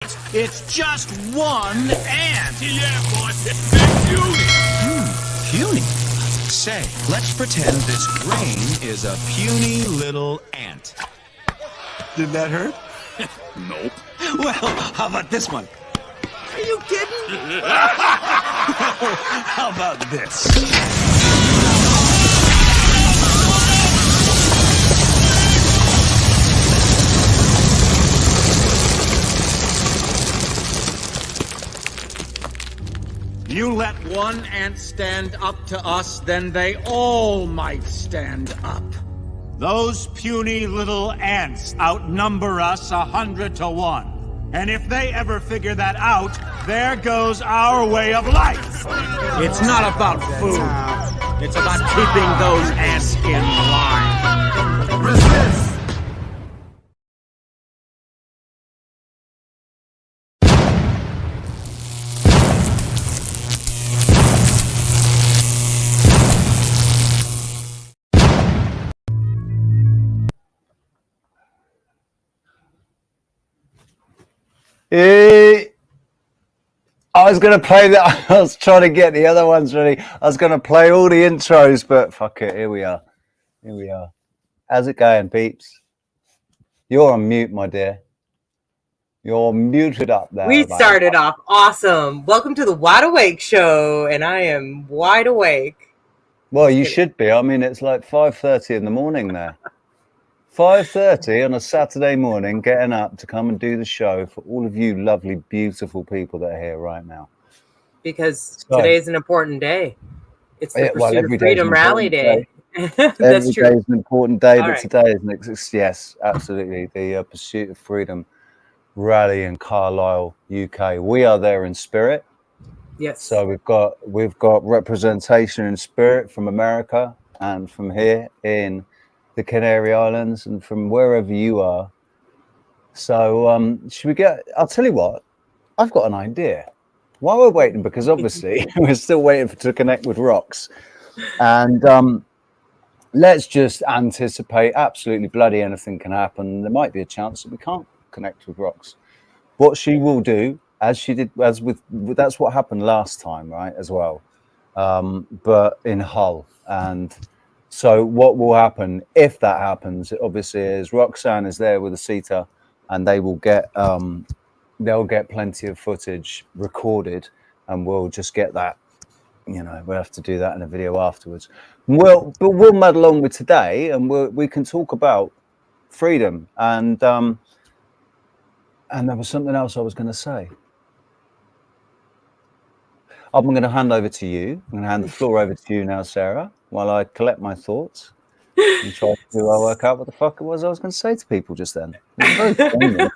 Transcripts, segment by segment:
It's just one ant. Yeah, boss. Big Puny. Say, let's pretend this grain is a puny little ant. Did that hurt? Nope. Well, how about this one? Are you kidding? How about this? You let one ant stand up to us, then they all might stand up. Those puny little ants outnumber us 100 to 1. And if they ever figure that out, there goes our way of life. It's not about food. It's about keeping those ants in line. Resist! I was going to play that. I was trying to get the other ones ready. I was going to play all the intros, but fuck it. Here we are. Here we are. How's it going, peeps? You're on mute, my dear. You're muted up there. We started off awesome. Welcome to the Wide Awake Show, and I am wide awake. Well, you should be. I mean, it's like 5:30 in the morning there. 5:30 on a Saturday morning, getting up to come and do the show for all of you lovely, beautiful people that are here right now. Because today is an important day. It's the Pursuit of Freedom Rally Day. That's every true. day is an important day, but right. today isn't it? Yes, absolutely. The Pursuit of Freedom Rally in Carlisle, UK. We are there in spirit. Yes. So we've got representation in spirit from America and from here in the Canary Islands and from wherever you are. So should we get? I'll tell you what. I've got an idea. While we're waiting, because obviously we're still waiting to connect with Rox, and let's just anticipate. Absolutely bloody anything can happen. There might be a chance that we can't connect with Rox. What she will do, as she did, as with that's what happened last time, right? As well, but in Hull. And so what will happen if that happens? Obviously, is Roxanne is there with a seater, and they will get they'll get plenty of footage recorded, and we'll just get that. You know, we'll have to do that in a video afterwards. But we'll muddle on with today, and we can talk about freedom. And there was something else I was going to say. I'm going to hand over to you. I'm going to hand the floor over to you now, Sarah, while I collect my thoughts and try to work out what the fuck it was I was going to say to people just then. Very poignant.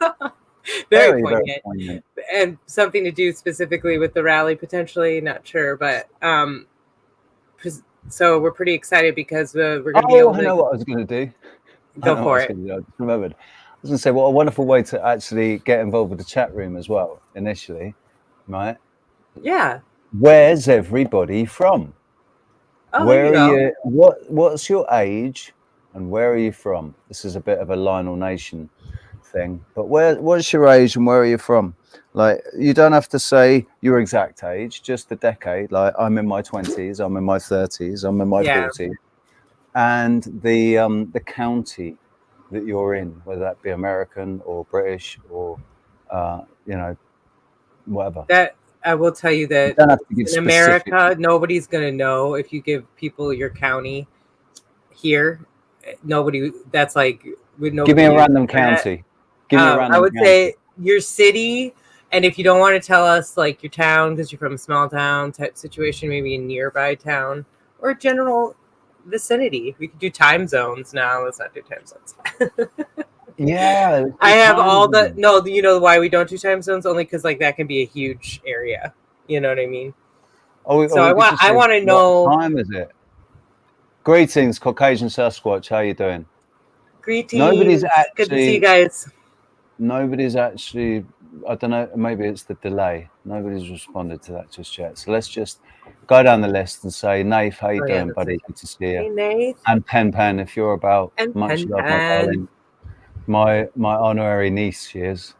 Very poignant. And something to do specifically with the rally, potentially, not sure, but so we're pretty excited because we're going to be able to... I know what I was going to do. Go for it. I just remembered. I was going to say, what a wonderful way to actually get involved with the chat room as well, initially, right? Yeah. Where's everybody from? Oh, where are you? What's your age, and where are you from? This is a bit of a Lionel Nation thing, but what's your age and where are you from? Like, you don't have to say your exact age, just the decade. Like, I'm in my 20s, I'm in my 30s, I'm in my 40s, and the county that you're in, whether that be American or British or you know, whatever. That I will tell you that in America, nobody's going to know if you give people your county here. Nobody, that's like, with nobody. Give me a random county. Give me a random I would county. say your city. And if you don't want to tell us like your town, because you're from a small town type situation, maybe a nearby town or a general vicinity. We could do time zones now. Let's not do time zones. Yeah, I have all the no. You know why we don't do time zones? Only because like that can be a huge area. You know what I mean? I want to know. What time is it? Greetings, Caucasian Sasquatch. How you doing? Greetings. Nobody's actually. Good to see you guys. Nobody's actually. I don't know. Maybe it's the delay. Nobody's responded to that just yet. So let's just go down the list and say, Nath, how you doing, buddy? Good to see you. Hey, Nath. And Pen, if you're about. And much love, my darling. My honorary niece, she is.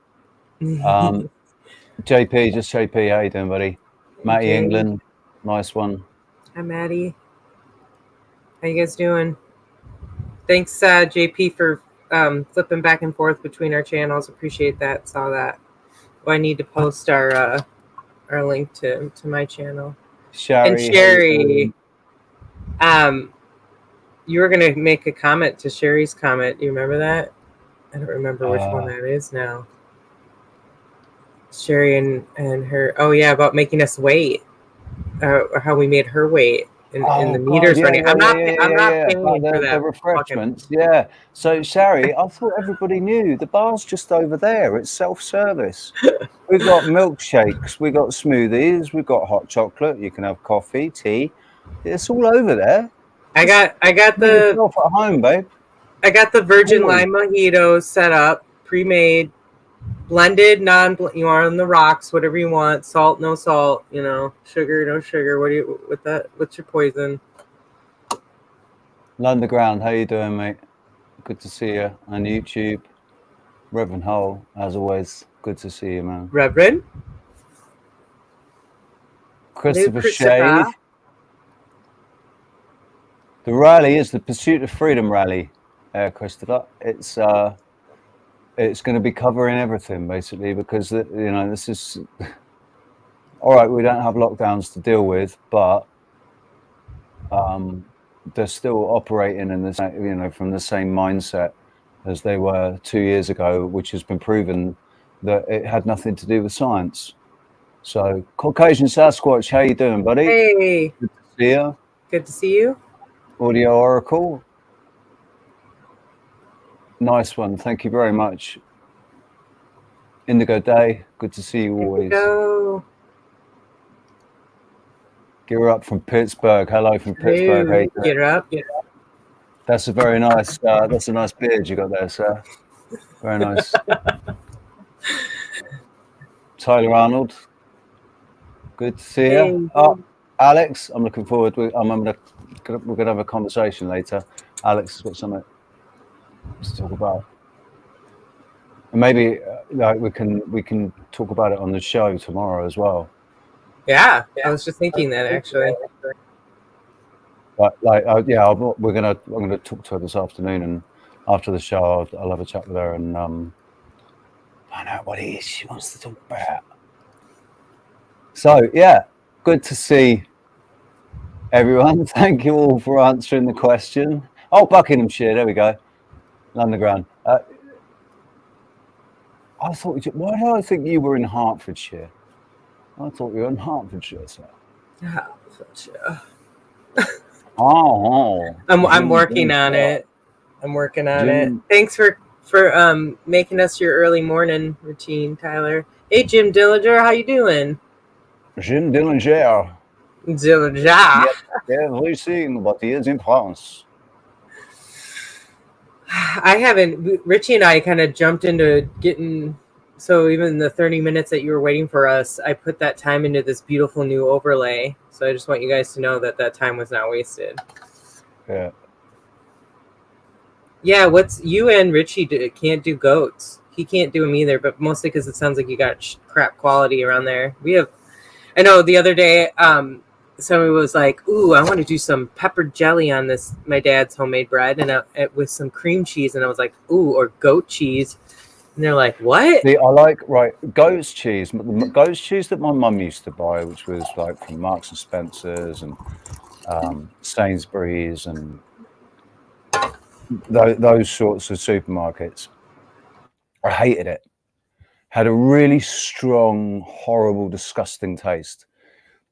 JP, just JP, how you doing, buddy? Matty Okay. England, nice one. Hi, Maddie. How you guys doing? Thanks, JP, for flipping back and forth between our channels. Appreciate that. Saw that. Well, I need to post our link to my channel. Sherry, And Sherry, you were gonna make a comment to Sherry's comment. Do you remember that? I don't remember which one that is now. Sherry and her. Oh yeah, about making us wait, or how we made her wait. In the meters running. I'm not paying for that. The refreshments, yeah. So, Sherry, I thought everybody knew the bar's just over there. It's self-service. We've got milkshakes, we've got smoothies, we've got hot chocolate. You can have coffee, tea. It's all over there. I got the at home, babe. I got the virgin lime mojito set up, pre-made, blended, you are on the rocks, whatever you want, salt, no salt, sugar, no sugar. What do you with that? What's your poison? Underground, how you doing, mate? Good to see you on YouTube. Reverend Hole, as always, good to see you, man. Reverend Christopher Shea. The rally is the Pursuit of Freedom rally, Christopher. It's going to be covering everything, basically, because this is all right. We don't have lockdowns to deal with, but they're still operating in this, from the same mindset as they were 2 years ago, which has been proven that it had nothing to do with science. So, Caucasian Sasquatch, how you doing, buddy? Hey, good to see you. Good to see you. Audio Oracle. Nice one. Thank you very much. Indigo Day. Good to see you always. Indigo. Gear Up from Pittsburgh. Hello from Pittsburgh. Hey, Gear Up. That's a very nice. That's a nice beard you got there, sir. Very nice. Tyler Arnold. Good to see you. Oh, Alex, I'm looking forward. We're gonna have a conversation later. Alex has got something to talk about, and maybe we can talk about it on the show tomorrow as well. Yeah, I was just thinking that actually. But I'm gonna talk to her this afternoon, and after the show, I'll have a chat with her and find out what it is she wants to talk about. So yeah, good to see everyone. Thank you all for answering the question. Oh, Buckinghamshire, there we go. Underground. I thought. Why do I think you were in Hertfordshire? I thought you were in Hertfordshire, sir. Hertfordshire. I'm working on it. I'm working on it. Thanks for making us your early morning routine, Tyler. Hey, Jim Dillinger, how you doing? Jim Dillinger. Dillinger. Yeah, Lucy, but he is in France. I haven't. Richie and I kind of jumped into getting. So even the 30 minutes that you were waiting for us, I put that time into this beautiful new overlay. So I just want you guys to know that time was not wasted. Yeah. Yeah, you and Richie can't do goats. He can't do them either, but mostly because it sounds like you got crap quality around there. I know the other day, somebody was like, "Ooh, I want to do some peppered jelly on this, my dad's homemade bread, and with some cream cheese." And I was like, "Ooh, or goat cheese." And they're like, "What?" See, I like goat's cheese. The goat's cheese that my mum used to buy, which was like from Marks and Spencer's and Sainsbury's and those sorts of supermarkets. I hated it. Had a really strong, horrible, disgusting taste.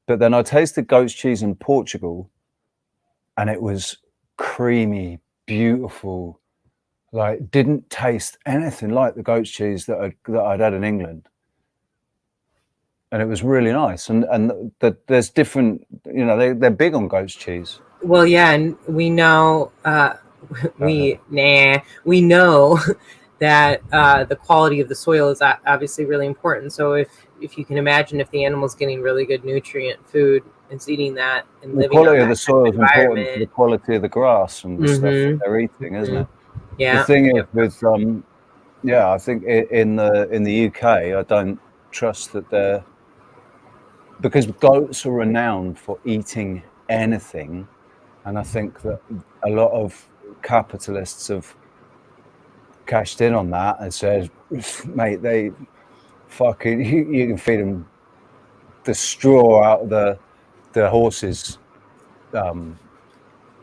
But then I tasted goat's cheese in Portugal, and it was creamy, beautiful. Like, didn't taste anything like the goat's cheese that I'd had in England, and it was really nice. And there's different, they're big on goat's cheese. Well, yeah, and we know we know that the quality of the soil is obviously really important. So if you can imagine, if the animal's getting really good nutrient food and it's eating that and living on that the quality of the soil is important for the quality of the grass and the stuff that they're eating, isn't it? Yeah. The thing is with Yeah, I think in the UK, I don't trust that they're, because goats are renowned for eating anything, and I think that a lot of capitalists have cashed in on that and said, mate, they fucking you can feed them the straw out of the horses'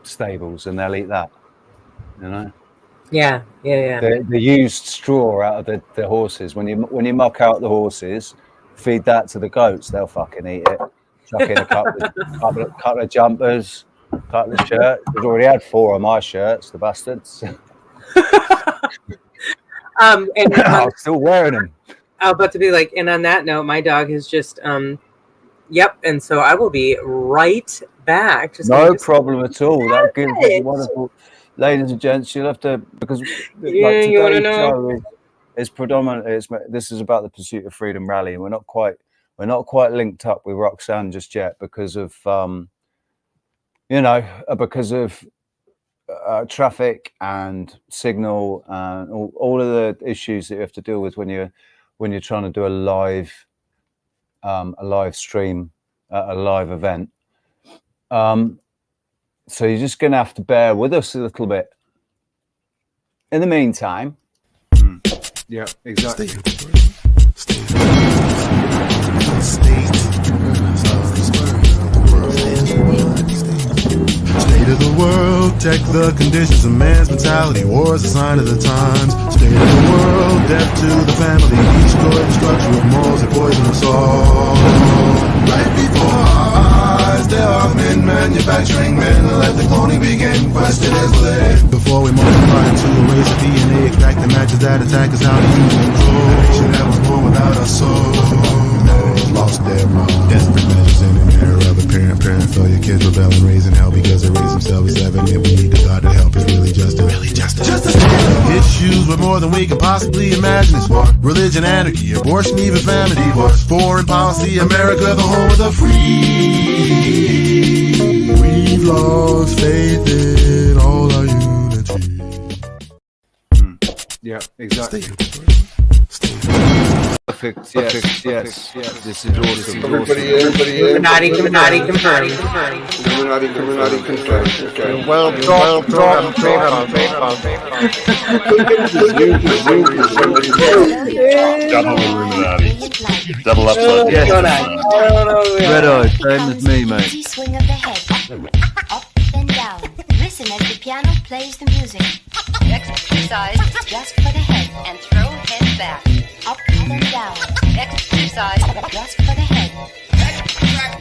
stables, and they'll eat that. You know. Yeah. The used straw out of the horses. When you muck out the horses, feed that to the goats, they'll fucking eat it. Chuck in a couple of jumpers, couple of shirts. We've already had 4 of my shirts, the bastards. And I'm still wearing them. I was about to be like, and on that note, my dog has just yep, and so I will be right back. No problem at all. That gives us wonderful. Ladies and gents, you'll have to, because like today's show is predominantly, this is about the Pursuit of Freedom rally, and we're not quite linked up with Roxanne just yet because of traffic and signal and all of the issues that you have to deal with when you're trying to do a live stream at a live event. So you're just going to have to bear with us a little bit. In the meantime, yeah, exactly. State of the world, check the conditions of man's mentality. War is a sign of the times. State of the world, death to the family. Destroy the structure of morals that poison us all. Right before our eyes, there are men manufacturing men. Let the cloning begin. Question is lit. Before we multiply into a race of DNA, extract the matches that attack us. How do you control? The nation that was born without a soul. Lost their mind. Desperate measures in an era of apparent failure. Kids rebelling, raising hell because they raise themselves. It's evident we need the God to help. It's really just issues with more than we can possibly imagine. It's war, religion, anarchy, abortion, even family divorce. Foreign policy, America, the home of the free. We've lost faith in all our unity. Yeah, exactly. Perfect. Yes. This is awesome. Everybody Illuminati confirmed. Illuminati confirmed. Okay. Well, Double Illuminati. Double upside Yes. down. Red eye, same as me, mate. Easy swing of the head, up and down. Listen as the piano plays the music. Exercise just for the head and throw head back. Up and down. Exercise just for the head.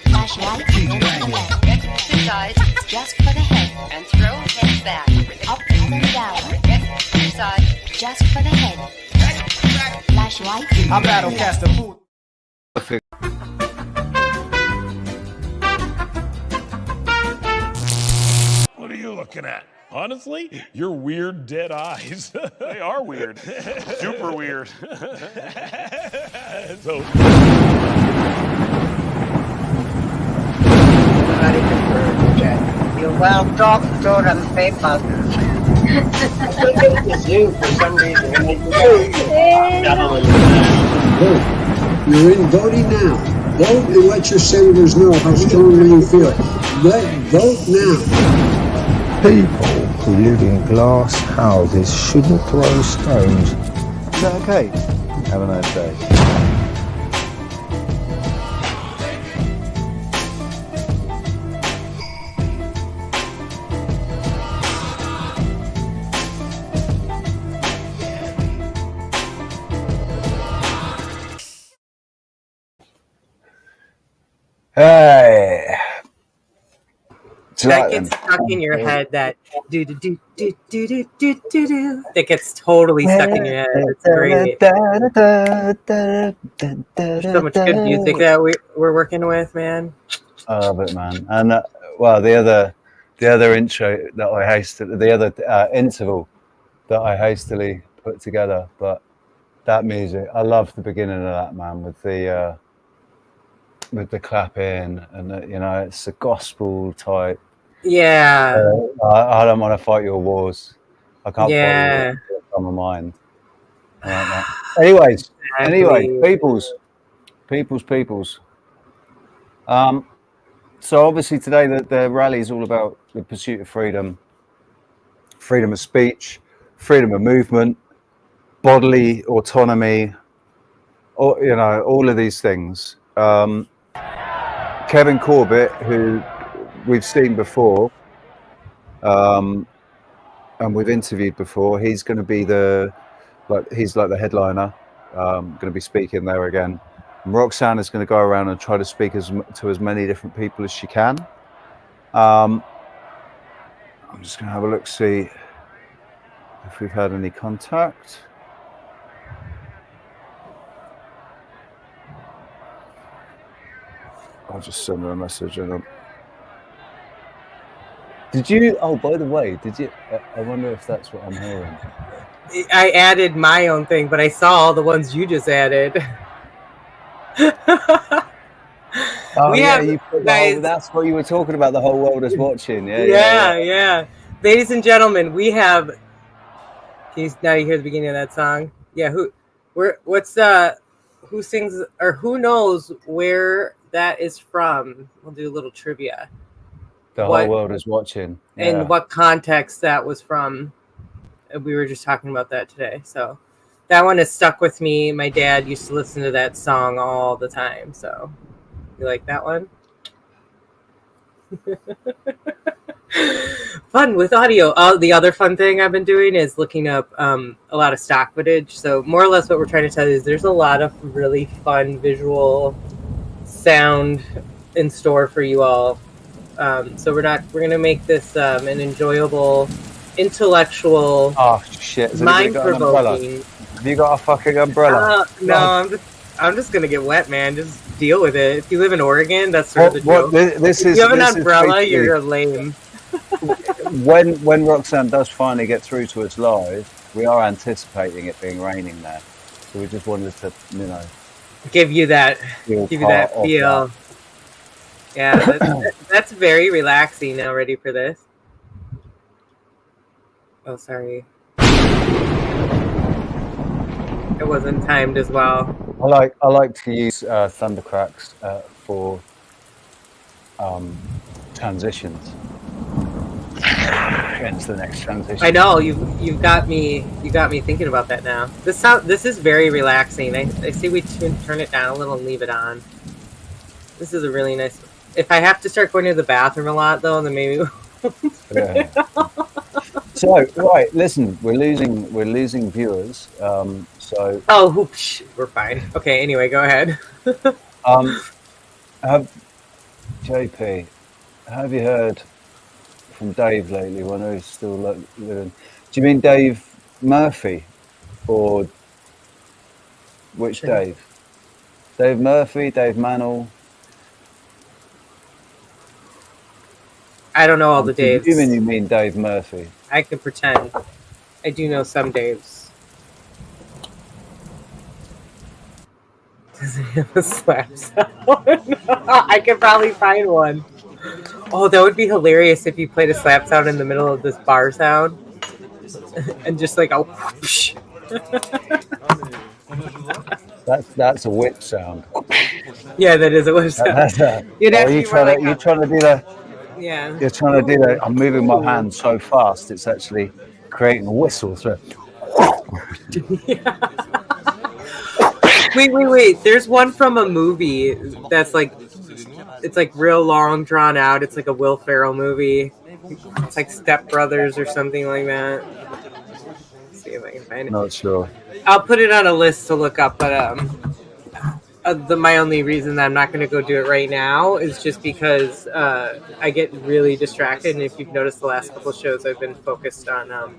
Flash lights over the left. Exercise just for the head and throw head back. Up and down. Exercise just for the head. Flash lights. I battle cast a food. Perfect. What are you looking at? Honestly, your weird dead eyes. They are weird. Super weird. So. Illuminati confirmed, Jack. You're well talked to on paper. It's you for some reason. You're in voting now. Vote and let your senators know how strongly you feel. Vote now. People who live in glass houses shouldn't throw stones. Is that okay? Have a nice day. Hey. That gets stuck in your head. That do. That gets totally stuck in your head. It's great. There's so much good music that we're working with, man. I love it, man. And well, the other intro that I hastily, the other interval that I hastily put together, but that music, I love the beginning of that, man, with the clapping and it's a gospel type. Yeah. I don't want to fight your wars. I can't fight your wars on my mind. All right, mate. Anyway, peoples. So obviously today the rally is all about the pursuit of freedom of speech, freedom of movement, bodily autonomy, or all of these things. Kevin Corbett, who we've seen before, and we've interviewed before, he's going to be he's like the headliner, going to be speaking there again. And Roxanne is going to go around and try to speak to as many different people as she can. I'm just going to have a look, see if we've had any contact. I'll just send her a message. Did you? Oh, by the way, did you? I wonder if that's what I'm hearing. I added my own thing, but I saw all the ones you just added. That's what you were talking about. The whole world is watching. Yeah. Ladies and gentlemen, we have. Now you hear the beginning of that song. Yeah. Who sings or who knows where that is from? We'll do a little trivia. The whole world is watching. And what context that was from. We were just talking about that today. So that one has stuck with me. My dad used to listen to that song all the time. So you like that one? Fun with audio. The other fun thing I've been doing is looking up a lot of stock footage. So more or less what we're trying to tell you is there's a lot of really fun visual sound in store for you all. So we're going to make this an enjoyable, intellectual, mind-provoking. Have you got a fucking umbrella? No, I'm just going to get wet, man. Just deal with it. If you live in Oregon, that's sort of the joke. If you have an umbrella, you're lame. when Roxanne does finally get through to us live, we are anticipating it being raining there. So we just wanted to, give you that feel. Yeah, that's very relaxing. Now, ready for this? Oh, sorry. It wasn't timed as well. I like to use thundercracks for transitions. Hence the next transition. I know you've got me thinking about that now. This is very relaxing. I see we turn it down a little and leave it on. This is a really nice. If I have to start going to the bathroom a lot though, then maybe. Yeah. So right, listen, we're losing viewers. So. Oh, we're fine. Okay. Anyway, go ahead. JP, have you heard from Dave lately? When he's still living. Do you mean Dave Murphy, or which Dave? Dave Murphy, Dave Mantle. I don't know all the Daves. You mean Dave Murphy? I can pretend. I do know some Daves. Does he have a slap sound? I could probably find one. Oh, that would be hilarious if you played a slap sound in the middle of this bar sound. And just like, That's a whip sound. Yeah, that is a whip sound. You're trying to do that. Yeah. You're trying to do that. I'm moving my hand so fast, it's actually creating a whistle. So. Wait. There's one from a movie that's like, it's like real long, drawn out. It's like a Will Ferrell movie. It's like Step Brothers or something like that. Let's see if I can find it. Not sure. I'll put it on a list to look up, but my only reason that I'm not going to go do it right now is just because I get really distracted. And if you've noticed the last couple of shows, I've been focused on.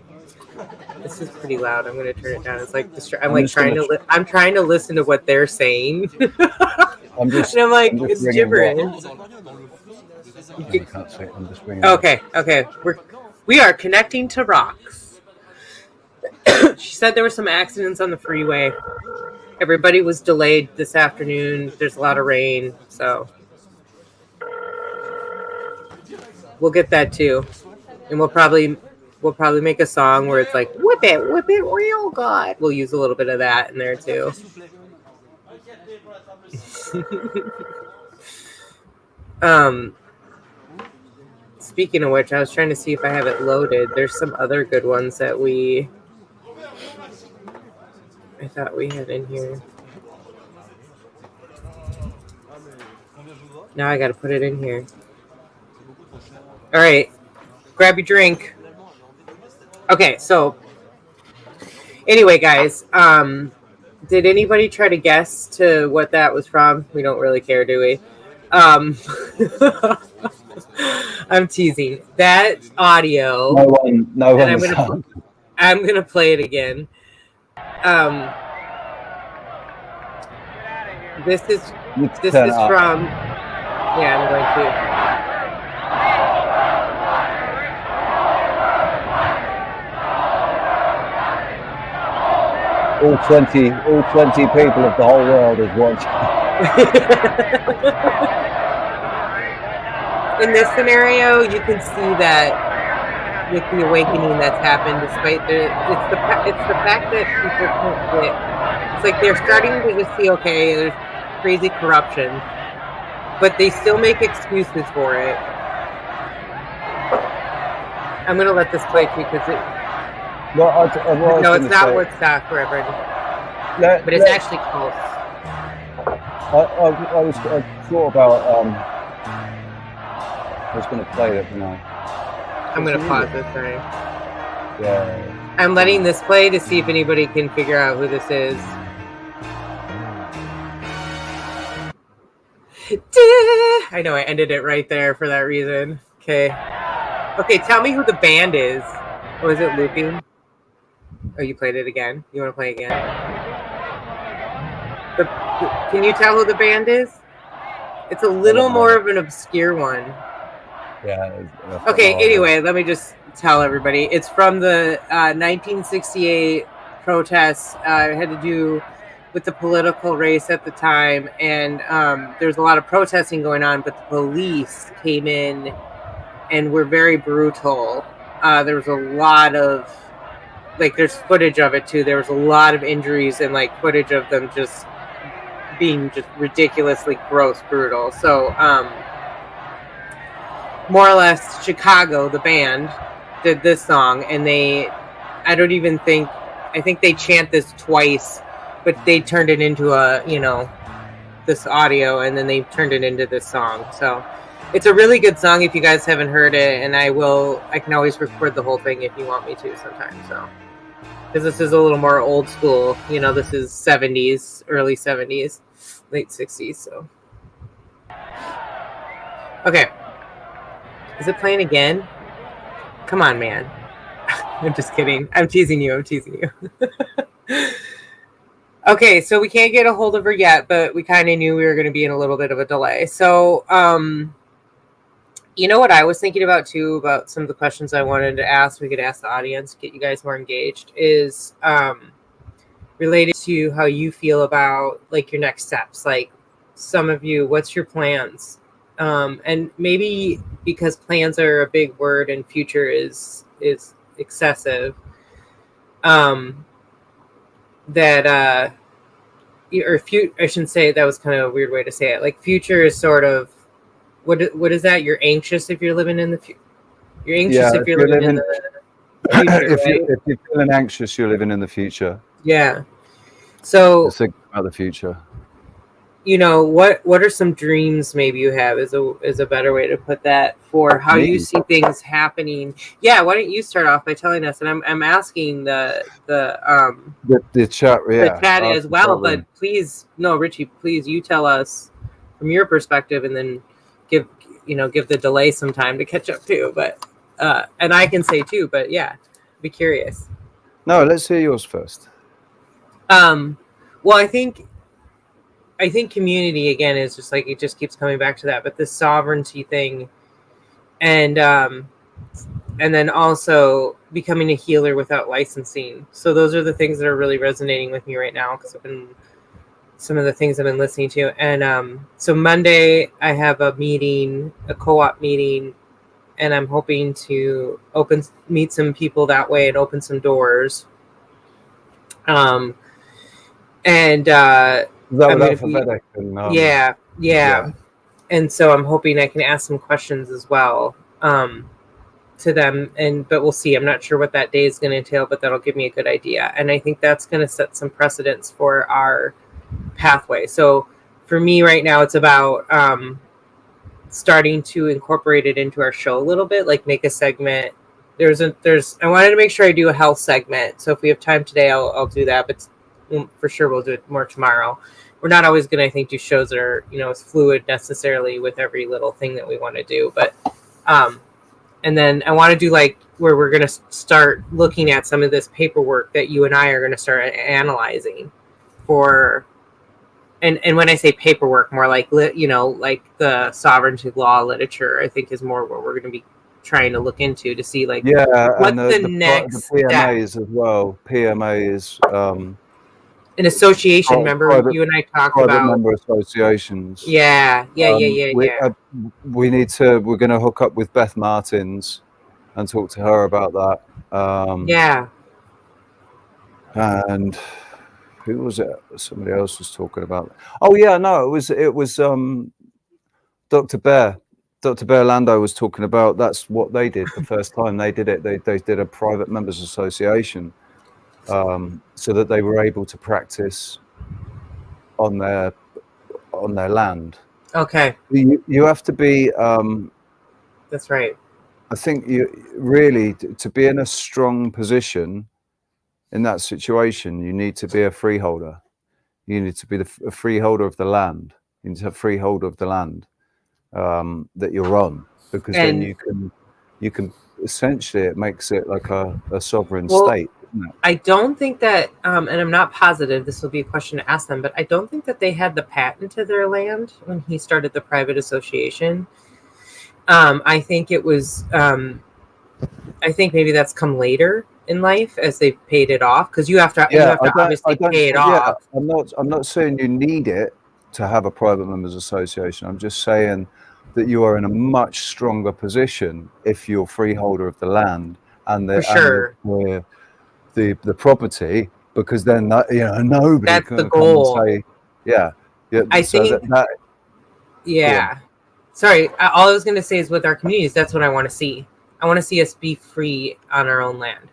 This is pretty loud. I'm going to turn it down. It's like I'm trying to listen to what they're saying. And I'm like, it's gibberish. Okay. We are connecting to Rox. She said there were some accidents on the freeway. Everybody was delayed this afternoon. There's a lot of rain, so we'll get that too. And we'll probably we'll probably make a song where it's like whip it real good. We'll use a little bit of that in there too. Speaking of which, I was trying to see if I have it loaded. There's some other good ones that I thought we had in here. Now I got to put it in here. All right, grab your drink. Okay, so anyway, guys, did anybody try to guess to what that was from? We don't really care, do we? I'm teasing. That audio. No one. I'm gonna play it again. This is from. Yeah, I'm going to. All 20 people of the whole world is watching. In this scenario, you can see that with the awakening that's happened, despite it's the fact that people can't get. It's like they're starting to just see, okay, there's crazy corruption, but they still make excuses for it. I'm gonna let this play too because it. No, it's not Woodstock forever, but it's actually close. I thought about I was going to play it, I'm going to pause this, sorry. Yeah. I'm letting this play to see if anybody can figure out who this is. I know I ended it right there for that reason. Okay, tell me who the band is. Oh, is it looping? Oh, you played it again? You want to play again? Can you tell who the band is? It's a little more of an obscure one. Yeah. Okay, anyway, let me just tell everybody. It's from the 1968 protests. It had to do with the political race at the time. And there's a lot of protesting going on, but the police came in and were very brutal. There was a lot of, there's footage of it too. There was a lot of injuries and footage of them just being just ridiculously gross, brutal. So, more or less, Chicago, the band, did this song, and I think they chant this twice, but they turned it into this audio, and then they turned it into this song. So, it's a really good song if you guys haven't heard it, and I can always record the whole thing if you want me to sometime, so. Because this is a little more old school, this is 70s, early 70s, late 60s, so. Okay. Is it playing again? Come on, man. I'm just kidding. I'm teasing you. Okay, so we can't get a hold of her yet, but we kind of knew we were going to be in a little bit of a delay. So, you know what I was thinking about, too, about some of the questions I wanted to ask, we could ask the audience, get you guys more engaged, is related to how you feel about, your next steps. Some of you, what's your plans? And maybe because plans are a big word and future is excessive, I shouldn't say, that was kind of a weird way to say it. Future is sort of, what is that? You're anxious if you're living in the future. You're anxious if you're living in the future, if you're feeling anxious, you're living in the future. Yeah. So just think about the future. What are some dreams maybe you have is a better way to put that for how you see things happening. Yeah, why don't you start off by telling us? And I'm asking the chat, the chat as well. But please, no, Richie, please you tell us from your perspective, and then give the delay some time to catch up too. But and I can say too. But yeah, be curious. No, let's hear yours first. Well, I think community again is just it just keeps coming back to that, but the sovereignty thing, and then also becoming a healer without licensing. So those are the things that are really resonating with me right now, because some of the things I've been listening to. And so Monday I have a meeting, a co-op meeting, and I'm hoping to meet some people that way and open some doors. And Is that I'm without going for to be, Vedic and, yeah. And so I'm hoping I can ask some questions as well to them. But we'll see. I'm not sure what that day is going to entail, but that'll give me a good idea. And I think that's going to set some precedents for our pathway. So for me right now, it's about starting to incorporate it into our show a little bit, like make a segment. I wanted to make sure I do a health segment. So if we have time today, I'll do that. But for sure, we'll do it more tomorrow. We're not always going to, I think, do shows that are, as fluid necessarily with every little thing that we want to do. But, and then I want to do like where we're going to start looking at some of this paperwork that you and I are going to start analyzing for, and when I say paperwork, more like, like the sovereignty law literature, I think is more what we're going to be trying to look into to see like, what's the next the PMAs step. as well. PMAs. An association, remember you and I talked private about member associations. Yeah. We're going to hook up with Beth Martins and talk to her about that. Yeah. And who was it? Somebody else was talking about it. Oh yeah, no, it was Dr. Bear. Dr. Bear Lando was talking about that's what they did the first time they did it. They did a private members association. So that they were able to practice on their land. Okay. You have to be. That's right. I think you really to be in a strong position in that situation. You need to be a freeholder. You need to be a freeholder of the land. You need to have freehold of the land that you're on, because then you can essentially it makes it like a sovereign state. I don't think that, and I'm not positive, this will be a question to ask them, but I don't think that they had the patent to their land when he started the private association. I think it was, I think maybe that's come later in life as they've paid it off, because you have to obviously pay it off. I'm not saying you need it to have a private members association. I'm just saying that you are in a much stronger position if you're freeholder of the land and the property, because then nobody that's can the come goal. and say, I so think that sorry, all I was going to say is with our communities, that's what I want to see. I want to see us be free on our own land.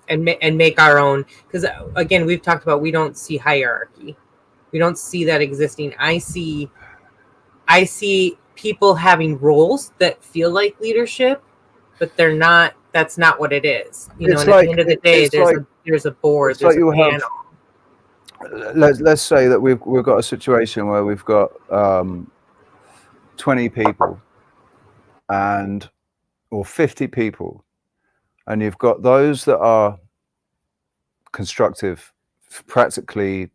And make our own, because again, we've talked about, we don't see hierarchy. We don't see that existing. I see people having roles that feel like leadership, but they're not. That's not what it is. And at the end of the day, there's a board, there's a panel. Let's say that we've got a situation where we've got 20 people or 50 people, and you've got those that are constructive, practically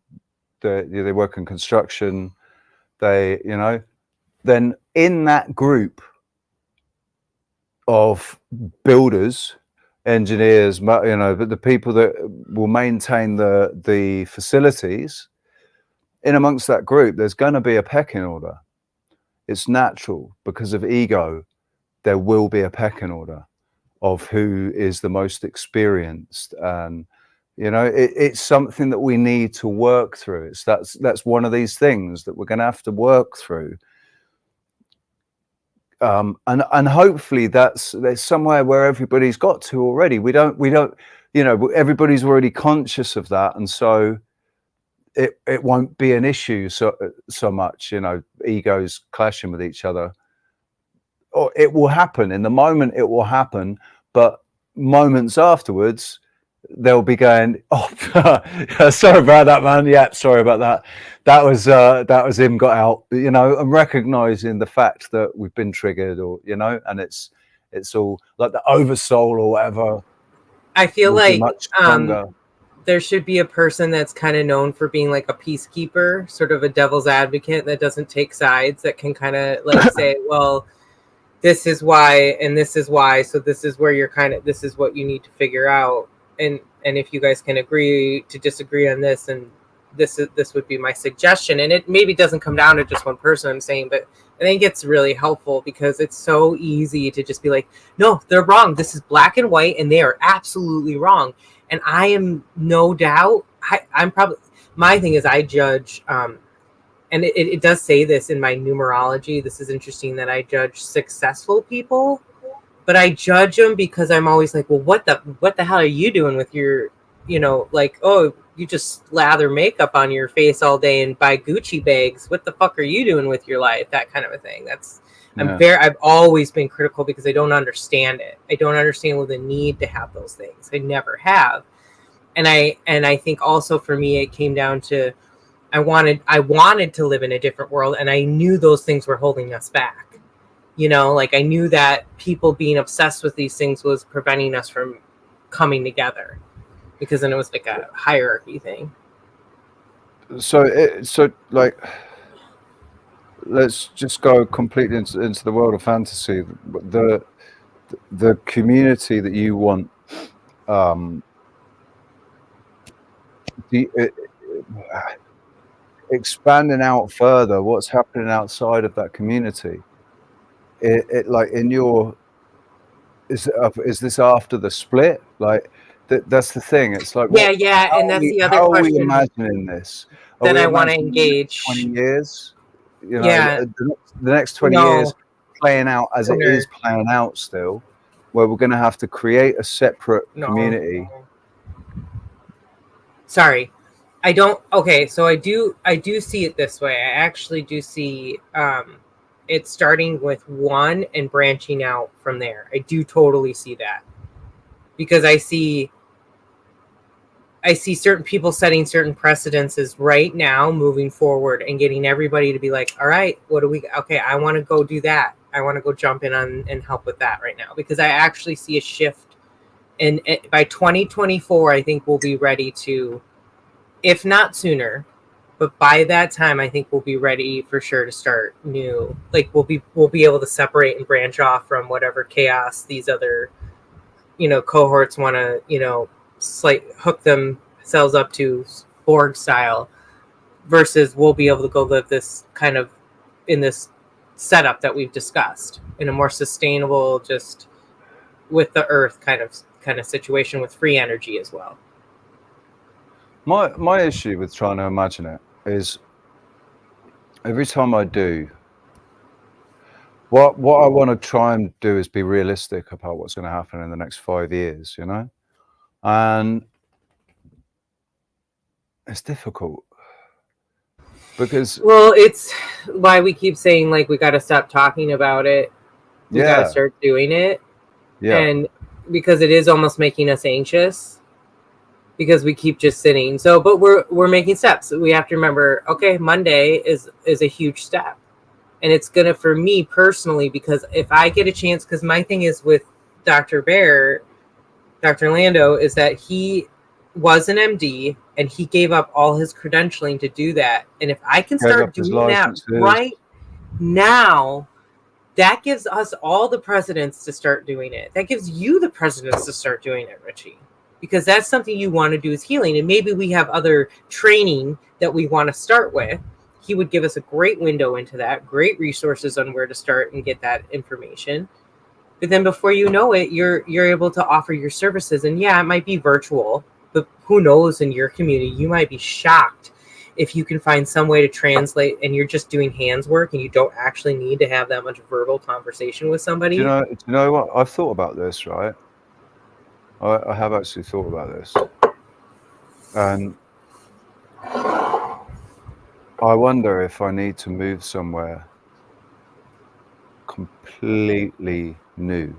they work in construction, then in that group of builders, engineers, but the people that will maintain the facilities, in amongst that group, there's going to be a pecking order. It's natural, because of ego. There will be a pecking order of who is the most experienced, and it's something that we need to work through. That's one of these things that we're going to have to work through. And hopefully there's somewhere where everybody's got to already. We don't, everybody's already conscious of that. And so it won't be an issue so much, egos clashing with each other. Or it will happen in the moment, it will happen, but moments afterwards, they'll be going, oh, sorry about that, man. Yeah, sorry about that. That was him got out, and recognizing the fact that we've been triggered, or and it's all like the oversoul or whatever. I feel like there should be a person that's kind of known for being like a peacekeeper, sort of a devil's advocate that doesn't take sides, that can kind of like say, well, this is why and this is why, so this is where this is what you need to figure out. And if you guys can agree to disagree on this, and this would be my suggestion. And it maybe doesn't come down to just one person, I'm saying, but I think it's really helpful because it's so easy to just be like, no, they're wrong. This is black and white and they are absolutely wrong. And I am no doubt, I'm probably, my thing is I judge, and it does say this in my numerology. This is interesting that I judge successful people, but I judge them because I'm always like, well, what the hell are you doing with your, like, oh, you just slather makeup on your face all day and buy Gucci bags. What the fuck are you doing with your life? That kind of a thing. I've always been critical because I don't understand it. I don't understand the need to have those things. I never have. And I think also for me, it came down to, I wanted to live in a different world. And I knew those things were holding us back. Like I knew that people being obsessed with these things was preventing us from coming together, because then it was like a hierarchy thing. So like, let's just go completely into the world of fantasy. The community that you want, expanding out further, what's happening outside of that community? It like in your, is this after the split? Like that's the thing. It's like, yeah, and that's the other how question. Are we imagining this? Then I want to engage. 20 years, Yeah. the next 20 years playing out as it is playing out still, where we're going to have to create a separate community. Sorry, I don't. Okay, so I do see it this way. I actually do see it starting with one and branching out from there. I do totally see that, because I see certain people setting certain precedences right now, moving forward and getting everybody to be like, all right, I want to go do that. I want to go jump in on and help with that right now, because I actually see a shift. And by 2024, I think we'll be ready to, if not sooner, but by that time, I think we'll be ready for sure to start new. Like we'll be able to separate and branch off from whatever chaos these other, cohorts want to, hook themselves up to Borg style, versus we'll be able to go live this kind of in this setup that we've discussed in a more sustainable, just with the earth kind of situation with free energy as well. My issue with trying to imagine it is every time I do, what I want to try and do is be realistic about what's going to happen in the next 5 years, and it's difficult because, well, it's why we keep saying, like, we got to stop talking about it. We got to start doing it. Yeah. And because it is almost making us anxious, because we keep just sitting. So, but we're making steps. We have to remember, okay, Monday is a huge step. And it's going to, for me personally, because if I get a chance, because my thing is with Dr. Lando, is that he was an MD and he gave up all his credentialing to do that. And if I can start doing that right now, that gives us all the precedents to start doing it. That gives you the precedents to start doing it, Richie, because that's something you want to do, is healing. And maybe we have other training that we want to start with. He would give us a great window into that, great resources on where to start and get that information. But then before you know it, you're able to offer your services. And yeah, it might be virtual, but who knows, in your community, you might be shocked if you can find some way to translate and you're just doing hands work and you don't actually need to have that much verbal conversation with somebody. Do you know what? I've thought about this, right? I have actually thought about this. And I wonder if I need to move somewhere completely new,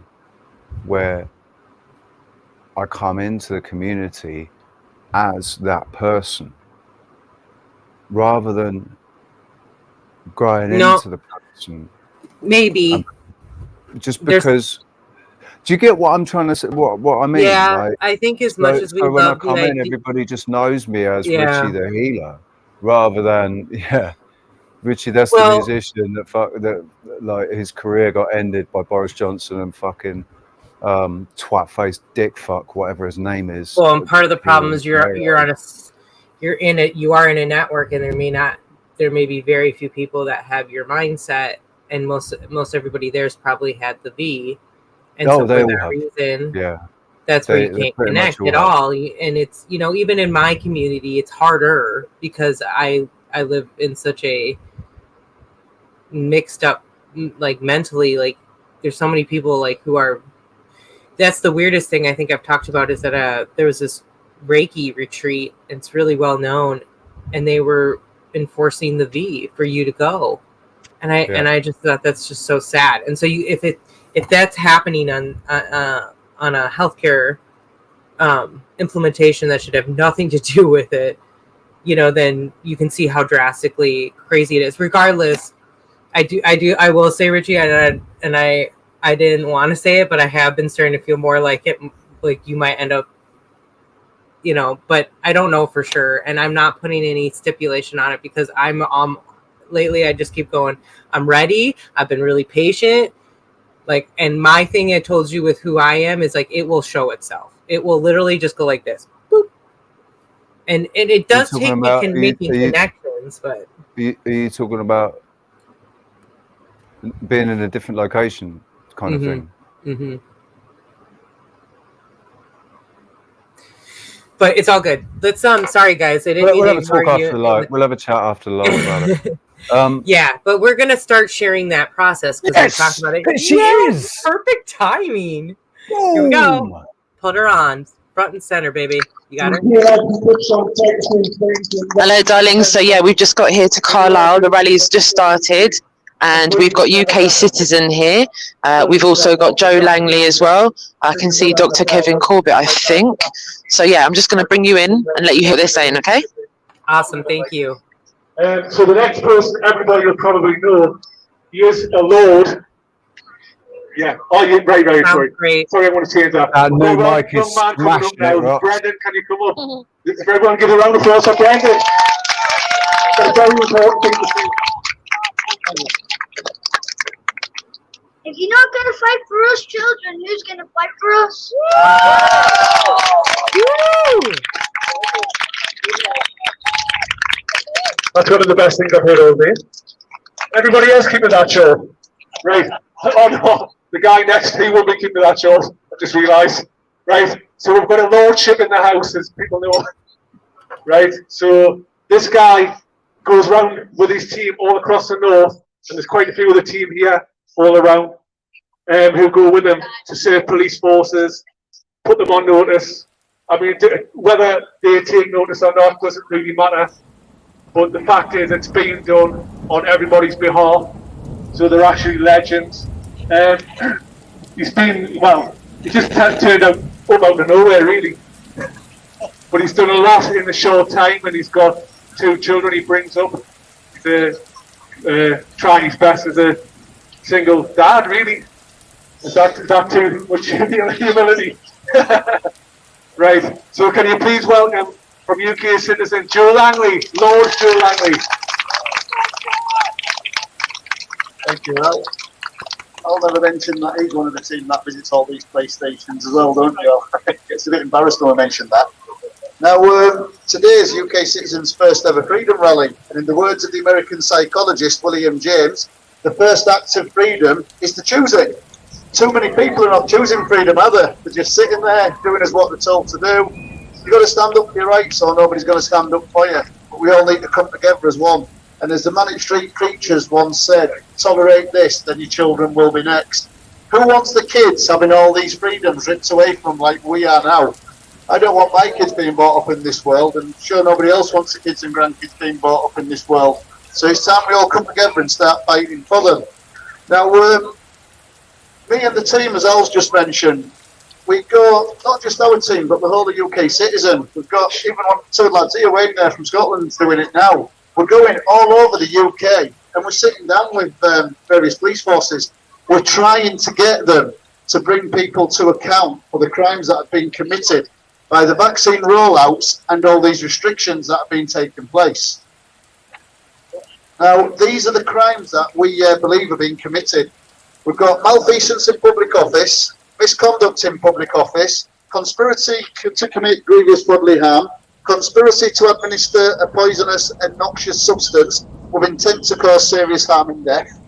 where I come into the community as that person, rather than growing into the person. Maybe. Just because. Do you get what I'm trying to say? What I mean? Yeah, like, I think as much as we when I come in, everybody just knows me as Richie the healer, rather than Richie, that's the musician that like his career got ended by Boris Johnson and fucking twat faced dick fuck, whatever his name is. Well, and part of the problem is you're you are in a network, and there may be very few people that have your mindset, and most everybody there's probably had the V, and so for that reason, that's where you can't connect at all. And it's, you know, even in my community, it's harder because I live in such a mixed up, like mentally, like there's so many people like who are. That's the weirdest thing I think I've talked about is that there was this Reiki retreat, and it's really well known, and they were enforcing the V for you to go, and I just thought that's just so sad. And so if that's happening on a healthcare implementation that should have nothing to do with it, you know, then you can see how drastically crazy it is. Regardless, I will say, Richie, and I didn't want to say it, but I have been starting to feel more like it, like you might end up, you know, but I don't know for sure. And I'm not putting any stipulation on it because I'm lately I just keep going, I'm ready. I've been really patient. Like, and my thing I told you with who I am is like, it will show itself. It will literally just go like this. Boop. And it does take making connections, but. Are you talking about being in a different location kind of thing? Mm-hmm. But it's all good. Let's sorry guys, I didn't. We'll have a talk after live. We'll have a chat after live about it. Yeah, but we're gonna start sharing that process because I talked about it. She is perfect timing. Here we go. Put her on front and center, baby. You got her. Hello, darling. So yeah, we've just got here to Carlisle. The rally's just started. And we've got UK Citizen here. We've also got Joe Langley as well. I can see Dr. Kevin Corbett, I think. So yeah, I'm just going to bring you in and let you hear what they're saying, okay? Awesome, thank you. So the next person, everybody will probably know, he is a Lord. Yeah. Oh, yeah, right, sorry. Great. Sorry, I want to change that. New mic is smashed it, Rox. Brendan, can you come up? If everyone give a round of applause for Brendan. That's a very important thing to see. If you're not going to fight for us children, who's going to fight for us? Woo! That's one of the best things I've heard all day. Everybody else keeping that short. Right. Oh no, the guy next to me will be keeping that short. I just realised. Right. So we've got a lordship in the house, as people know. Right. So this guy goes around with his team all across the north, and there's quite a few of the team here all around who go with him to serve police forces, put them on notice. I mean, whether they take notice or not doesn't really matter. But the fact is, it's being done on everybody's behalf. So they're actually legends. He's been, well, he just turned out of nowhere, really. But he's done a lot in a short time, and he's got 2 children he brings up to try his best as a single dad, really. Is that too much humility? Right. So can you please welcome from UK Citizen Joe Langley, Lord Joe Langley. Thank you. I'll never mention that he's one of the team that visits all these PlayStations as well, don't you? It's a bit embarrassed when I mention that. Now, today is UK Citizen's first ever freedom rally, and in the words of the American psychologist William James, the first act of freedom is to choose it. Too many people are not choosing freedom, are they? They're just sitting there doing as what they're told to do. You've got to stand up for your rights, or nobody's going to stand up for you. But we all need to come together as one. And as the Manic Street Preachers once said, tolerate this, then your children will be next. Who wants the kids having all these freedoms ripped away from them like we are now? I don't want my kids being brought up in this world, and sure nobody else wants the kids and grandkids being brought up in this world. So it's time we all come together and start fighting for them. Now, me and the team, as Al's just mentioned, we go, not just our team, but the whole of UK Citizen. We've got even 2 lads here waiting there from Scotland doing it now. We're going all over the UK, and we're sitting down with various police forces. We're trying to get them to bring people to account for the crimes that have been committed by the vaccine rollouts and all these restrictions that have been taking place. Now, these are the crimes that we believe have been committed. We've got malfeasance in public office, misconduct in public office, conspiracy to commit grievous bodily harm, conspiracy to administer a poisonous and noxious substance with intent to cause serious harm and death,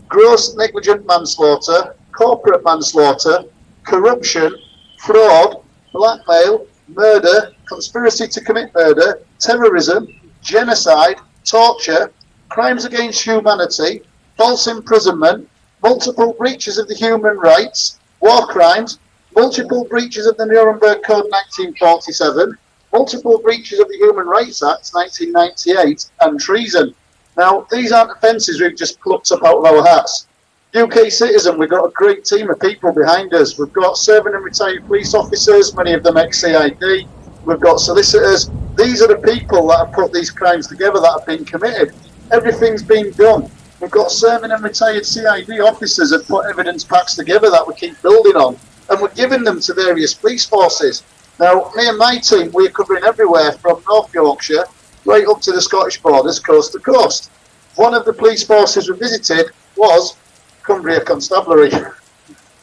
gross negligent manslaughter, corporate manslaughter, corruption, fraud, blackmail, murder, conspiracy to commit murder, terrorism, genocide, torture, crimes against humanity, false imprisonment, multiple breaches of the human rights, war crimes, multiple breaches of the Nuremberg Code 1947, multiple breaches of the Human Rights Act 1998, and treason. Now, these aren't offences we've just plucked up out of our hats. UK Citizen, we've got a great team of people behind us. We've got serving and retired police officers, many of them ex-CID. We've got solicitors. These are the people that have put these crimes together that have been committed. Everything's been done. We've got serving and retired CID officers that put evidence packs together that we keep building on. And we're giving them to various police forces. Now, me and my team, we're covering everywhere from North Yorkshire right up to the Scottish borders, coast to coast. One of the police forces we visited was Cumbria Constabulary.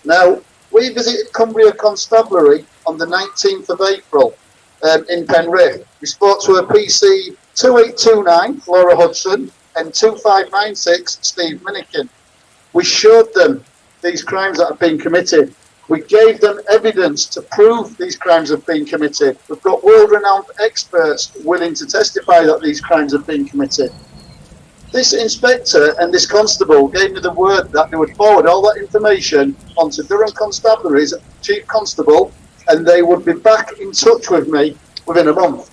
Now, we visited Cumbria Constabulary on the 19th of April in Penrith. We spoke to a PC 2829, Laura Hudson, and 2596, Steve Minikin. We showed them these crimes that have been committed. We gave them evidence to prove these crimes have been committed. We've got world-renowned experts willing to testify that these crimes have been committed. This inspector and this constable gave me the word that they would forward all that information onto Durham Constabulary's chief constable, and they would be back in touch with me within a month.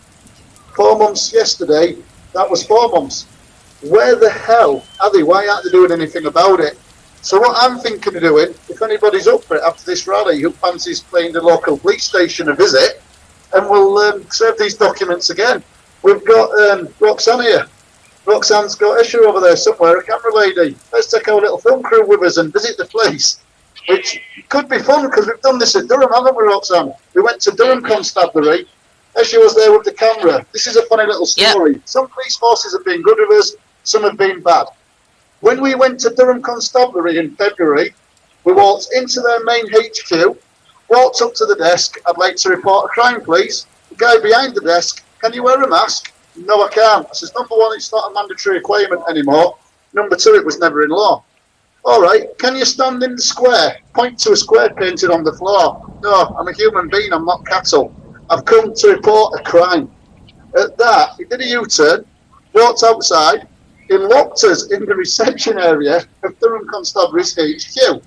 4 months yesterday, that was 4 months. Where the hell are they? Why aren't they doing anything about it? So what I'm thinking of doing, if anybody's up for it after this rally who fancies paying the local police station a visit, and we'll serve these documents again. We've got Roxanne here. Roxanne's got Escher over there somewhere, a camera lady. Let's take our little film crew with us and visit the place, which could be fun because we've done this at Durham, haven't we, Roxanne? We went to Durham Constabulary. Escher was there with the camera. This is a funny little story. Yep. Some police forces have been good with us, some have been bad. When we went to Durham Constabulary in February, we walked into their main HQ, walked up to the desk. I'd like to report a crime, please. The guy behind the desk, can you wear a mask? No, I can't. I says, number one, it's not a mandatory requirement anymore. Number two, it was never in law. All right, can you stand in the square? Point to a square painted on the floor. No, I'm a human being, I'm not cattle. I've come to report a crime. At that, he did a U-turn, walked outside, he locked us in the reception area of Durham Constabulary's HQ.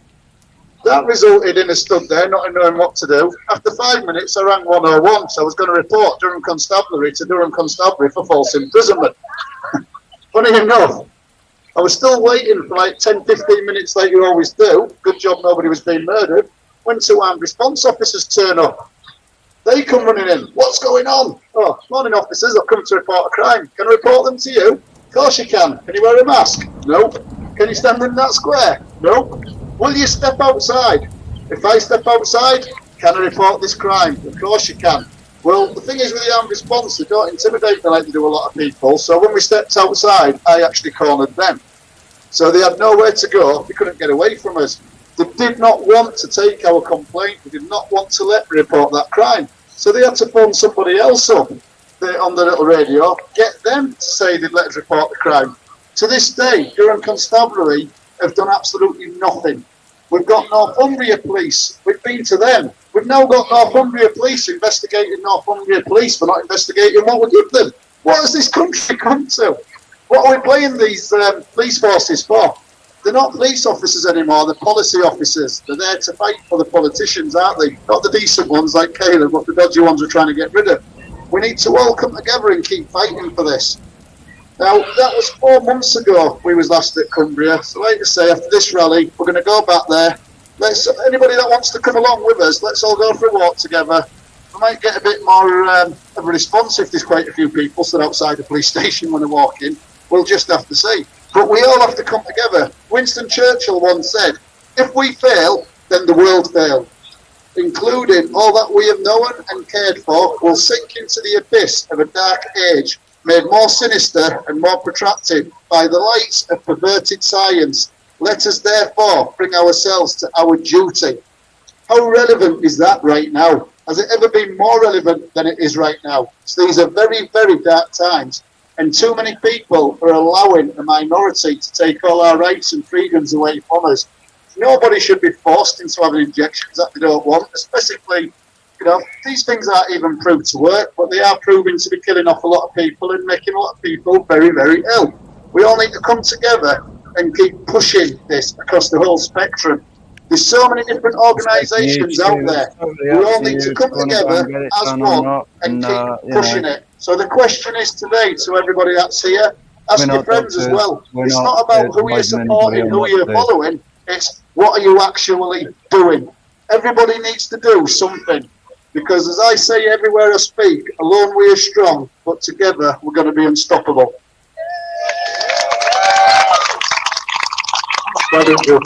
That resulted in us stood there, not knowing what to do. After 5 minutes, I rang 101, so I was going to report Durham Constabulary to Durham Constabulary for false imprisonment. Funny enough, I was still waiting for like 10, 15 minutes like you always do. Good job nobody was being murdered. When two armed response officers turn up, they come running in. What's going on? Oh, morning officers, I've come to report a crime. Can I report them to you? Of course you can. Can you wear a mask? Nope. Can you stand in that square? Nope. Will you step outside? If I step outside, can I report this crime? Of course you can. Well, the thing is with the armed response, they don't intimidate me like they do a lot of people. So when we stepped outside, I actually cornered them. So they had nowhere to go. They couldn't get away from us. They did not want to take our complaint. They did not want to let me report that crime. So they had to phone somebody else up on the little radio, get them to say they'd let us report the crime. To this day, Durham Constabulary have done absolutely nothing. We've got Northumbria Police. We've been to them. We've now got Northumbria Police investigating Northumbria Police for not investigating what we give them. What has this country come to? What are we playing these police forces for? They're not police officers anymore, they're policy officers. They're there to fight for the politicians, aren't they? Not the decent ones like Kaela, but the dodgy ones we're trying to get rid of. We need to all come together and keep fighting for this. Now, that was 4 months ago we was last at Cumbria. So like I say, after this rally, we're going to go back there. Anybody that wants to come along with us, let's all go for a walk together. We might get a bit more of a response if there's quite a few people stood outside the police station when they're walking. We'll just have to see. But we all have to come together. Winston Churchill once said, if we fail, then the world failed. Including all that we have known and cared for will sink into the abyss of a dark age, made more sinister and more protracted by the lights of perverted science. Let us therefore bring ourselves to our duty. How relevant is that right now? Has it ever been more relevant than it is right now? So these are very, very dark times, and too many people are allowing the minority to take all our rights and freedoms away from us. Nobody should be forced into having injections that they don't want, especially, you know, these things aren't even proved to work, but they are proving to be killing off a lot of people and making a lot of people very, very ill. We all need to come together and keep pushing this across the whole spectrum. There's so many different organisations out there. We all need to come together as one and keep pushing it. So the question is today to everybody that's here, ask your friends as well. It's not about who you're supporting, who you're following. It's what are you actually doing. Everybody needs to do something. Because as I say everywhere I speak, alone we are strong, but together we're going to be unstoppable. Thank you.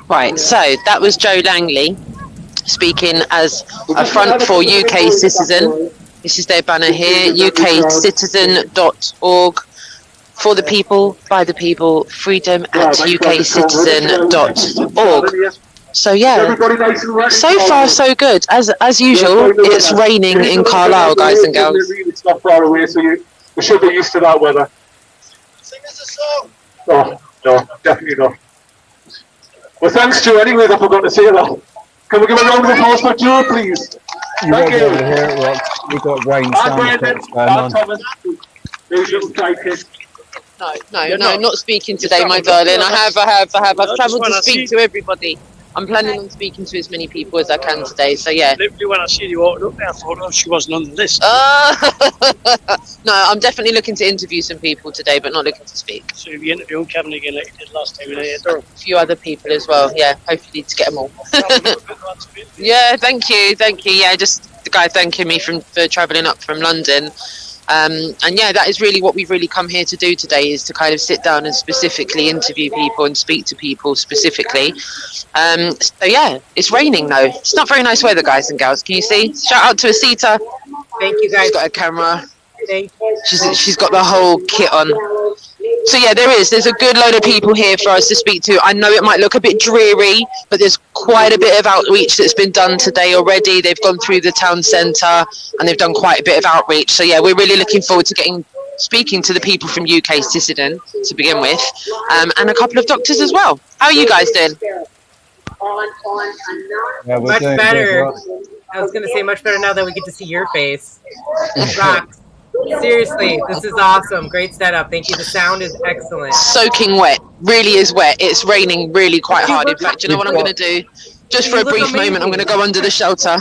Right, so that was Joe Langley speaking as a Front for UK Citizen. This is their banner here, ukcitizen.org. For the people, by the people, freedom at ukcitizen.org. So yeah, so far so good. As usual, it's raining in Carlisle, guys and girls. It's not far away, so we should be used to that weather. Sing us a song. Oh, no, definitely not. Well, thanks, Joe. Anyway, I forgot to say that. Can we give a round of applause for Joe, please? Thank you. We've got rain sound effects going on. No, not speaking today, my darling. I have. I've travelled to speak to everybody. I'm planning on speaking to as many people as I can today, so yeah. Literally when I see you walking up there, I thought, oh, she wasn't on the list. No, I'm definitely looking to interview some people today, but not looking to speak. So you'll be interviewing Kevin again like you did last time in Durham. A few other people as well, yeah. Hopefully to get them all. Yeah, thank you. Yeah, just the guy thanking me for travelling up from London. And yeah, that is really what we've really come here to do today, is to kind of sit down and specifically interview people and speak to people specifically. So yeah, it's raining though. It's not very nice weather, guys and gals. Can you see? Shout out to Asita. Thank you, guys. She's got a camera. Thank you. She's got the whole kit on. So yeah, there's a good load of people here for us to speak to. I know it might look a bit dreary, but there's quite a bit of outreach that's been done today already. They've gone through the town centre and they've done quite a bit of outreach. So yeah, we're really looking forward to speaking to the people from UK Citizen to begin with, and a couple of doctors as well. How are you guys doing? Yeah, much better. I was going to say much better now that we get to see your face. Rocks. Seriously, this is awesome. Great setup. Thank you. The sound is excellent. Soaking wet. Really is wet. It's raining really quite hard. In fact, you know what I'm going to do? Just for a brief moment, I'm going to go under the shelter.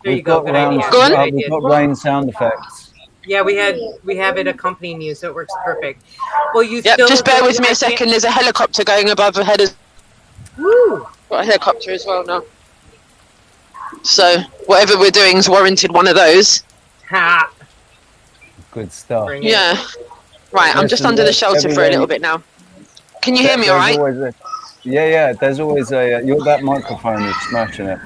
There you go. Good idea. Go on. We've got rain sound effects. Yeah, we have it accompanying you, so it works perfect. Well, just bear with me a second. There's a helicopter going above ahead of. Woo! Got a helicopter as well now. So whatever we're doing is warranted one of those. Ha! Good stuff. Yeah. Right, I'm just under the shelter for a little bit now. Can you hear me all right? Yeah, there's always that microphone is smashing it.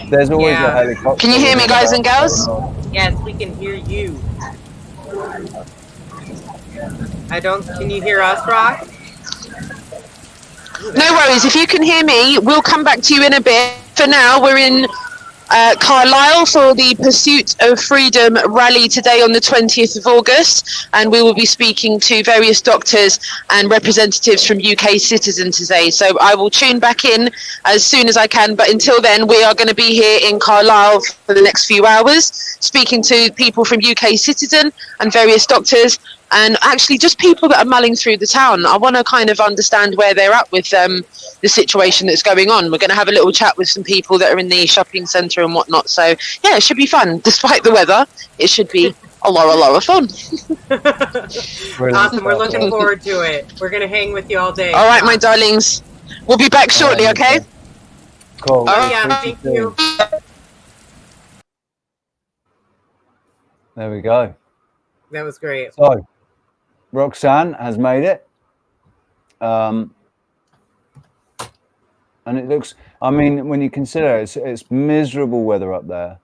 There's always a helicopter. Can you hear me, guys and gals? Yes, we can hear you. Can you hear us, Rock? No worries, if you can hear me, we'll come back to you in a bit. For now, we're in Carlisle for the Pursuit of Freedom rally today on the 20th of August, and we will be speaking to various doctors and representatives from UK Citizen today. So I will tune back in as soon as I can, but until then we are going to be here in Carlisle for the next few hours speaking to people from UK Citizen and various doctors, and actually just people that are mulling through the town. I want to kind of understand where they're at with the situation that's going on. We're going to have a little chat with some people that are in the shopping centre and whatnot. So yeah, it should be fun. Despite the weather, it should be a lot of fun. Awesome. We're looking forward to it. We're going to hang with you all day. All right, my darlings. We'll be back shortly, okay? Cool. All right. Yeah, thank you. There we go. That was great. So, Roxanne has made it. And it looks, I mean, when you consider it's miserable weather up there,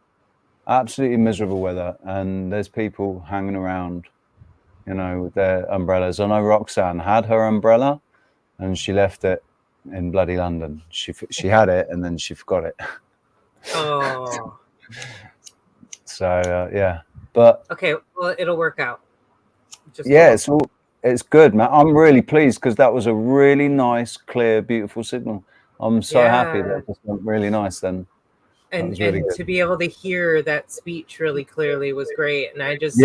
absolutely miserable weather, and there's people hanging around you know, with their umbrellas. I know Roxanne had her umbrella, and she left it in bloody London. She had it, and then she forgot it. Oh. So yeah, but okay, well, it'll work out. Just yeah, it's good, man. I'm really pleased because that was a really nice, clear, beautiful signal. I'm so happy that it just went really nice then. And really to be able to hear that speech really clearly was great. And I just,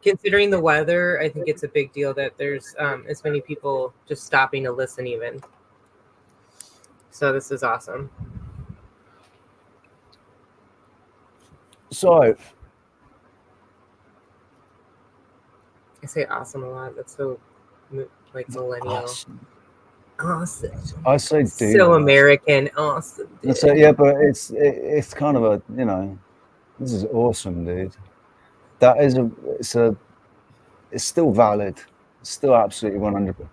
considering the weather, I think it's a big deal that there's as many people just stopping to listen even. So this is awesome. So I say awesome a lot. That's so like millennial. Awesome. I say dude. So American. Awesome. Dude. So yeah, but it's kind of a, you know, this is awesome, dude. That is it's still valid. It's still absolutely 100%.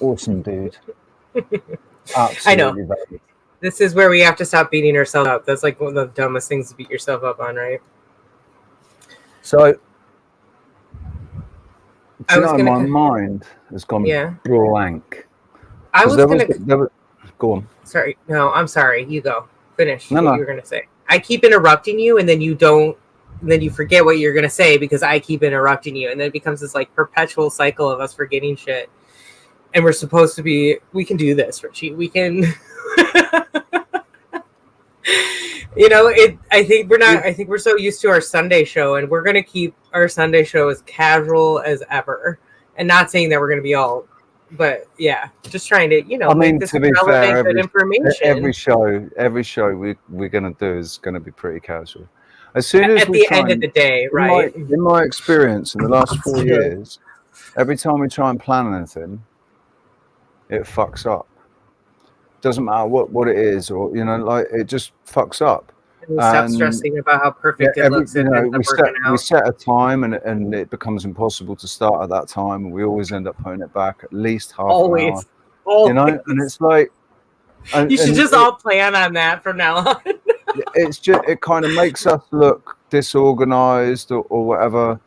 Awesome, dude. Absolutely I know. valid. This is where we have to stop beating ourselves up. That's like one of the dumbest things to beat yourself up on, right? So my mind has gone blank. I was going to go on. Sorry. No, I'm sorry. You go. Finish what No. you were going to say. I keep interrupting you, and then you don't. Then you forget what you're going to say because I keep interrupting you, and then it becomes this like perpetual cycle of us forgetting shit. And we're supposed to be. We can do this, Richie. We can. You know, I think we're not. I think we're so used to our Sunday show, and we're going to keep our Sunday show as casual as ever. And not saying that we're going to be all. But yeah, just trying to, you know, make this relevant, good information. Every show we're gonna do is gonna be pretty casual. As soon as at the end of the day, right? In my experience in the last 4 years, every time we try and plan anything, it fucks up. Doesn't matter what it is, or you know, like it just fucks up. And we stop stressing about how perfect it looks. And we set a time, and it becomes impossible to start at that time. And we always end up putting it back at least half an hour. You know, and it's like you should just all plan on that from now on. It's just it kind of makes us look disorganized or whatever,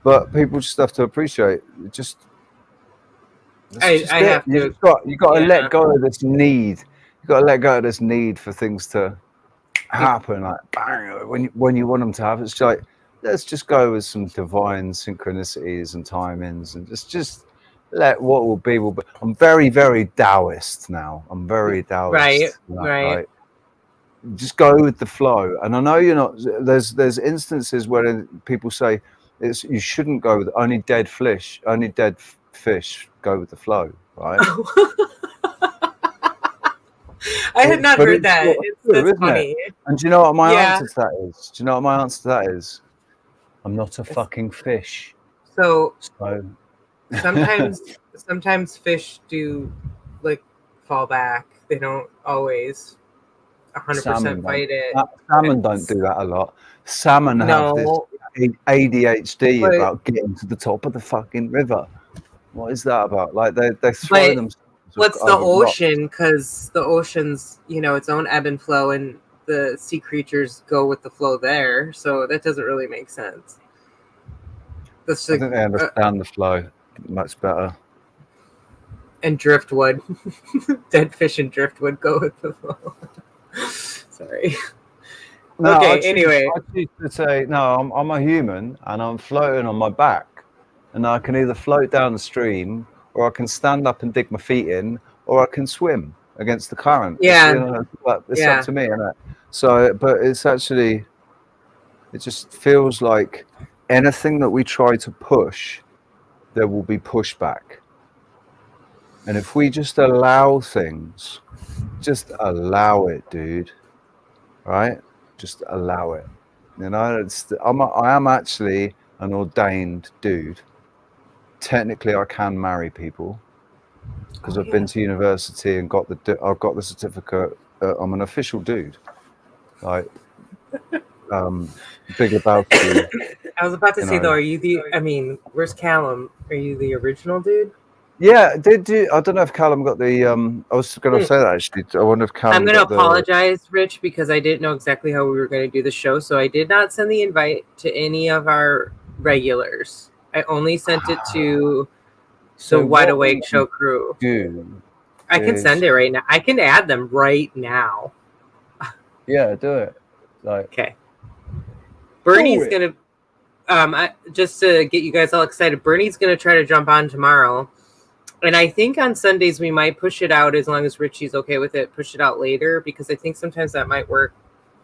but people just have to appreciate it. Just I have to. You got to let go of this need. You got to let go of this need for things to happen, like bang, when you want them to happen. It's like, let's just go with some divine synchronicities and timings, and just let what will be. I'm very, very Taoist now. I'm very Taoist. Right. Just go with the flow. And I know you're not. There's instances where people say you shouldn't go with only dead fish. Only dead fish go with the flow, right? I had not heard that. It's funny. And do you know what my answer to that is? Do you know what my answer to that is? I'm not a fucking fish. So sometimes fish do like fall back. They don't always 100% fight it. Salmon don't do that a lot. Salmon have this ADHD about getting to the top of the fucking river. What is that about? Like they throw themselves. What's the ocean? Because the ocean's, you know, its own ebb and flow, and the sea creatures go with the flow there. So that doesn't really make sense. That's I think they understand the flow much better. And driftwood, dead fish and driftwood go with the flow. Sorry. No, okay. Anyway, I choose to say no. I'm a human, and I'm floating on my back, and I can either float down the stream, or I can stand up and dig my feet in, or I can swim against the current. Yeah. It's up to me, isn't it? So, but it's actually, it just feels like anything that we try to push, there will be pushback. And if we just allow things, just allow it, dude. Right? Just allow it. You know, I am actually an ordained dude. Technically, I can marry people because I've been to university and I've got the certificate. I'm an official dude. Like, big about you. I was about to say though, are you the? I mean, where's Callum? Are you the original dude? Yeah, I don't know if Callum got the. I was going to say that actually. I wonder if Callum. I'm going to apologize, Rich, because I didn't know exactly how we were going to do the show, so I did not send the invite to any of our regulars. I only sent it to So the Wide what Awake we Show crew. do I can is, send it right now. I can add them right now. yeah, do it. Like, okay. Bernie's it. gonna just to get you guys all excited. Bernie's gonna try to jump on tomorrow, and I think on Sundays we might push it out as long as Richie's okay with it. Push it out later because I think sometimes that might work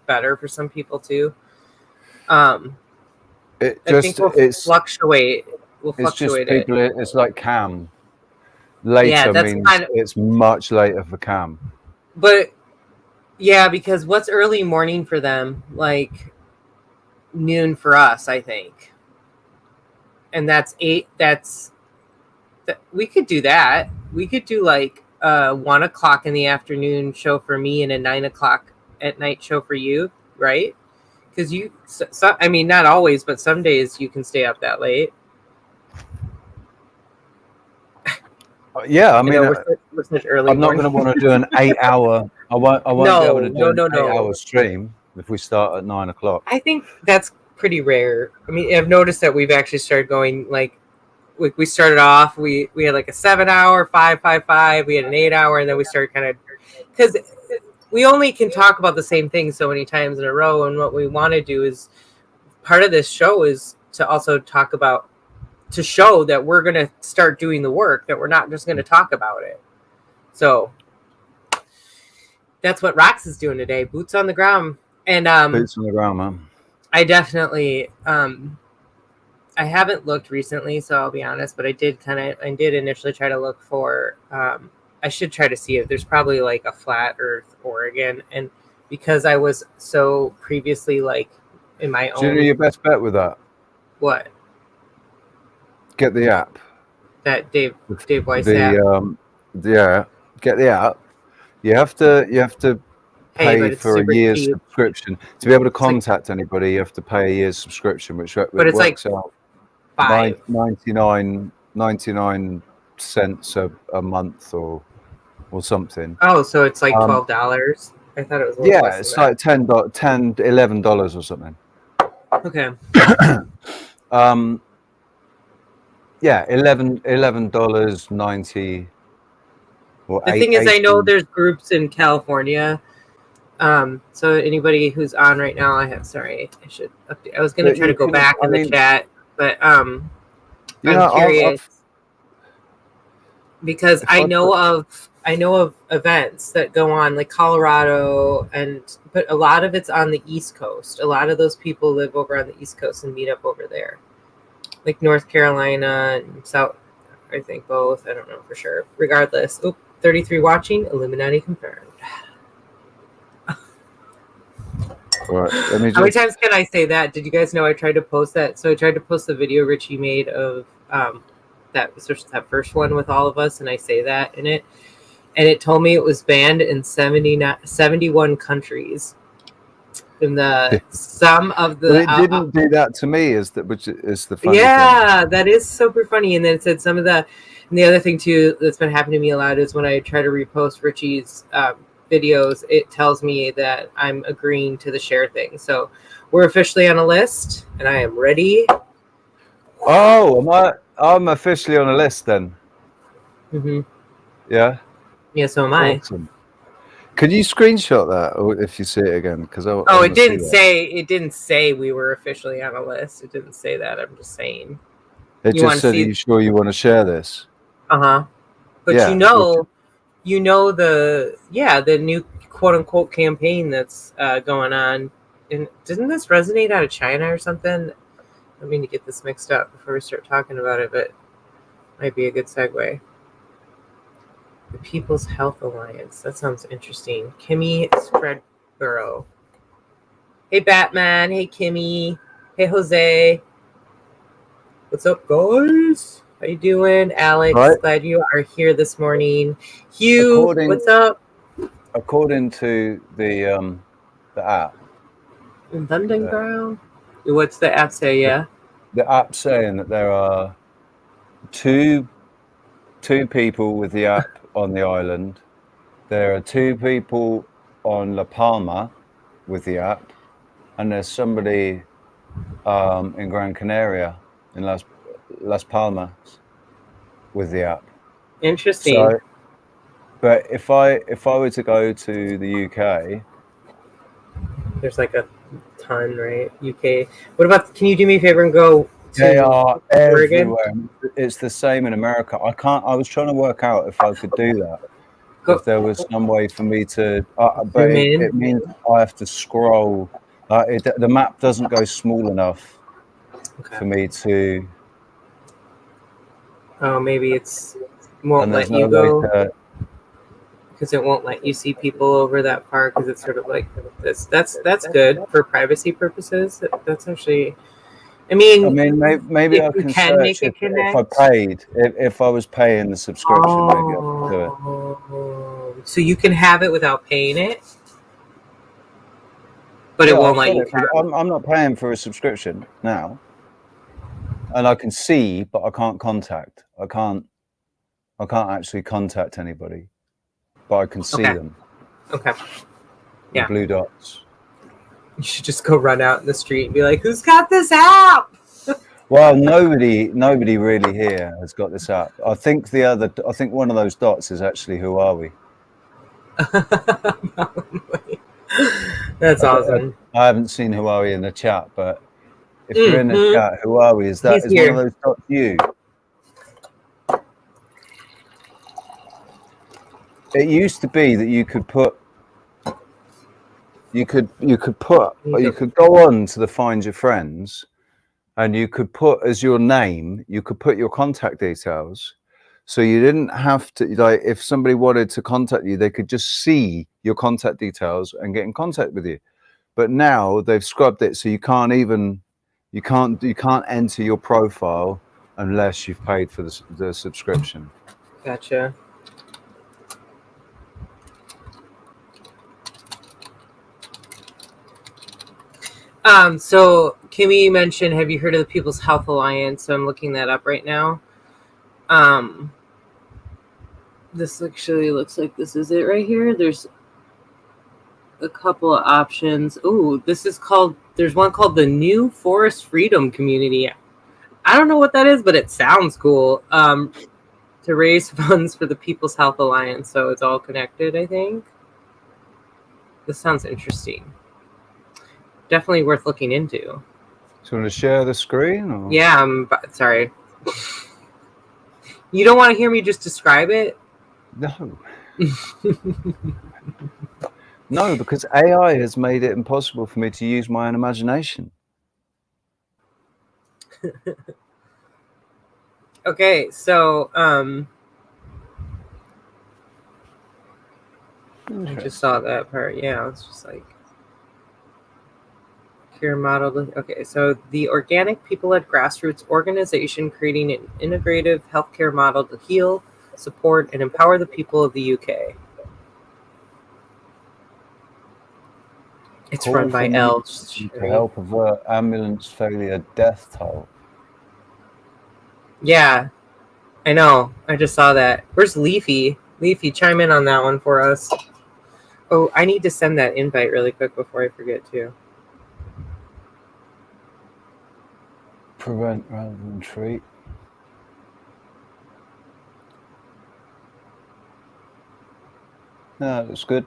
better for some people too. It's fluctuate. We'll fluctuate just people. It's like Cam. Later means it's much later for Cam. But yeah, because what's early morning for them? Like noon for us, I think. And that's 8. We could do that. We could do like 1 o'clock in the afternoon show for me and a 9 o'clock at night show for you, right? Because I mean, not always, but some days you can stay up that late. Yeah, I mean, we're such early I'm not going to want to do an 8-hour. I won't be able to do an 8-hour stream if we start at 9 o'clock. I think that's pretty rare. I mean, I've noticed that we've actually started going like we started off. We had like a 7-hour, 5. We had an 8-hour, and then we started kind of because we only can talk about the same thing so many times in a row. And what we want to do is part of this show is to also talk about. To show that we're going to start doing the work, that we're not just going to talk about it. So that's what Rox is doing today. Boots on the ground. And boots on the ground, man. I definitely I haven't looked recently, so I'll be honest, but I did initially try to look for I should try to see if there's probably like a flat earth Oregon, and because I was so previously like in my own. Do you know your best bet with that? What? Get the app. That Dave Weiss app. Yeah, get the app. You have to pay for a year's subscription to be able to contact anybody. You have to pay a year's subscription, which but it's works like out 99 cents a month or something. Oh, so it's like $12. I thought it was a little less it's like $11 or something. Okay. Yeah, $11.90. The thing is, I know there's groups in California. So anybody who's on right now, I was going to try to go back in the chat, but I'm curious because I know of events that go on like Colorado, but a lot of it's on the East Coast. A lot of those people live over on the East Coast and meet up over there. Like North Carolina and South, I think both. I don't know for sure. Regardless. 33 watching. Illuminati confirmed. Right, How many times can I say that? Did you guys know I tried to post that? So I tried to post the video Richie made of that first one with all of us, and I say that in it. And it told me it was banned in 71 countries. In some of the it didn't do that to me, which is the funny thing. That is super funny. And then it said some of and the other thing too that's been happening to me a lot is when I try to repost Richie's videos, it tells me that I'm agreeing to the share thing. So we're officially on a list, and I am ready. Oh, I'm officially on a list then. Mm-hmm. Yeah. Yeah, so am I. Awesome. Could you screenshot that, or if you see it again? Because it didn't say we were officially on a list. It didn't say that. I'm just saying. It just said, "Are you sure you want to share this?" But yeah, the new quote unquote campaign that's going on. And didn't this resonate out of China or something? I don't mean to get this mixed up before we start talking about it, but it might be a good segue. The People's Health Alliance. That sounds interesting. Kimmy Spreadborough. Hey, Batman. Hey, Kimmy. Hey, Jose. What's up, guys? How you doing? Alex, glad you are here this morning. Hugh, what's up? According to the app. In London Ground? What's the app say, yeah? The app saying that there are two people with the app on the island. There are 2 people on La Palma with the app, and there's somebody in Gran Canaria, Las Palmas with the app. Interesting. So, but if I were to go to the UK, there's like a ton, right? UK. What about? Can you do me a favor and go to they are Oregon? everywhere. It's the same in America. I was trying to work out if I could do that. If there was some way for me to, but it means I have to scroll. The map doesn't go small enough for me to. Oh, maybe it's won't let you go because it won't let you see people over that far because it's sort of like this. That's good for privacy purposes. That's actually. I mean, maybe I can search if I paid. If I was paying the subscription, maybe I could do it. So you can have it without paying it, but it won't let you. I'm not paying for a subscription now, and I can see, but I can't contact. I can't actually contact anybody, but I can see them. Okay. The blue dots. You should just go run out in the street and be like, "Who's got this app?" Well, nobody really here has got this app. I think one of those dots is actually "Who are we?" That's awesome. I haven't seen "Who are we" in the chat, but if you're in the chat, "Who are we?" Is one of those dots you? It used to be that you could put. You could go on to the Find Your Friends, and you could put as your name. You could put your contact details, so you didn't have to if somebody wanted to contact you, they could just see your contact details and get in contact with you. But now they've scrubbed it, so you can't enter your profile unless you've paid for the subscription. Gotcha. So Kimmy mentioned, have you heard of the People's Health Alliance? So I'm looking that up right now. This actually looks like this is it right here. There's a couple of options. Oh, there's one called the New Forest Freedom Community. I don't know what that is, but it sounds cool. To raise funds for the People's Health Alliance. So it's all connected, I think. This sounds interesting. Definitely worth looking into. Do you want to share the screen? Or? Yeah, I'm sorry. You don't want to hear me just describe it? No. No, because AI has made it impossible for me to use my own imagination. Okay, so I just saw that part. Yeah, it's just like care model. Okay, so the Organic People-Led Grassroots Organization creating an integrative healthcare model to heal, support, and empower the people of the UK. It's run by Ellwood. To help avert ambulance failure death toll. Yeah, I know. I just saw that. Where's Leafy? Leafy, chime in on that one for us. Oh, I need to send that invite really quick before I forget too. Prevent rather than treat. No, that's good.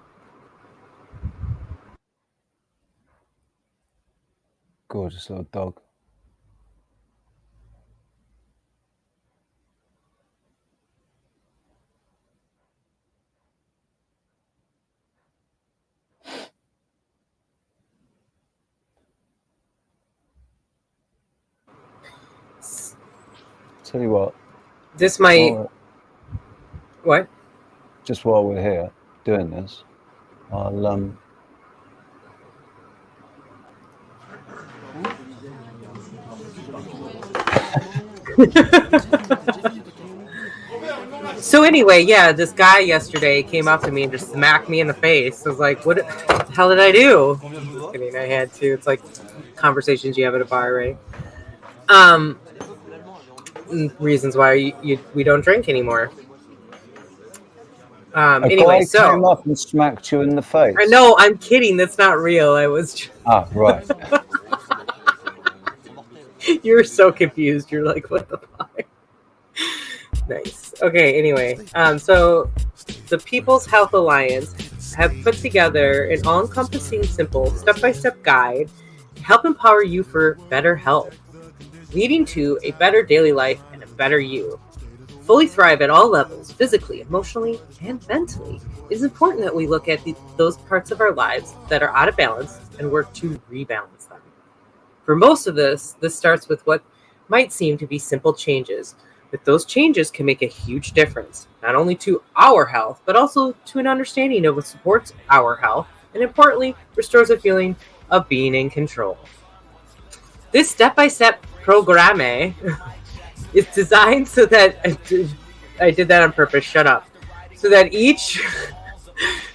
Gorgeous little dog. Tell you what. This might. What? Just while we're here doing this, I'll So anyway, yeah, this guy yesterday came up to me and just smacked me in the face. I was like, "What the hell did I do?" Just kidding, I had to. It's like conversations you have at a bar, right? Reasons why we don't drink anymore. Anyway, so came up and smacked you in the face. No, I'm kidding. That's not real. I was. Just... right. You're so confused. You're like, what the fuck? Nice. Okay, anyway. So the People's Health Alliance have put together an all-encompassing, simple, step-by-step guide to help empower you for better health, leading to a better daily life and a better you. Fully thrive at all levels, physically, emotionally, and mentally. It is important that we look at those parts of our lives that are out of balance and work to rebalance them. For most of us, this starts with what might seem to be simple changes, but those changes can make a huge difference, not only to our health, but also to an understanding of what supports our health, and importantly, restores a feeling of being in control. This step-by-step programme is designed so that, I did that on purpose, shut up, so that each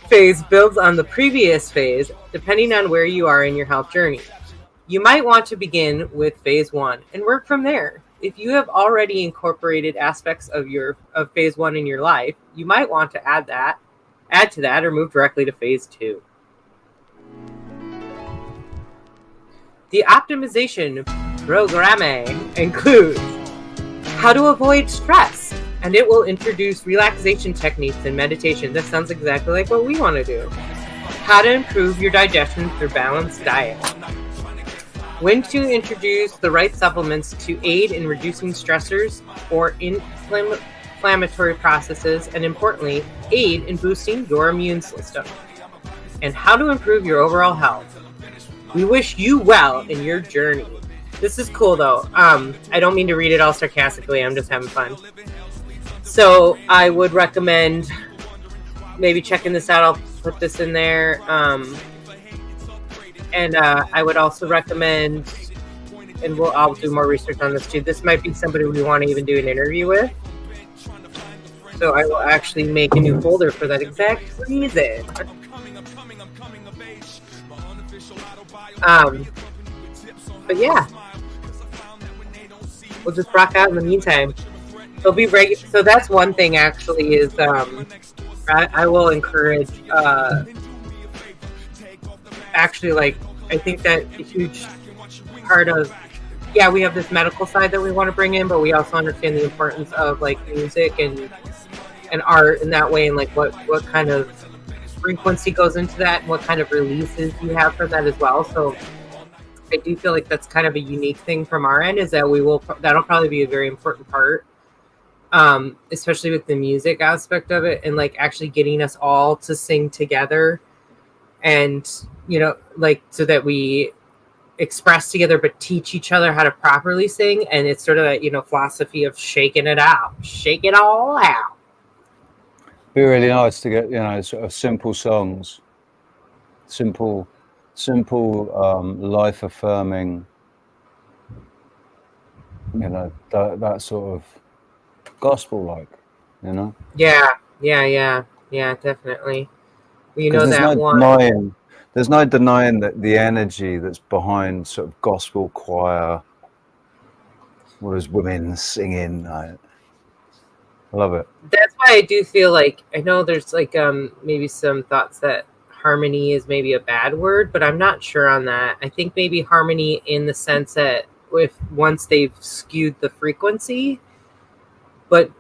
phase builds on the previous phase, depending on where you are in your health journey. You might want to begin with phase 1 and work from there. If you have already incorporated aspects of phase 1 in your life, you might want to add to that, or move directly to phase 2. The optimization programme includes how to avoid stress, and it will introduce relaxation techniques and meditation. That sounds exactly like what we want to do. How to improve your digestion through balanced diet. When to introduce the right supplements to aid in reducing stressors or inflammatory processes, and importantly, aid in boosting your immune system. And how to improve your overall health. We wish you well in your journey. This is cool though. I don't mean to read it all sarcastically. I'm just having fun. So I would recommend maybe checking this out. I'll put this in there. And I would also recommend, and I'll do more research on this too. This might be somebody we want to even do an interview with. So I will actually make a new folder for that exact reason. But yeah, we'll just rock out in the meantime. It'll be regular. So that's one thing actually is I will encourage actually, like, I think that a huge part of, yeah, we have this medical side that we want to bring in, but we also understand the importance of like music and art in that way, and like what kind of frequency goes into that and what kind of releases you have for that as well. So I do feel like that's kind of a unique thing from our end, is that that'll probably be a very important part, especially with the music aspect of it, and like actually getting us all to sing together, and like so that we express together but teach each other how to properly sing. And it's sort of that philosophy of shaking it out, shake it all out. Be really nice to get sort of simple songs, simple life affirming, that sort of gospel like, Yeah, definitely. There's no denying that the energy that's behind sort of gospel choir, whereas women singing, I love it. That's why I do feel like, I know there's like maybe some thoughts that harmony is maybe a bad word, but I'm not sure on that. I think maybe harmony in the sense that once they've skewed the frequency, but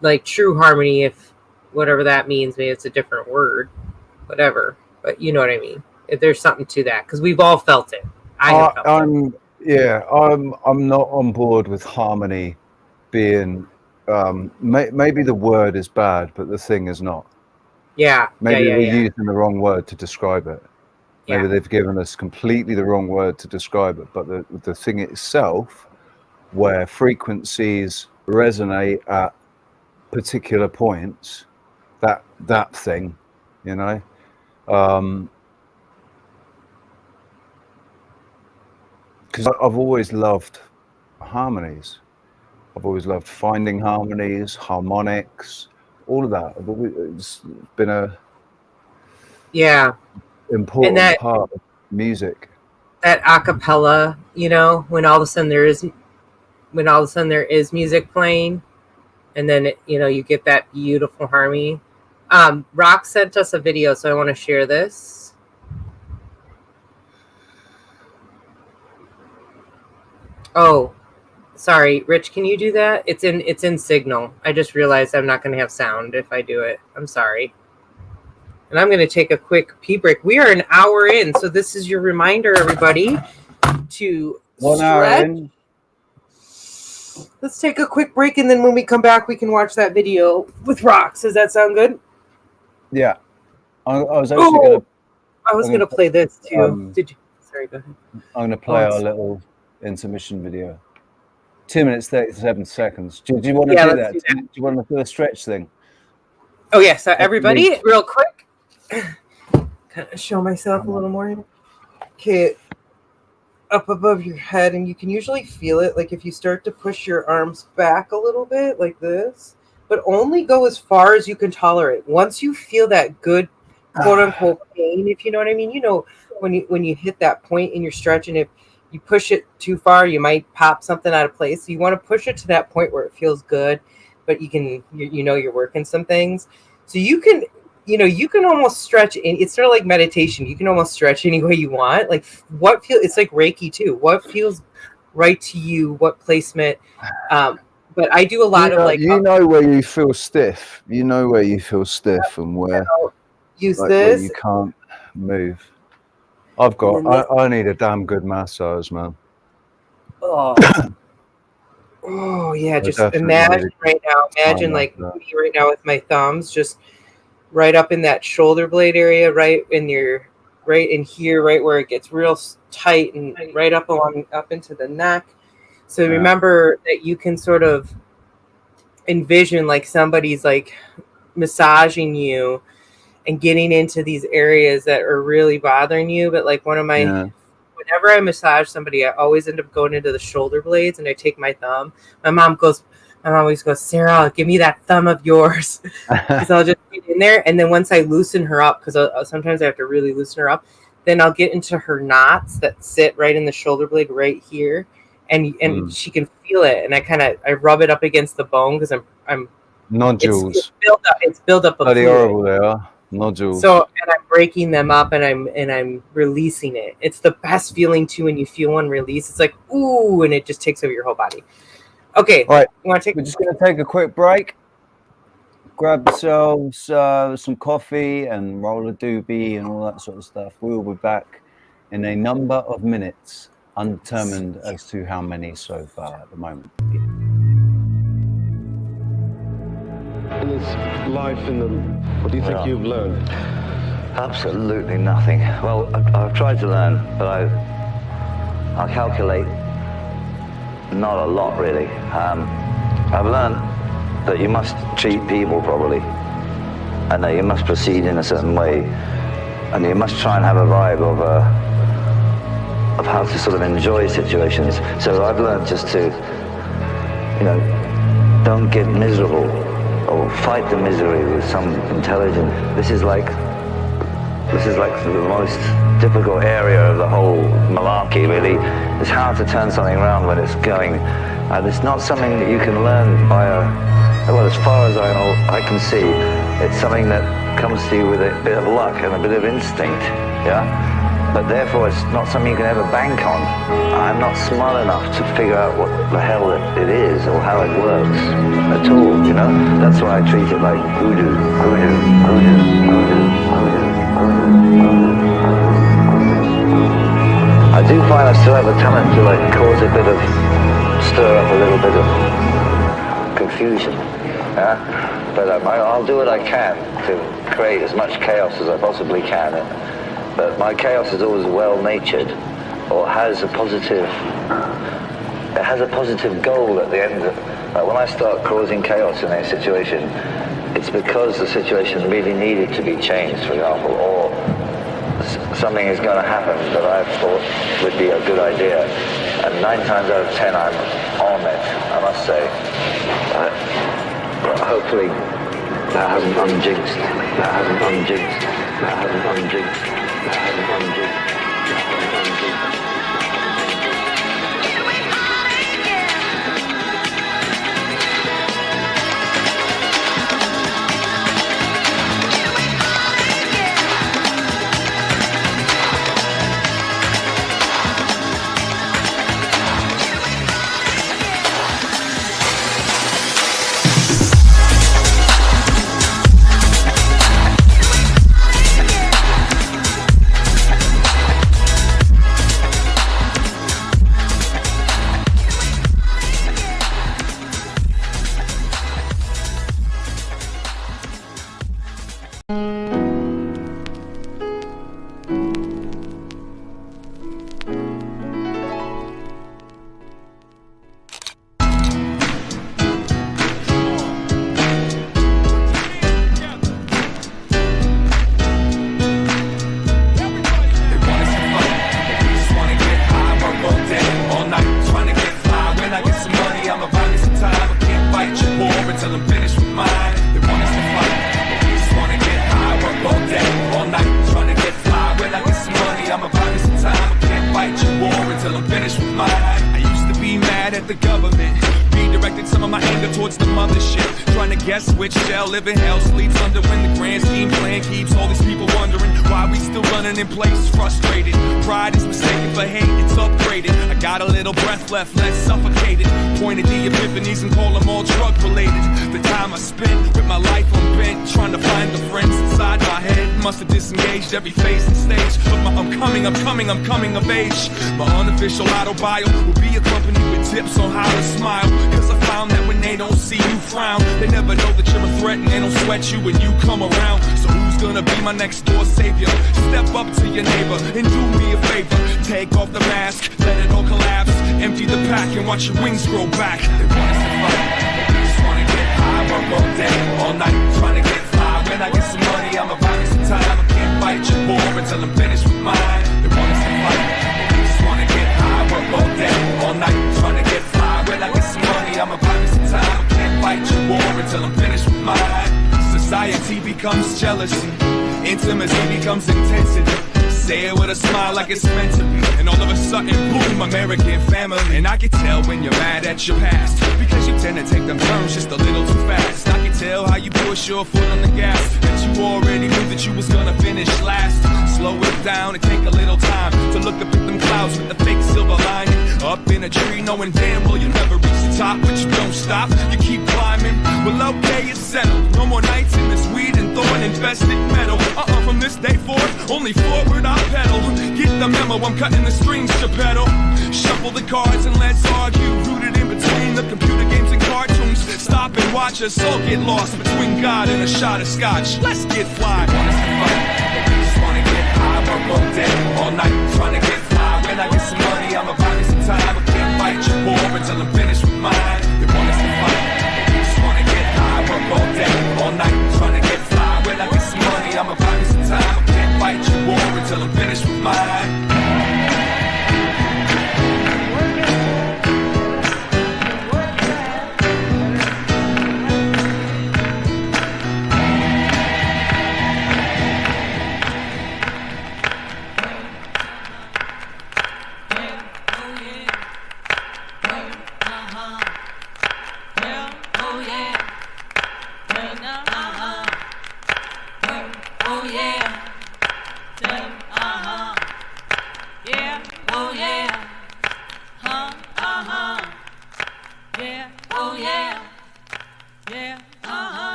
like true harmony, if whatever that means, maybe it's a different word, whatever. But you know what I mean? If there's something to that, because we've all felt it. I'm not on board with harmony being. Maybe the word is bad, but the thing is not. Yeah. Maybe we're using the wrong word to describe it. Maybe they've given us completely the wrong word to describe it. But the thing itself, where frequencies resonate at particular points, that thing, because I've always loved harmonies. I've always loved finding harmonies, harmonics, all of that. It's been a important part of music. That a cappella, when all of a sudden there is music playing, and then you get that beautiful harmony. Rox sent us a video, so I want to share this. Oh, Sorry, Rich, can you do that? It's in Signal. I just realized I'm not going to have sound if I do it. I'm sorry. And I'm going to take a quick pee break. We are an hour in, so this is your reminder, everybody, to 1 hour stretch. in. Let's take a quick break, and then when we come back, we can watch that video with Rox. Does that sound good? Yeah. I was actually going to... I was going to play this, too. Did you? Sorry, go ahead. I'm going to play our little intermission video. 2 minutes, 37 seconds. Do you want to do that? Do you want to do a stretch thing? Oh, yeah. So everybody, real quick. Kind of show myself a little more. Okay. Up above your head, and you can usually feel it. Like if you start to push your arms back a little bit like this, but only go as far as you can tolerate. Once you feel that good quote unquote pain, if you know what I mean, you know, when you hit that point in your stretch, and if you push it too far, you might pop something out of place. So you want to push it to that point where it feels good, but you're working some things. So you can almost stretch, and it's sort of like meditation. You can almost stretch any way you want. Like it's like Reiki too. What feels right to you? What placement? But I do a lot of like. You know where you feel stiff. You know where you feel stiff and where. Use like, this. where you can't move. I need a damn good massage, man. Oh. Oh yeah, just definitely imagine right now. Imagine like me right now with my thumbs just right up in that shoulder blade area, right in here, right where it gets real tight, and right up into the neck. So remember that you can sort of envision like somebody's like massaging you and getting into these areas that are really bothering you. But like whenever I massage somebody, I always end up going into the shoulder blades, and I take my thumb. My mom always goes, Sarah, give me that thumb of yours. Because I'll just get in there. And then once I loosen her up, because sometimes I have to really loosen her up, then I'll get into her knots that sit right in the shoulder blade right here. And she can feel it. And I rub it up against the bone because I'm nodules. It's built up of bloody fluid. horrible they are. Nodules. So, and I'm breaking them up, and I'm releasing it. It's the best feeling too when you feel one release. It's like ooh, and it just takes over your whole body. Okay, all right. We're just going to take a quick break. Grab yourselves some coffee and roll a doobie and all that sort of stuff. We will be back in a number of minutes, undetermined as to how many so far at the moment. In this life what do you think you've learned? Absolutely nothing. Well, I've tried to learn, but I'll calculate not a lot really. I've learned that you must treat people properly, and that you must proceed in a certain way, and you must try and have a vibe of how to sort of enjoy situations. So I've learned just to, don't get miserable or fight the misery with some intelligence. This is like the most difficult area of the whole malarkey, really. It's hard to turn something around when it's going, and it's not something that you can learn by as far as I can see, it's something that comes to you with a bit of luck and a bit of instinct, yeah? But therefore it's not something you can ever bank on. I'm not smart enough to figure out what the hell it is or how it works at all, That's why I treat it like hoodoo. I do find I still have a talent to stir up a little bit of confusion, yeah? But I'll do what I can to create as much chaos as I possibly can. But my chaos is always well-natured, or has a positive goal at the end of it. When I start causing chaos in a situation, it's because the situation really needed to be changed, for example, or something is going to happen that I've thought would be a good idea. And 9 times out of 10 I'm on it, I must say. But hopefully that hasn't unjinxed. like the government redirected some of my anger towards the mothership. Trying to guess which shell live in hell sleeps under when the grand scheme plan keeps all these people wondering why we still running in place, frustrated. Pride is mistaken for hate, it's upgraded. I got a little breath left, less suffocated. Pointed the epiphanies and call them all drug related. The time I spent with my life on bent, trying to find the friends inside my head. Must have disengaged every phase and stage of my I'm coming of age. My unofficial auto-bio will be accompanied with tips on how to smile. Cause I found that when they don't see you frown, they never know that you're a threat and they don't sweat you when you come around. So who's gonna be my next door savior? Step up to your neighbor and do me a favor. Take off the mask, let it all collapse. Empty the pack and watch your wings grow back. They want us to fight, we just wanna get high. Work all day, all night, trying to get fly. When I get some money, I'ma buy me some time. I can't fight your war until I'm finished with mine. They want us to fight, we just wanna get high. Work all day, all night, trying to get fly. When I get some money, I'ma buy me some time. I can't fight your war until I'm finished with mine. Society becomes jealousy, intimacy becomes intensity. Say it with a smile like it's meant to be, and all of a sudden, boom, American family. And I can tell when you're mad at your past, because you tend to take them turns just a little too fast. I can tell how you push your foot on the gas, that you already knew that you was gonna finish last. Slow it down and take a little time to look up at them clouds with the fake silver lining. Up in a tree knowing damn well you'll never reach the top, but you don't stop, you keep climbing. Well, okay, it's settled. No more nights in this weed and thorn infested metal. From this day forth, only forward I pedal. Get the memo, I'm cutting the strings to pedal. Shuffle the cards and let's argue. Rooted in between the computer games and cartoons. Stop and watch us all get lost between God and a shot of scotch. Let's get fly. They want us to fight, we just wanna get high. Work all day, all night, trying to get fly. When I get some money, I'ma buy me some time. I can't fight your war until I'm finished with mine. They want us to fight, we just wanna get high. Work all day, all night, trying to get fly. When I get some money, I'ma buy me some time. I can't fight your war until I'm finished with mine.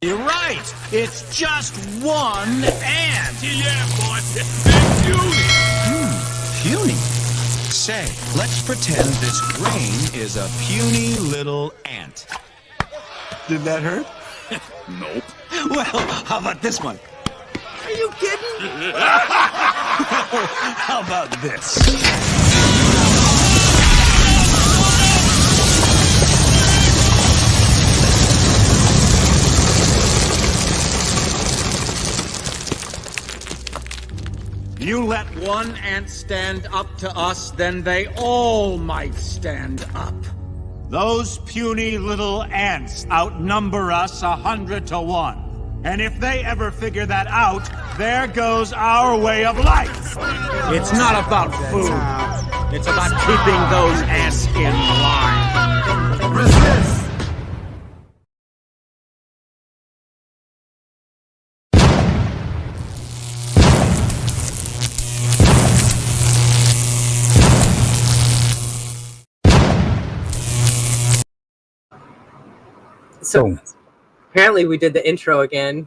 You're right. It's just one ant. Yeah, boss. Big puny. Puny? Say, let's pretend this grain is a puny little ant. Did that hurt? Nope. Well, how about this one? Are you kidding? How about this? You let one ant stand up to us, then they all might stand up. Those puny little ants outnumber us 100 to 1. And if they ever figure that out, there goes our way of life. It's not about food. It's about keeping those ants in line. Resist! So apparently we did the intro again.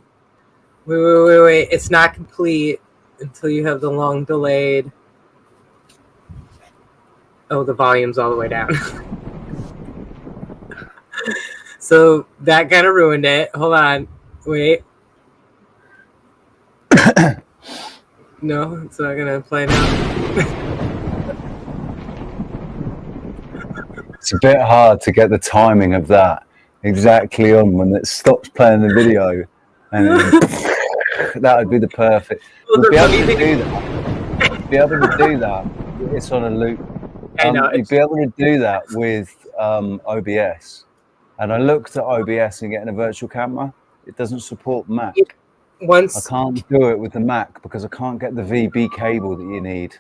Wait. It's not complete until you have the long delayed. Oh, the volume's all the way down. So that kind of ruined it. Hold on. Wait. No, it's not going to play now. It's a bit hard to get the timing of that exactly on when it stops playing the video, and that would be the perfect. We'll be able to do that. Be able to do that. It's on a loop. You'd be able to do that with OBS. And I looked at OBS and getting a virtual camera. It doesn't support Mac. I can't do it with the Mac because I can't get the VB cable that you need.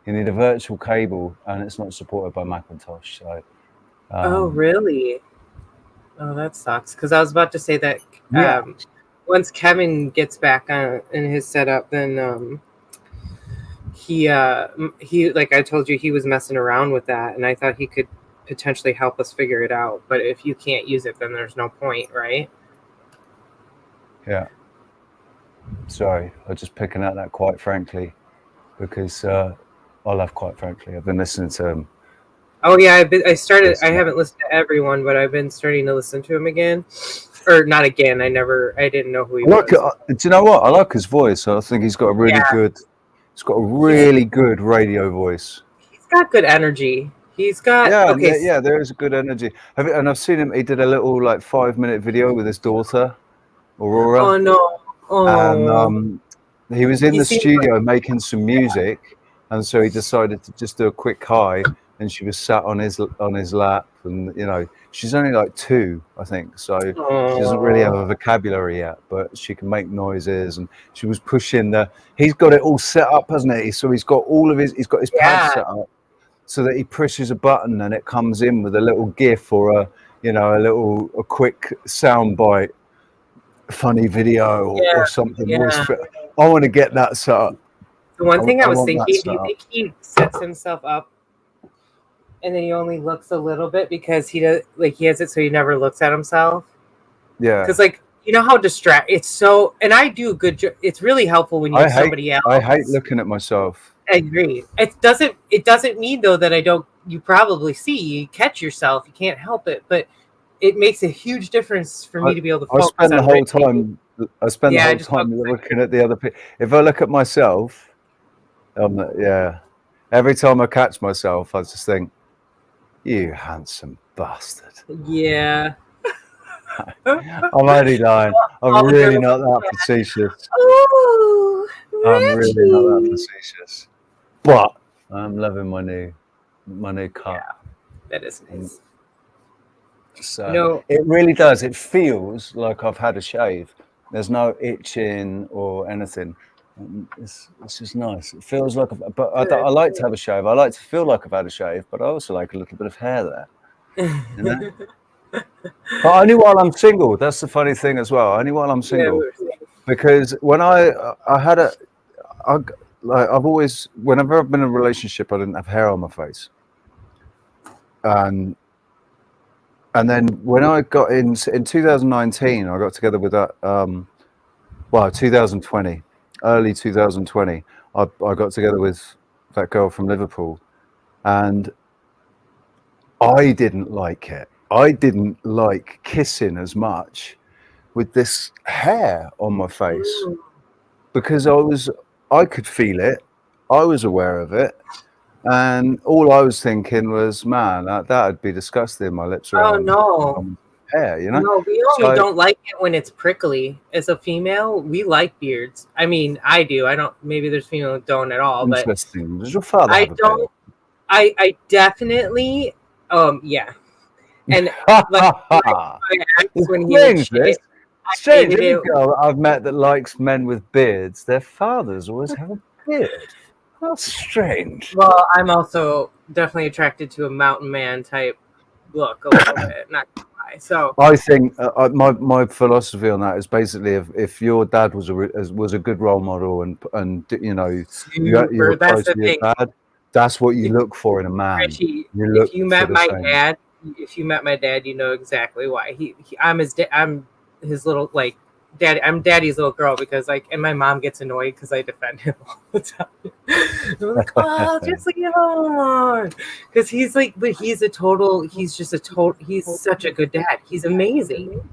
You need a virtual cable, and it's not supported by Macintosh. So. Oh, really? Oh, that sucks. Because I was about to say that once Kevin gets back on in his setup, then he like I told you, he was messing around with that, and I thought he could potentially help us figure it out. But if you can't use it, then there's no point, right? Yeah. Sorry, I'm just picking at that quite frankly, because I love quite frankly. I've been listening to him. Oh yeah, I haven't listened to everyone, but I've been starting to listen to him again, or not again. I didn't know who he was. Do you know what? I like his voice. I think he's got a really good. He's got a really good radio voice. He's got good energy. He's got yeah. There is a good energy. And I've seen him. He did a little 5-minute video with his daughter, Aurora. Oh no! Oh. And he was in the studio making some music, and so he decided to just do a quick hi. And she was sat on his lap, and she's only 2, I think, so she doesn't really have a vocabulary yet, but she can make noises. And she was pushing he's got it all set up, hasn't he? So he's got his pad set up, so that he pushes a button and it comes in with a little GIF or a quick soundbite, funny video or something. Yeah. I want to get that set up. The one thing I was thinking, do you think he sets himself up? And then he only looks a little bit because he has it so he never looks at himself. Yeah. Because how it's so, and I do a good job. It's really helpful when you have somebody else. I hate looking at myself. I agree. It doesn't mean though that you probably you catch yourself. You can't help it, but it makes a huge difference for me to be able to focus. I spend the whole time looking at the other people. If I look at myself, every time I catch myself, I just think, you handsome bastard. Yeah. I'm only lying. I'm really not that facetious. Ooh, I'm really not that facetious. But I'm loving my new cut. Yeah, that is nice. So it really does. It feels like I've had a shave. There's no itching or anything. It's just nice. It feels like, but I like to have a shave. I like to feel like I've had a shave, but I also like a little bit of hair there. But only while I'm single. That's the funny thing as well. Only while I'm single, because when I've always, whenever I've been in a relationship, I didn't have hair on my face, and then when I got in 2019, I got together with that. 2020. Early 2020, I got together with that girl from Liverpool, and I didn't like it. I didn't like kissing as much with this hair on my face, because I could feel it, I was aware of it, and all I was thinking was, man, that'd be disgusting. My lips are hair, No, we only don't like it when it's prickly. As a female, we like beards. I mean, I do. I don't. Maybe there's female who don't at all. But interesting. Does your father? I don't. I definitely. Yeah. And like my ex, when he would shave, Strange, any girl that I've met that likes men with beards, their fathers always have a beard. That's strange. Well, I'm also definitely attracted to a mountain man type look a little bit. Not gonna lie. So I think my philosophy on that is basically if your dad was a good role model and you know you were close to your dad, that's what you look for in a man. Reggie, if you met my dad, you know exactly why. I'm his little like daddy. I'm daddy's little girl because and my mom gets annoyed because I defend him all the time. I'm like, oh, just leave him alone. Because he's such a good dad. He's amazing.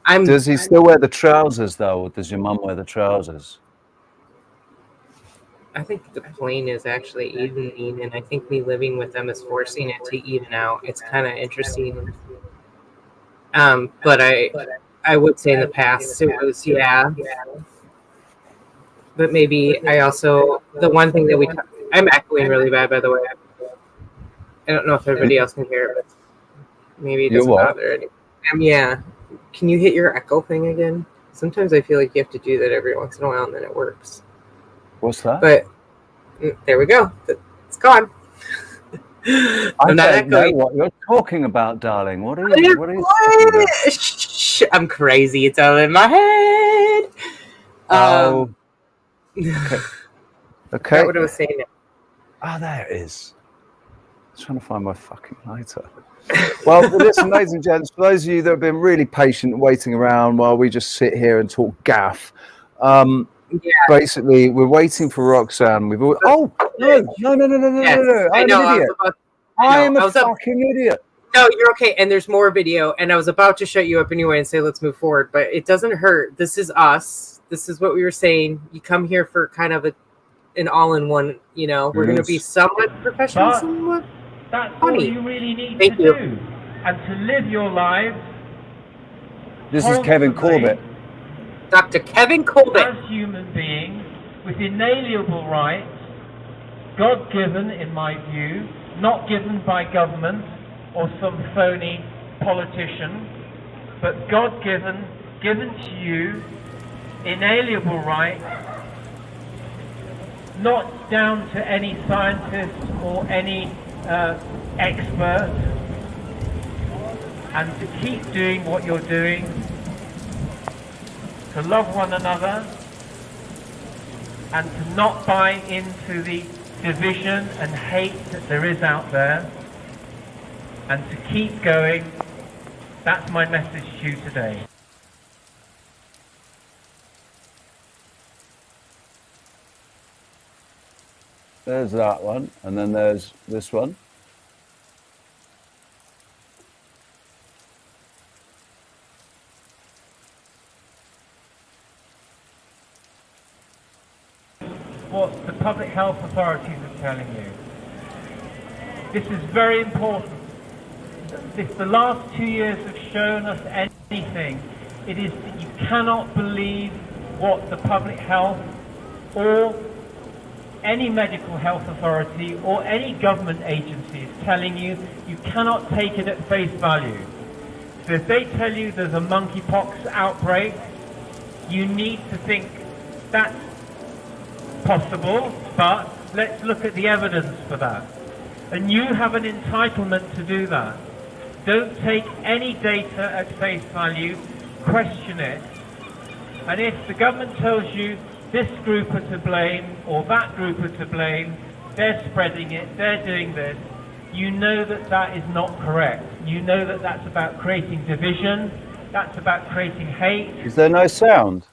Does he still wear the trousers though, or does your mum wear the trousers? I think the plane is actually evening, and I think me living with them is forcing it to even out. It's kind of interesting. But I would say in the past it was, yeah. But maybe the one thing that I'm echoing really bad, by the way. I don't know if everybody else can hear it, but maybe it doesn't bother it. Yeah. Can you hit your echo thing again? Sometimes I feel like you have to do that every once in a while, and then it works. What's that? But there we go. It's gone. I don't know what you're talking about, darling. What are you talking about? Shh, I'm crazy. It's all in my head. Okay. What I was saying. Oh, there it is. I'm trying to find my fucking lighter. Well, listen, ladies and gents, for those of you that have been really patient waiting around while we just sit here and talk gaff, basically, we're waiting for Roxanne. No. I'm an idiot. I'm a fucking idiot. No, you're okay. And there's more video. And I was about to shut you up anyway and say, let's move forward. But it doesn't hurt. This is us. This is what we were saying. You come here for kind of an all-in-one, you know. We're going to be somewhat professional, somewhat that's funny. all you really need Thank to you. do. And to live your lives. This is Kevin Corbett. Dr. Kevin Corbett. As human beings with inalienable rights, God-given in my view, not given by government or some phony politician, but God-given, given to you, inalienable rights, not down to any scientist or any expert, and to keep doing what you're doing, to love one another, and to not buy into the division and hate that there is out there, and to keep going. That's my message to you today. There's that one, and then there's this one. What the public health authorities are telling you. This is very important. If the last 2 years have shown us anything, it is that you cannot believe what the public health or any medical health authority or any government agency is telling you. You cannot take it at face value. So if they tell you there's a monkeypox outbreak, you need to think that's possible, but let's look at the evidence for that. And you have an entitlement to do that. Don't take any data at face value, question it. And if the government tells you this group are to blame or that group are to blame, they're spreading it, they're doing this, you know that that is not correct. You know that that's about creating division, that's about creating hate. Is there no sound?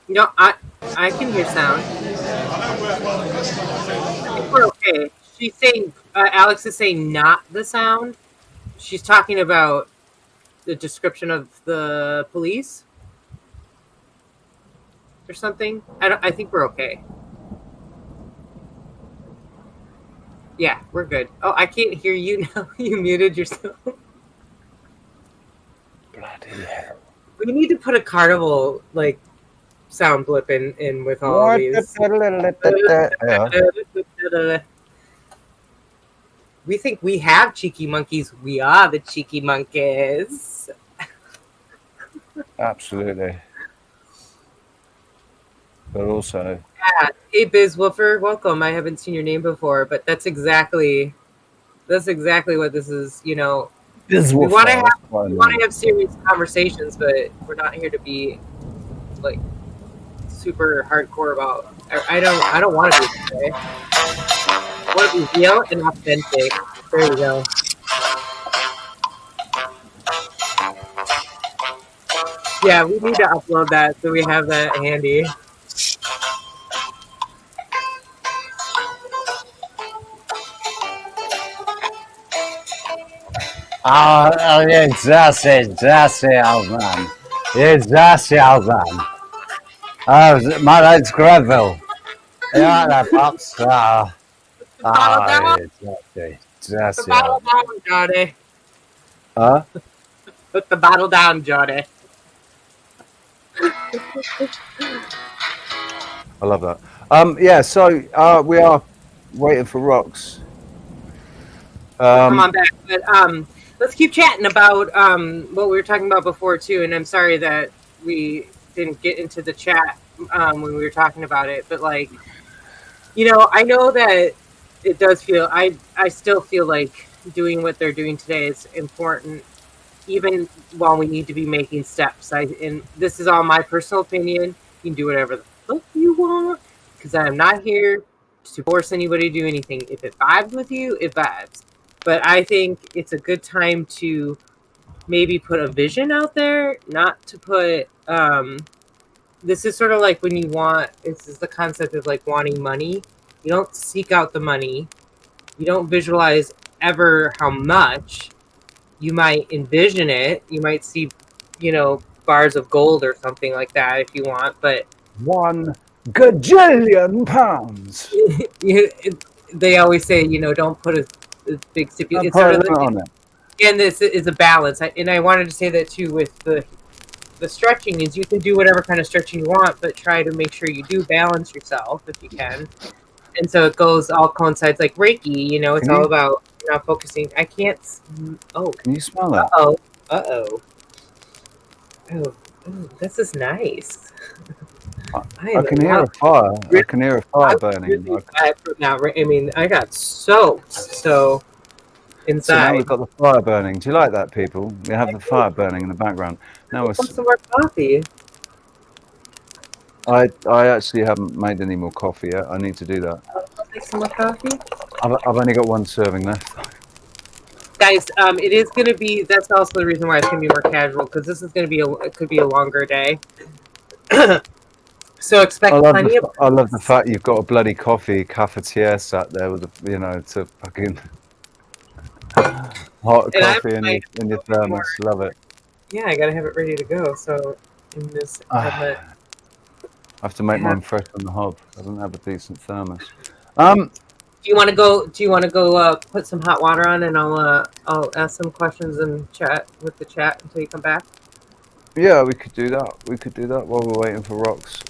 No, I can hear sound. I think we're okay. She's saying, Alex is saying not the sound. She's talking about the description of the police or something. I think we're okay. Yeah, we're good. Oh, I can't hear you now. You muted yourself. Bloody hell. We need to put a carnival, like, sound blip in with all these. We think we have cheeky monkeys. We are the cheeky monkeys. Absolutely. But also, Yeah. Hey, Biz Woofer, welcome. I haven't seen your name before, but that's exactly what this is. You know, we want to have serious conversations, but we're not here to be like super hardcore about. I don't want to be this way. I want to be real and authentic. There we go. Yeah, we need to upload that so we have that handy. oh, yeah, that's it, old man. Yeah, that's it, old man. Oh, my name's Grenville. You like that, pops? Bottle down. That's Put the bottle down, Johnny. Huh? Put the bottle down, Johnny. I love that. Yeah, so we are waiting for Rox. Come on back, but let's keep chatting about what we were talking about before too. And I'm sorry that we didn't get into the chat when we were talking about it, but like, you know, I know that it does feel. I still feel like doing what they're doing today is important, even while we need to be making steps. And this is all my personal opinion. You can do whatever the fuck you want, because I'm not here to force anybody to do anything. If it vibes with you, it vibes. But I think it's a good time to maybe put a vision out there, not to put. This is sort of like when you want. This is the concept of like wanting money. You don't seek out the money. You don't visualize ever how much. You might envision it. You might see, you know, bars of gold or something like that if you want. But £1 gajillion pounds. They always say, you know, don't put a big stipulation. It's sort of on it. And this is a balance. And I wanted to say that too with the stretching is you can do whatever kind of stretching you want, but try to make sure you do balance yourself if you can. And so it all coincides like Reiki, you know, it's all about not focusing. I can't. Oh. Can you smell that? Oh, this is nice. I can hear a fire. I can hear a fire burning. I mean, I got soaked, so inside. So now we've got the fire burning. Do you like that, people? We have the fire burning in the background. Now I want some more coffee. I actually haven't made any more coffee yet. I need to do that. I'll make some more coffee. I've only got one serving left. Guys, it is going to be. That's also the reason why it's going to be more casual, because this is going to be it could be a longer day. So expect plenty of. I love the fact you've got a bloody cafetiere sat there with a, you know, to fucking hot coffee in your thermos. Love it. Yeah, I gotta have it ready to go. So in this, I have to make mine fresh on the hob. I don't have a decent thermos. Do you want to go? Put some hot water on, and I'll ask some questions and chat with the chat until you come back. Yeah, we could do that. We could do that while we're waiting for Rox.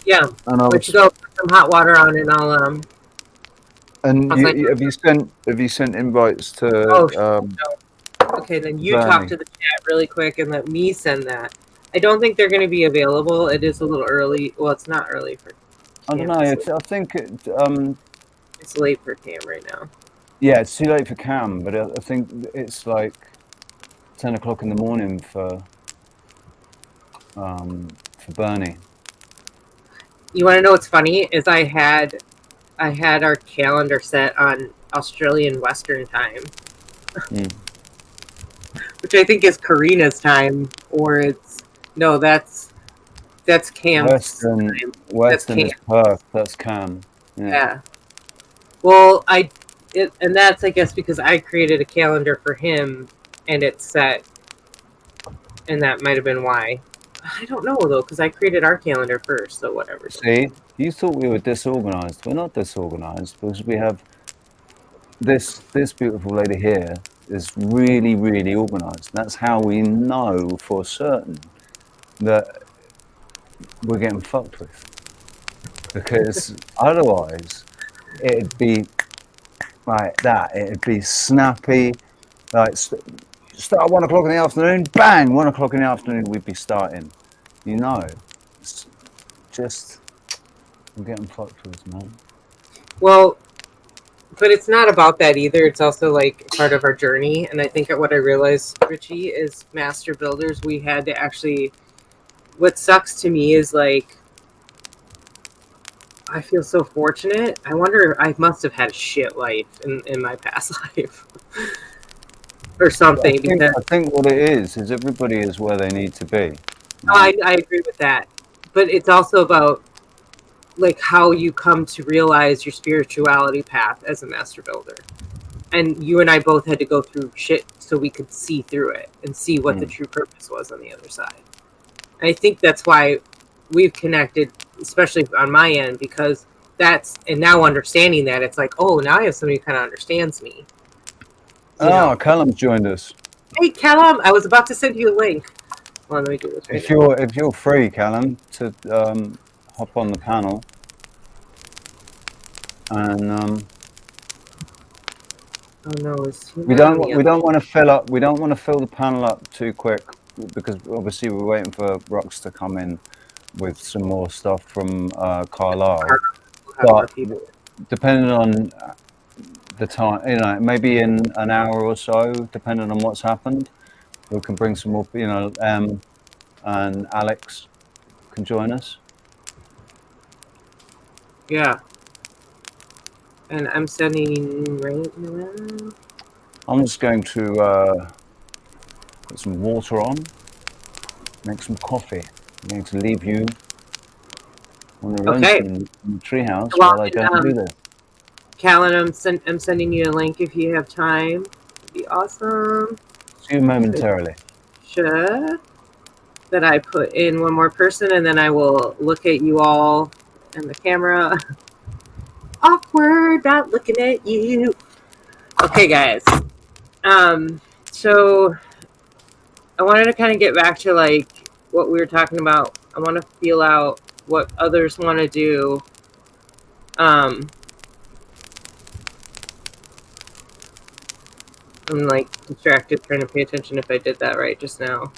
Yeah, and we should go put some hot water on, and I'll And have you sent invites to? No. Okay, then you talk to the chat really quick and let me send that. I don't think they're going to be available. It is a little early. Well, it's not early for. I don't know. I think it's late for Cam right now. Yeah, it's too late for Cam, but I think it's like 10 o'clock in the morning for Bernie. You want to know what's funny? Is I had our calendar set on Australian Western time, which I think is Karina's time, or that's Cam's time. Western is Perth. That's Cam. Yeah. Well, and that's I guess because I created a calendar for him, and it's set, and that might have been why. I don't know though, because I created our calendar first, so whatever. See, you thought we were disorganized. We're not disorganized because we have this beautiful lady here is really, really organized. That's how we know for certain that we're getting fucked with. Because otherwise, it'd be like that. It'd be snappy. Like start at 1 o'clock in the afternoon. Bang, 1 o'clock in the afternoon, we'd be starting. You know, it's just I'm getting fucked with, man. Well, but it's not about that either. It's also like part of our journey. And I think what I realized, Richie, is master builders, we had to actually, what sucks to me is like, I feel so fortunate. I wonder, I must have had a shit life in my past life or something. I think what it is everybody is where they need to be. I agree with that. But it's also about like how you come to realize your spirituality path as a master builder. And you and I both had to go through shit so we could see through it and see what the true purpose was on the other side. And I think that's why we've connected, especially on my end, because and now understanding that, it's like, oh, now I have somebody who kind of understands me. Callum's joined us. Hey, Callum, I was about to send you a link. Well, let me do this right now. If you're free, Callum, to hop on the panel, and oh no, we don't want to fill the panel up too quick, because obviously we're waiting for Rox to come in with some more stuff from Carlisle. But depending on the time, you know, maybe in an hour or so, depending on what's happened, we can bring some more, you know, and Alex can join us. Yeah. And I'm sending right now. I'm just going to put some water on, make some coffee. I'm going to leave you on the lonesome in the treehouse while I go and do this. Callan, I'm sending you a link if you have time. It'd be awesome. See you momentarily. Sure. That I put in one more person, and then I will look at you all in the camera. Awkward, not looking at you. Okay, guys. So I wanted to kind of get back to like what we were talking about. I want to feel out what others want to do. I'm like distracted trying to pay attention if I did that right just now.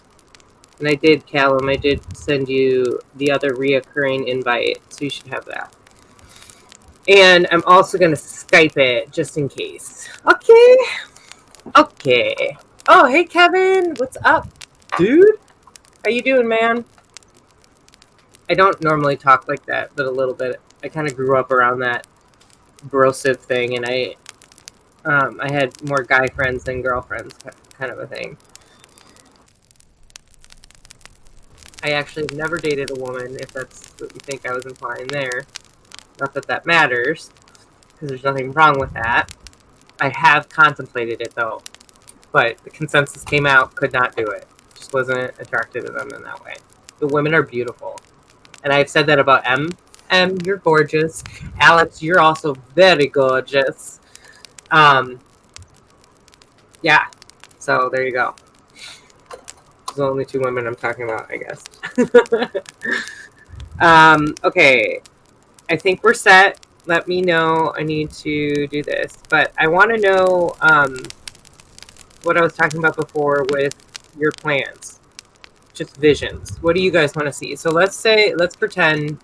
And I did, Callum, I did send you the other reoccurring invite, so you should have that. And I'm also going to Skype it just in case. Okay. Okay. Oh, hey, Kevin. What's up, dude? How you doing, man? I don't normally talk like that, but a little bit. I kind of grew up around that brosive thing, and I had more guy friends than girlfriends, kind of a thing. I actually have never dated a woman, if that's what you think I was implying there. Not that that matters, because there's nothing wrong with that. I have contemplated it, though. But the consensus came out, could not do it. Just wasn't attracted to them in that way. The women are beautiful. And I've said that about M. M, you're gorgeous. Alex, you're also very gorgeous. Yeah. So, there you go. There's only two women I'm talking about, I guess. Okay. I think we're set. Let me know. I need to do this. But I want to know what I was talking about before with your plans. Just visions. What do you guys want to see? So let's pretend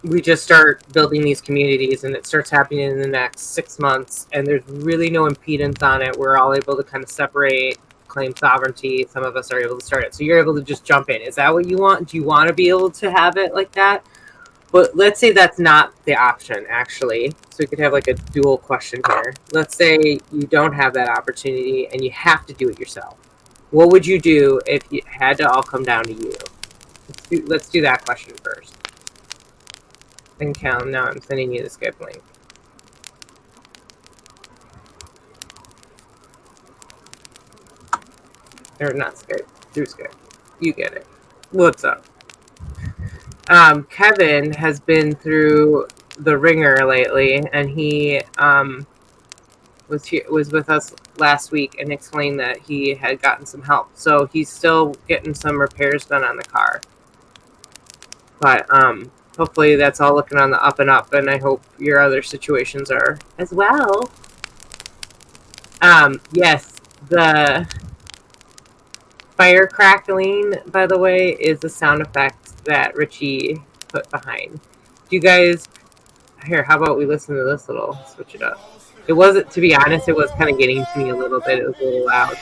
we just start building these communities and it starts happening in the next 6 months and there's really no impedance on it. We're all able to kind of separate, claim sovereignty. Some of us are able to start it. So you're able to just jump in. Is that what you want? Do you want to be able to have it like that? But let's say that's not the option, actually. So we could have like a dual question here. Let's say you don't have that opportunity and you have to do it yourself. What would you do if it had to all come down to you? Let's do that question first. And Cal, now I'm sending you the Skype link. Or not Skype, through Skype. You get it. What's up? Kevin has been through the ringer lately, and he was with us last week and explained that he had gotten some help. So he's still getting some repairs done on the car. But hopefully that's all looking on the up and up, and I hope your other situations are as well. Yes, the fire crackling, by the way, is a sound effect that Richie put behind. Do you guys... Here, how about we listen to this little... Switch it up. It wasn't, to be honest, it was kind of getting to me a little bit. It was a little loud.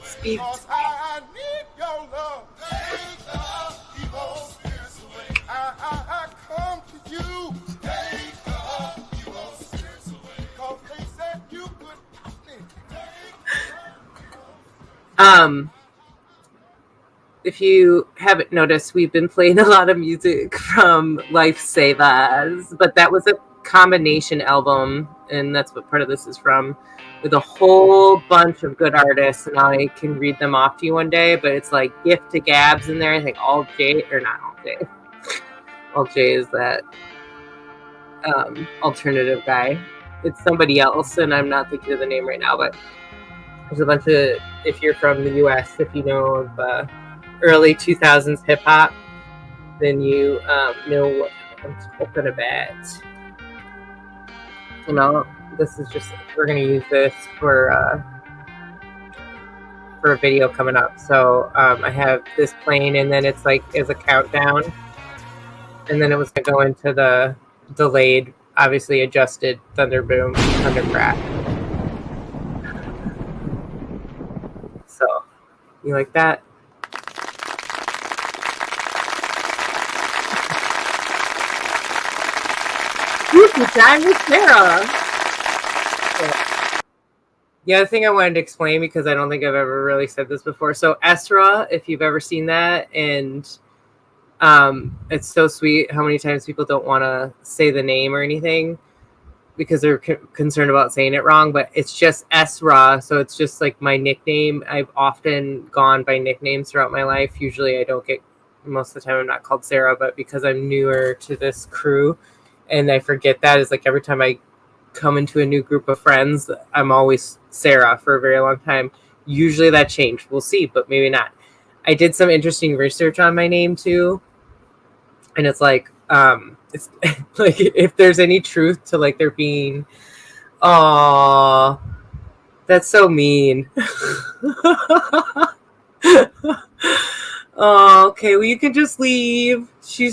Speed. If you haven't noticed, we've been playing a lot of music from Lifesavers, but that was a combination album, and that's what part of this is from, with a whole bunch of good artists, and I can read them off to you one day, but it's like Gift to Gabs in there. I think All J, or not All J. All J is that alternative guy. It's somebody else, and I'm not thinking of the name right now, but there's a bunch of, if you're from the US, if you know of early 2000s hip-hop, then you know what I'm talking about. You know, this is just, we're going to use this for a video coming up. So I have this playing, and then it's like as a countdown, and then it was going to go into the delayed, obviously adjusted Thunder Boom, Thunder Crack. So, you like that? Time with Sarah. The other thing I wanted to explain, because I don't think I've ever really said this before. So Esra, if you've ever seen that, and it's so sweet how many times people don't want to say the name or anything because they're concerned about saying it wrong, but it's just Esra, so it's just like my nickname. I've often gone by nicknames throughout my life. Usually I don't get, most of the time I'm not called Sarah, but because I'm newer to this crew, and I forget that, is like every time I come into a new group of friends, I'm always Sarah for a very long time. Usually that changed. We'll see, but maybe not. I did some interesting research on my name too. And it's like, it's like if there's any truth to like there being, aw, that's so mean. Oh, okay, well, you can just leave.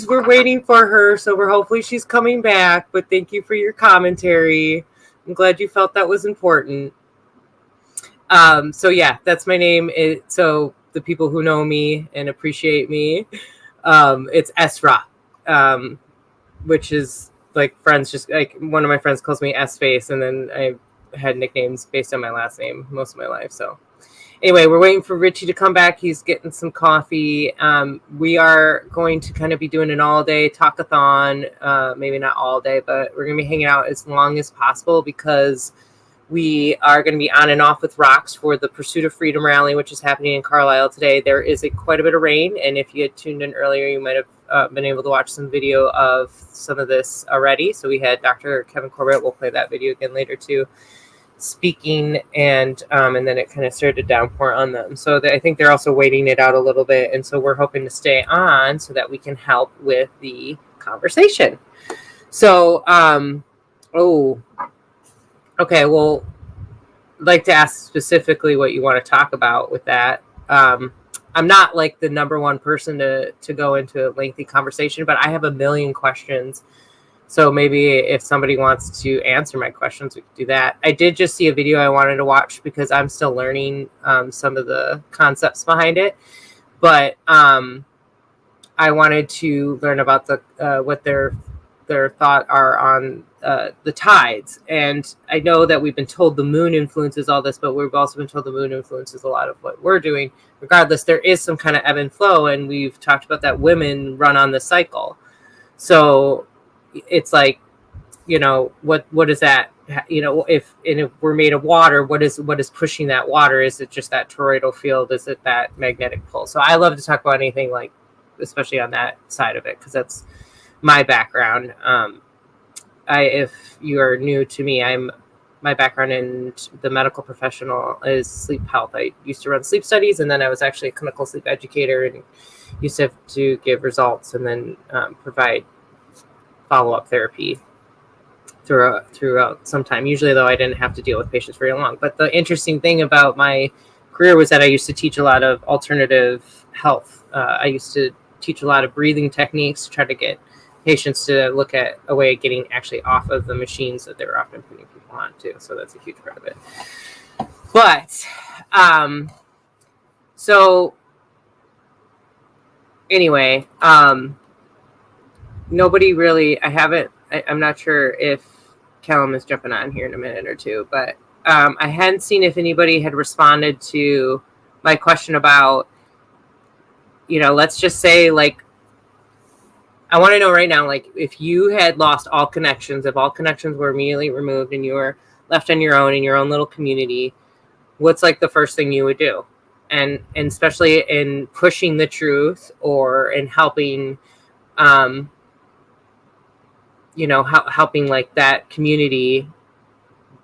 We're waiting for her, so hopefully she's coming back. But thank you for your commentary. I'm glad you felt that was important. So yeah, that's my name. So the people who know me and appreciate me, it's Esra, which is like friends. Just like one of my friends calls me S Face, and then I had nicknames based on my last name most of my life. So. Anyway, we're waiting for Richie to come back. He's getting some coffee. We are going to kind of be doing an all-day talkathon. Maybe not all day, but we're going to be hanging out as long as possible because we are going to be on and off with Rox for the Pursuit of Freedom rally, which is happening in Carlisle today. There is quite a bit of rain, and if you had tuned in earlier, you might have been able to watch some video of some of this already. So we had Dr. Kevin Corbett. We'll play that video again later, too. Speaking, and then it kind of started to downpour on them. So I think they're also waiting it out a little bit, and so we're hoping to stay on so that we can help with the conversation. So, okay, well, I'd like to ask specifically what you want to talk about with that. I'm not like the number one person to go into a lengthy conversation, but I have a million questions. So maybe if somebody wants to answer my questions, we could do that. I did just see a video I wanted to watch because I'm still learning some of the concepts behind it. But I wanted to learn about what their thought are on the tides. And I know that we've been told the moon influences all this, but we've also been told the moon influences a lot of what we're doing. Regardless, there is some kind of ebb and flow, and we've talked about that women run on the cycle. So it's like, you know, what is that? You know, if we're made of water, what is pushing that water? Is it just that toroidal field? Is it that magnetic pull? So I love to talk about anything like, especially on that side of it, because that's my background. If you are new to me, my background in the medical professional is sleep health. I used to run sleep studies, and then I was actually a clinical sleep educator and used to have to give results and then provide follow-up therapy throughout some time. Usually, though, I didn't have to deal with patients very long. But the interesting thing about my career was that I used to teach a lot of alternative health. I used to teach a lot of breathing techniques to try to get patients to look at a way of getting actually off of the machines that they're often putting people on too. So that's a huge part of it. But so anyway, nobody really, I'm not sure if Callum is jumping on here in a minute or two, but I hadn't seen if anybody had responded to my question about, let's just say, like, I want to know right now, like, if you had lost all connections, if all connections were immediately removed and you were left on your own in your own little community, what's like the first thing you would do? And especially in pushing the truth or in helping, helping like that community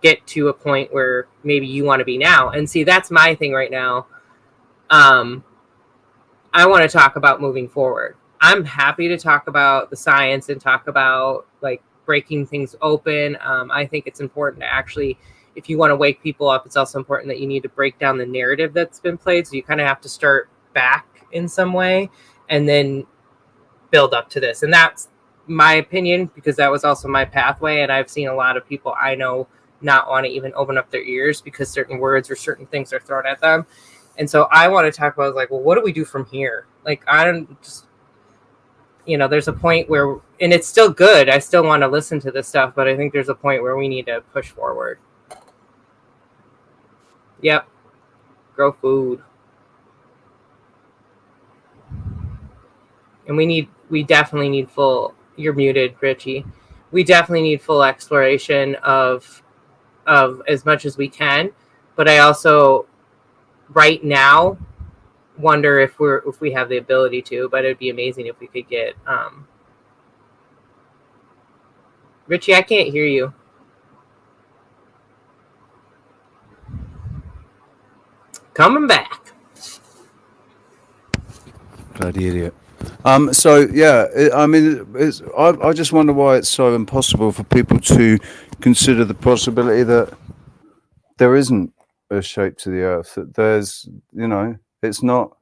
get to a point where maybe you want to be now. And see, that's my thing right now. I want to talk about moving forward. I'm happy to talk about the science and talk about like breaking things open. I think it's important to actually, if you want to wake people up, it's also important that you need to break down the narrative that's been played. So you kind of have to start back in some way and then build up to this. And that's my opinion, because that was also my pathway. And I've seen a lot of people I know not want to even open up their ears because certain words or certain things are thrown at them. And so I want to talk about, like, well, what do we do from here? Like, I don't just, there's a point where, and it's still good. I still want to listen to this stuff, but I think there's a point where we need to push forward. Yep. Grow food. And we definitely need full, you're muted, Richie. We definitely need full exploration of as much as we can. But I also, right now, wonder if we have the ability to, but it'd be amazing if we could get, Richie, I can't hear you. Coming back. Bloody idiot. So yeah, I just wonder why it's so impossible for people to consider the possibility that there isn't a shape to the earth, that there's, it's not,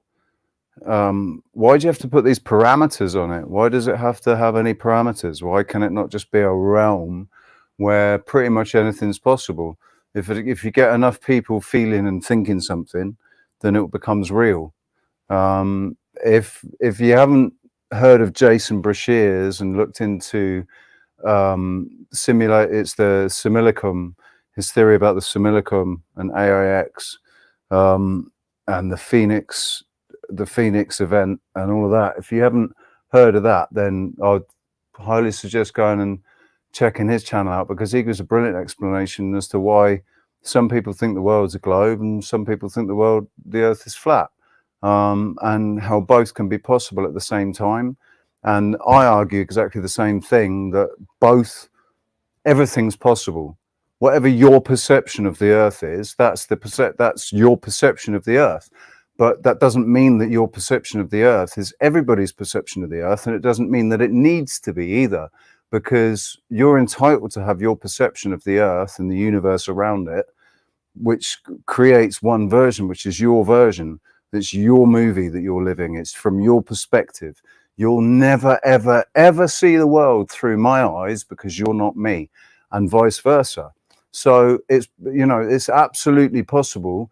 why do you have to put these parameters on it? Why does it have to have any parameters? Why can it not just be a realm where pretty much anything's possible? If you get enough people feeling and thinking something, then it becomes real. If you haven't heard of Jason Brashears and looked into it's the simulacrum, his theory about the simulacrum and AIX, and the Phoenix event and all of that. If you haven't heard of that, then I'd highly suggest going and checking his channel out, because he gives a brilliant explanation as to why some people think the world's a globe and some people think the earth is flat, and how both can be possible at the same time. And I argue exactly the same thing, that everything's possible. Whatever your perception of the earth is, that's your perception of the earth. But that doesn't mean that your perception of the earth is everybody's perception of the earth, and it doesn't mean that it needs to be either, because you're entitled to have your perception of the earth and the universe around it, which creates one version, which is your version. It's your movie that you're living. It's from your perspective. You'll never, ever, ever see the world through my eyes, because you're not me, and vice versa. So it's absolutely possible.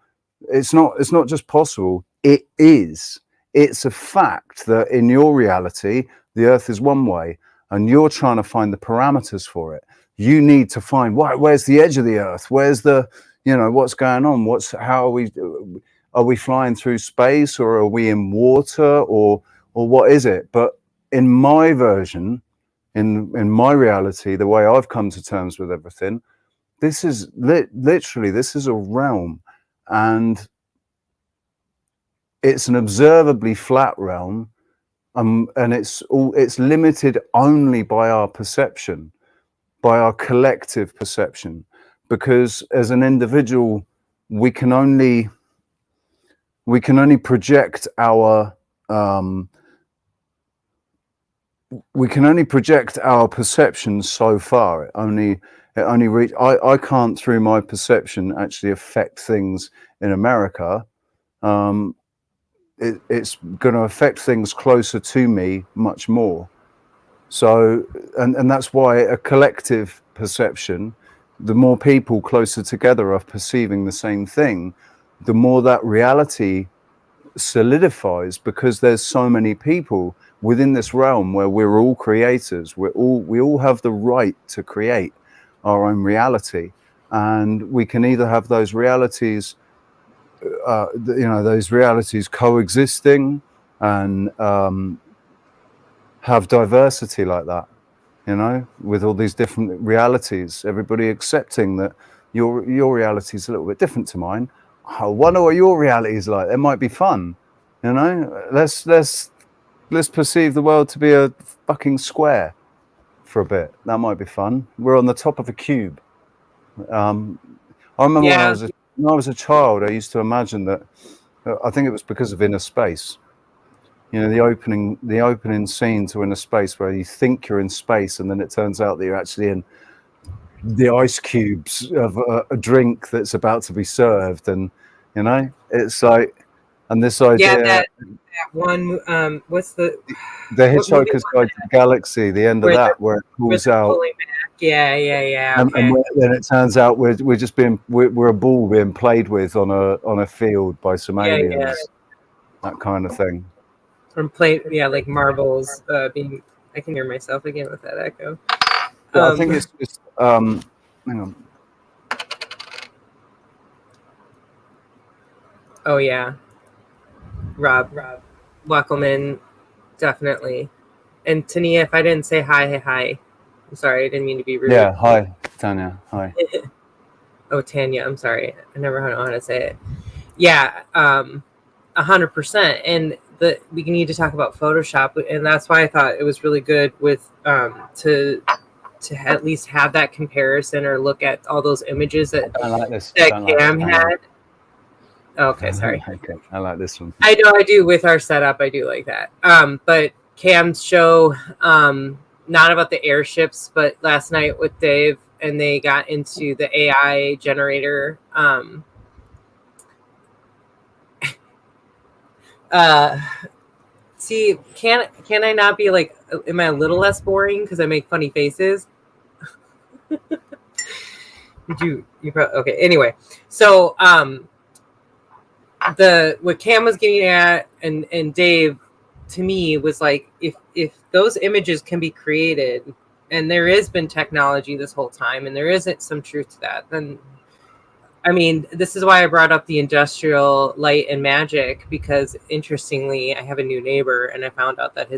It's not just possible. It is. It's a fact that in your reality, the earth is one way, and you're trying to find the parameters for it. You need to find, where's the edge of the earth? Where's the, what's going on? Are we flying through space, or are we in water, or what is it? But in my version, in my reality, the way I've come to terms with everything, this is literally, this is a realm, and it's an observably flat realm, and it's limited only by our perception, by our collective perception, because as an individual, we can only project our we can only project our perceptions so far. It only reach. I can't, through my perception, actually affect things in America. It's going to affect things closer to me much more. So, and that's why a collective perception, the more people closer together are perceiving the same thing, the more that reality solidifies, because there's so many people within this realm where we're all creators. We all have the right to create our own reality, and we can either have those realities, those realities coexisting and have diversity like that, with all these different realities, everybody accepting that your reality is a little bit different to mine. I wonder what your reality is like. It might be fun, let's perceive the world to be a fucking square for a bit. That might be fun. We're on the top of a cube. I remember when I was a child, I used to imagine that, I think it was because of Inner Space. The opening scene to Inner Space, where you think you're in space and then it turns out that you're actually in the ice cubes of a drink that's about to be served, and it's like, and this idea. Yeah, that one. What's the Hitchhiker's Guide to the Galaxy? The end of that, where it pulls out. Yeah. Okay. And then it turns out we're just we're a ball being played with on a field by some aliens. That kind of thing. From like marbles being. I can hear myself again with that echo. Yeah, I think it's hang on. Oh yeah, Rob Wackelman, definitely. And Tania, if I didn't say hi. I'm sorry, I didn't mean to be rude. Yeah, hi, Tanya. Hi. Oh, Tanya, I'm sorry. I never know how to say it. Yeah, 100%. And we need to talk about Photoshop, and that's why I thought it was really good with to at least have that comparison or look at all those images that Cam had. Okay, sorry. Okay, I like this one. I know I do with our setup. I do like that. But Cam's show, not about the airships, but last night with Dave, and they got into the AI generator. See, can I not be like? Am I a little less boring because I make funny faces? You probably okay. Anyway, so what Cam was getting at and Dave, to me, was like, if those images can be created, and there has been technology this whole time, and there isn't some truth to that, then I mean, this is why I brought up the industrial light and magic, because interestingly, I have a new neighbor, and I found out that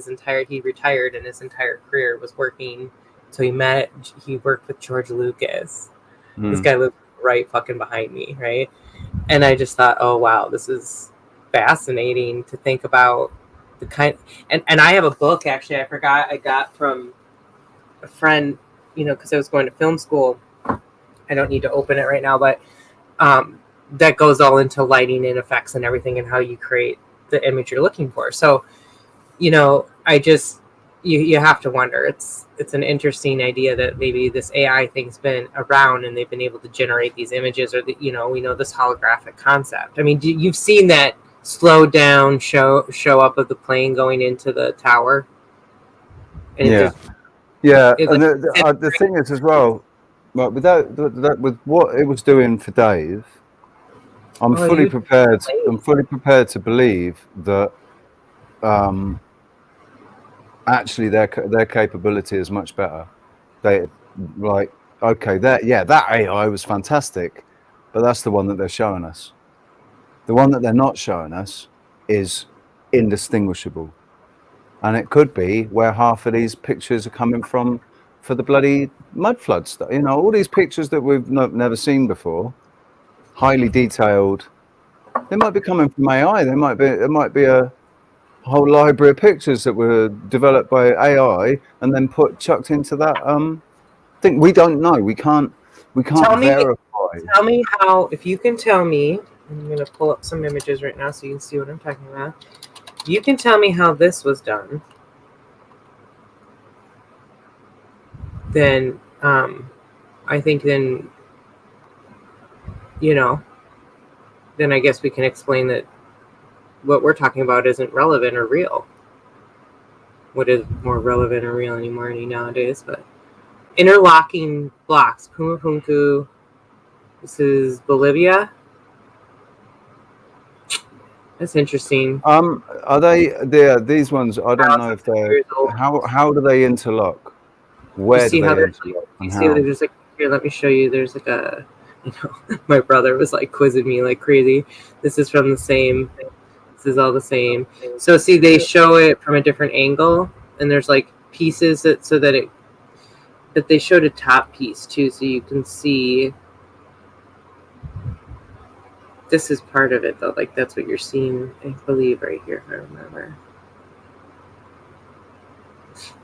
he retired, and his entire career was working. So he worked with George Lucas. This guy lived right fucking behind me, right? And I just thought, oh wow, this is fascinating to think about the kind. And I have a book, actually, I forgot I got from a friend, because I was going to film school. I don't need to open it right now, but that goes all into lighting and effects and everything, and how you create the image you're looking for. So, I just you have to wonder. It's an interesting idea that maybe this AI thing's been around and they've been able to generate these images, or we know this holographic concept. I mean, you've seen that slowed down show up of the plane going into the tower. And and the thing is as well. Right, with what it was doing for Dave, I'm fully prepared. I'm fully prepared to believe that actually their capability is much better. That AI was fantastic, but that's the one that they're showing us. The one that they're not showing us is indistinguishable, and it could be where half of these pictures are coming from. For the bloody mud floods, all these pictures that we've never seen before, highly detailed. They might be coming from AI. It might be a whole library of pictures that were developed by AI and then chucked into that thing. We don't know. We can't verify. Tell me how. If you can tell me, I'm going to pull up some images right now so you can see what I'm talking about. You can tell me how this was done. then I think then, then I guess we can explain that what we're talking about isn't relevant or real. What is more relevant or real anymore nowadays? But interlocking blocks, Pumapunku. This is Bolivia. That's interesting. Are they there? These ones, I don't know if they're. How do they interlock? Where do they interlock? You see, there's like here. Let me show you. There's like a. My brother was like quizzing me like crazy. This is from the same. This is all the same. So see, they show it from a different angle, and there's like pieces that that they showed a top piece too, so you can see. This is part of it though, like that's what you're seeing, I believe, right here, if I remember.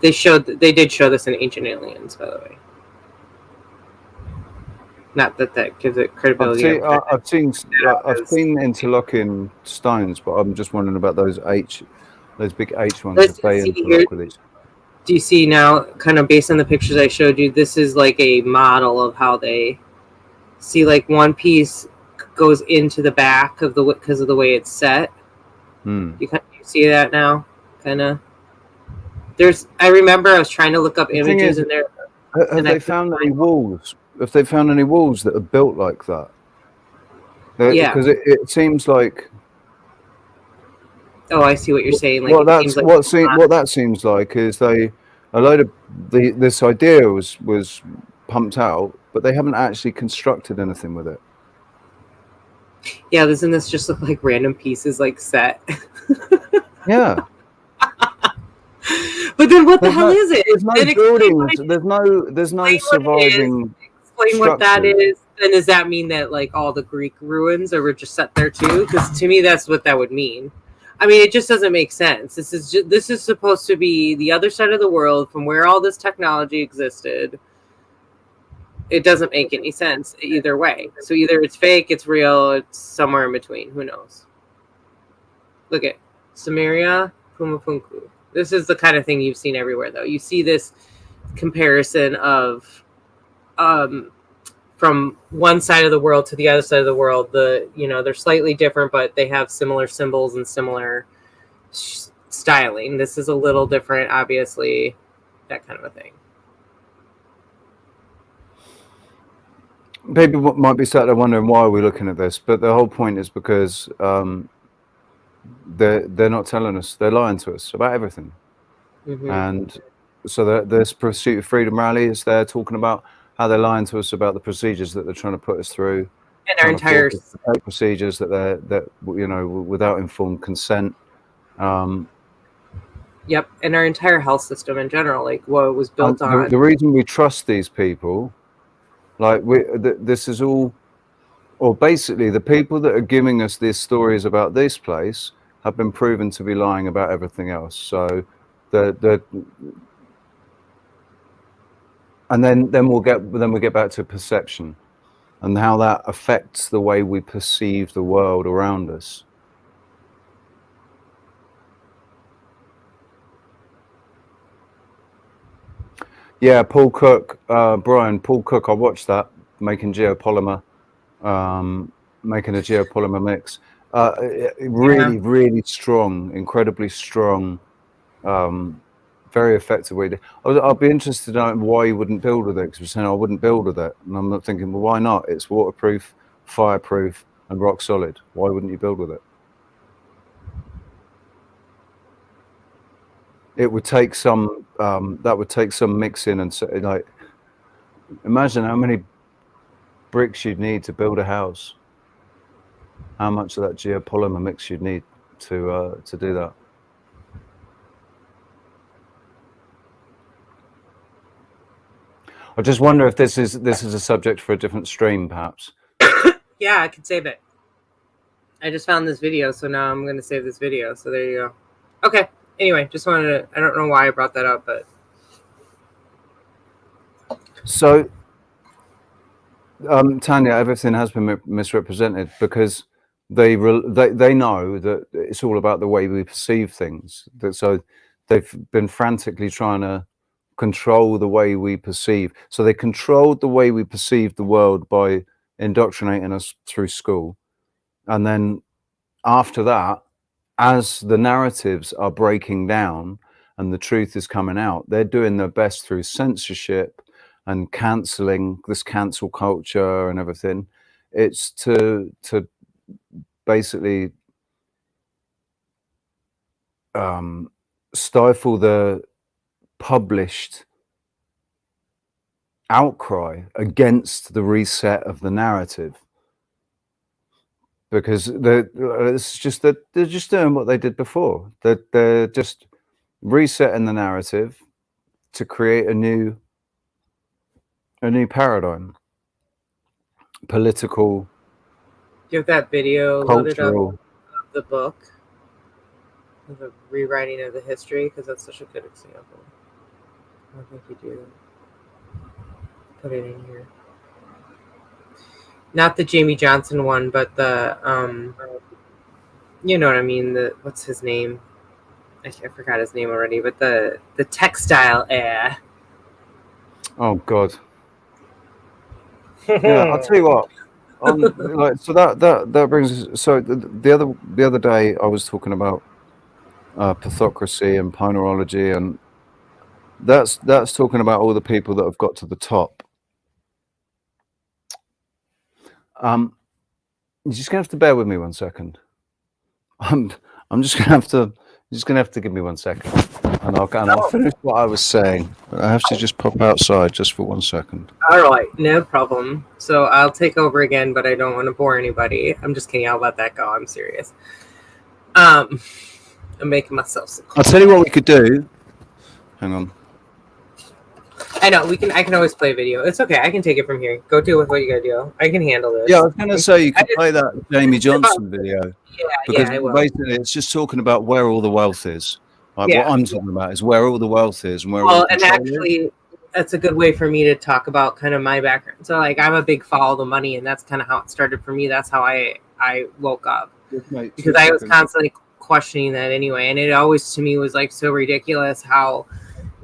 They did show this in Ancient Aliens, by the way. Not that gives it credibility. I've seen interlocking stones, but I'm just wondering about those big H ones. If they interlock with each. Do you see now, kind of based on the pictures I showed you, this is like a model of how they see, like one piece goes into the back of because of the way it's set. You see that now, kind of. I remember I was trying to look up images in there. Have they found any walls? If they found any walls that are built like that? Yeah, because it seems like. Oh, I see what you're saying. Like, what that seems like is a load of this idea was pumped out, but they haven't actually constructed anything with it. Yeah, doesn't this just look like random pieces like set? Yeah. But then what the hell is it? There's no buildings. There's no surviving. Explain what that is. Then does that mean that like all the Greek ruins were just set there too? Because to me, that's what that would mean. I mean, it just doesn't make sense. This is supposed to be the other side of the world from where all this technology existed. It doesn't make any sense either way. So either it's fake, it's real, it's somewhere in between. Who knows? Look at Samaria, Pumapunku. This is the kind of thing you've seen everywhere, though. You see this comparison of from one side of the world to the other side of the world. They're slightly different, but they have similar symbols and similar styling. This is a little different, obviously, that kind of a thing. People might be sat there wondering why we're looking at this, but the whole point is because they're not telling us, they're lying to us about everything. And so this Pursuit of Freedom rally is there talking about how they're lying to us about the procedures that they're trying to put us through, and our entire procedures that without informed consent. Yep, and our entire health system in general, like what it was built on. The reason we trust these people, like this is all, or basically the people that are giving us these stories about this place have been proven to be lying about everything else. So and then we get back to perception and how that affects the way we perceive the world around us. Yeah, Paul Cook, Brian, Paul Cook, I watched that, making geopolymer, making a geopolymer mix. Really strong, incredibly strong, very effective way. I'd be interested to know why you wouldn't build with it, because you're saying I wouldn't build with it. And I'm not thinking, well, why not? It's waterproof, fireproof, and rock solid. Why wouldn't you build with it? It would take some, that would take some mixing and so, like, imagine how many bricks you'd need to build a house. How much of that geopolymer mix you'd need to do that. I just wonder if this is a subject for a different stream, perhaps. Yeah, I could save it. I just found this video, so now I'm going to save this video. So there you go. Okay. Anyway, just wanted to, I don't know why I brought that up, but. So, Tanya, everything has been misrepresented because they know that it's all about the way we perceive things. So they've been frantically trying to control the way we perceive. So they controlled the way we perceive the world by indoctrinating us through school. And then after that, as the narratives are breaking down and the truth is coming out, they're doing their best through censorship and cancelling, this cancel culture and everything. It's to basically stifle the published outcry against the reset of the narrative, because it's just that they're just doing what they did before. They're just resetting the narrative to create a new paradigm, political, Give that video loaded up cultural. of the book, of the rewriting of the history, because that's such a good example. I think you do. Put it in here. Not the Jamie Johnson one, but the you know what I mean. The what's his name? I forgot his name already. But the textile heir. Oh God. Yeah, I'll tell you what. Like, so that brings us. So the other day I was talking about pathocracy and pinerology, and that's talking about all the people that have got to the top. You're just gonna have to bear with me 1 second. I'm just gonna have to. You're just gonna have to give me 1 second, and I'll finish what I was saying. But I have to just pop outside just for 1 second. All right, no problem. So I'll take over again, but I don't want to bore anybody. I'm just kidding. I'll let that go. I'm serious. I'm making myself so close. I'll tell you what we could do. Hang on. I know we can. I can always play video. It's okay. I can take it from here. Go do with what you gotta do. I can handle this. Yeah, I was going to say you could play that Jamie Johnson video. Because I will. basically it's just talking about where all the wealth is. Like Yeah. what I'm talking about is where all the wealth is and where all Well, the and control is. actually, that's a good way for me to talk about kind of my background. So, like, I'm a big follow the money, and that's kind of how it started for me. That's how I woke up, because I was constantly questioning that anyway, and it always to me was like so ridiculous how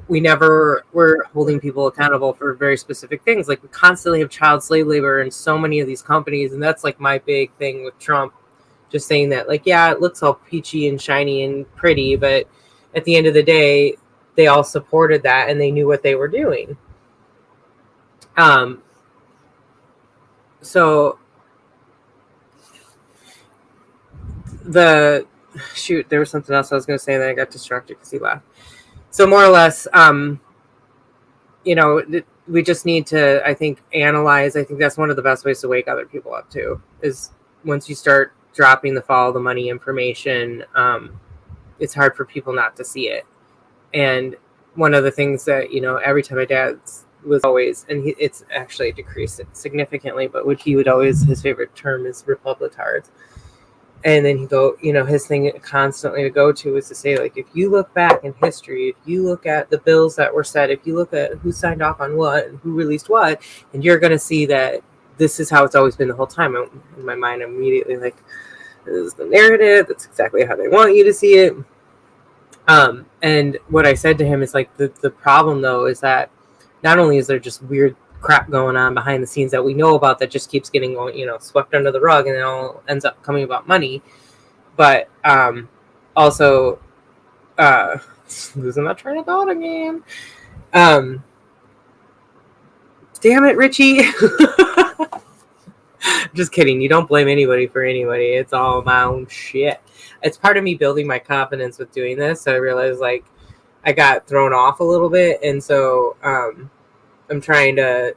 we never were holding people accountable for very specific things. Like, we constantly have child slave labor in so many of these companies, and that's like my big thing with Trump, just saying that, like, yeah, it looks all peachy and shiny and pretty, but at the end of the day, they all supported that and they knew what they were doing. So there was something else I was going to say, and then I got distracted because he laughed. So more or less, we just need to, I think, analyze. I think that's one of the best ways to wake other people up too, is once you start dropping the follow the money information, it's hard for people not to see it. And one of the things that, every time my dad was always, and it's actually decreased significantly, but he would always, his favorite term is republicards. And then his thing constantly to go to is to say, like, if you look back in history, if you look at the bills that were set, if you look at who signed off on what and who released what, and you're going to see that this is how it's always been the whole time. In my mind, I'm immediately like, this is the narrative. That's exactly how they want you to see it. And what I said to him is like, the problem though is that not only is there just weird crap going on behind the scenes that we know about that just keeps getting swept under the rug, and it all ends up coming about money, but also losing that train of thought again. Damn it, Richie. Just kidding. You don't blame anybody for anybody. It's all my own shit. It's part of me building my confidence with doing this. So I realized, like, I got thrown off a little bit. And so I'm trying to,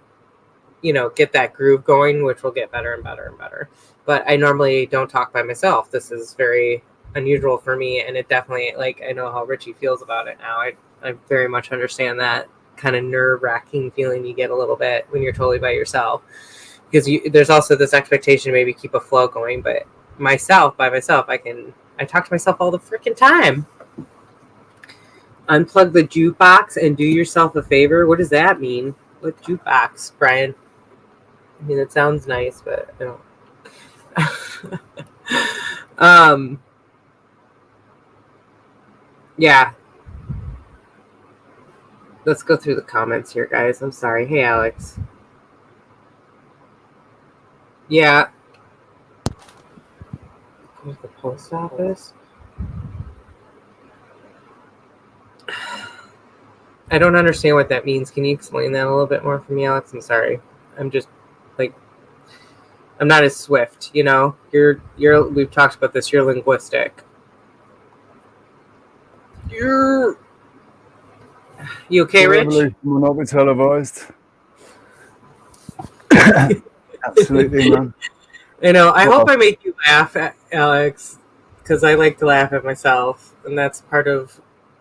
get that groove going, which will get better and better and better. But I normally don't talk by myself. This is very unusual for me. And it definitely, like, I know how Richie feels about it now. I very much understand that kind of nerve-wracking feeling you get a little bit when you're totally by yourself. Because there's also this expectation to maybe keep a flow going. But by myself, I talk to myself all the freaking time. Unplug the jukebox and do yourself a favor. What does that mean? What jukebox, Brian? I mean, it sounds nice, but I don't. Yeah. Let's go through the comments here, guys. I'm sorry. Hey, Alex. Yeah. Here's the post office. I don't understand what that means. Can you explain that a little bit more for me, Alex? I'm sorry. I'm just like, I'm not as swift, you know? We've talked about this. You're linguistic. You okay, The Rich? revolution will not be televised. Absolutely, man. You know, I hope I make you laugh, Alex, because I like to laugh at myself, and that's part of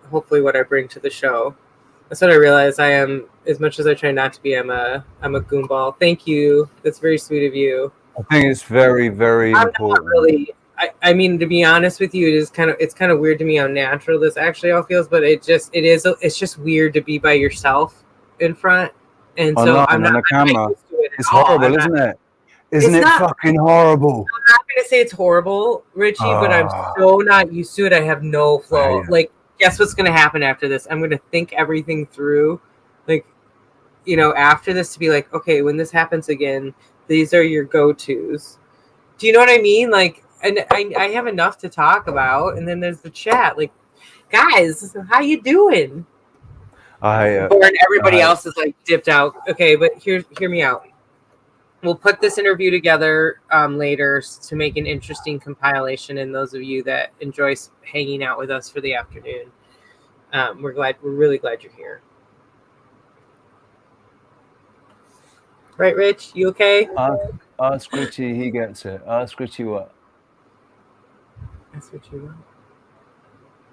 hopefully what I bring to the show. That's what I realize. I am, as much as I try not to be, I'm a goonball. Thank you. That's very sweet of you. I think it's very, very important. Not really. I mean, to be honest with you, it's kind of weird to me how natural this actually all feels, but it's just weird to be by yourself in front, and so I'm not on the camera. used to it at It's all. horrible, isn't it? Isn't it fucking horrible? I'm not going to say it's horrible, Richie, but I'm so not used to it. I have no flow. Like, guess what's going to happen after this? I'm going to think everything through, like, you know, after this to be like, okay, when this happens again, these are your go-tos. Do you know what I mean? Like, and I have enough to talk about, and then there's the chat. Like, guys, how you doing? And everybody else is like dipped out. Okay, but hear me out. We'll put this interview together later to make an interesting compilation. And those of you that enjoy hanging out with us for the afternoon, we're really glad you're here. Right, Rich? You okay? Ask Richie, he gets it. Ask Richie what? Ask Richie what?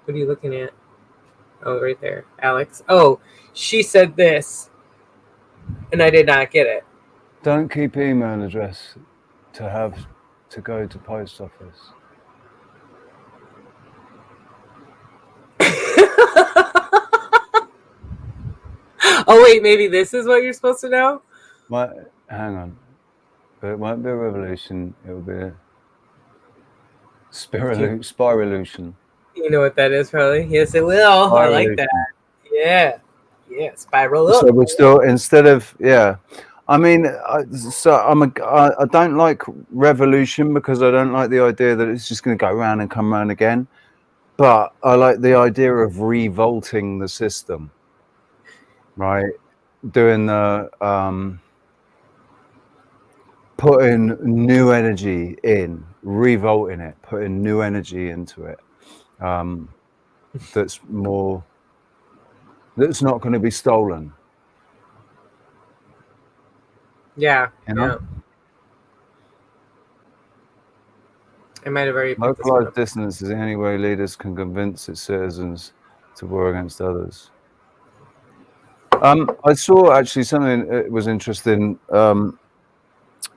What are you looking at? Oh, right there. Alex. Oh, she said this, and I did not get it. Don't keep email address to have to go to post office. Oh wait, maybe this is what you're supposed to know? Hang on. But it won't be a revolution, it will be a spirolution. You know what that is, probably? Yes, it will. I like that. Yeah. Yeah, spiral up. So we're still, instead of, I mean, I don't like revolution because I don't like the idea that it's just going to go around and come around again. But I like the idea of revolting the system, right? Doing the putting new energy in, revolting it, putting new energy into it. That's not going to be stolen. Yeah. You know? Yeah. I might have already localized dissonance is the only way leaders can convince its citizens to war against others. I saw actually something that was interesting.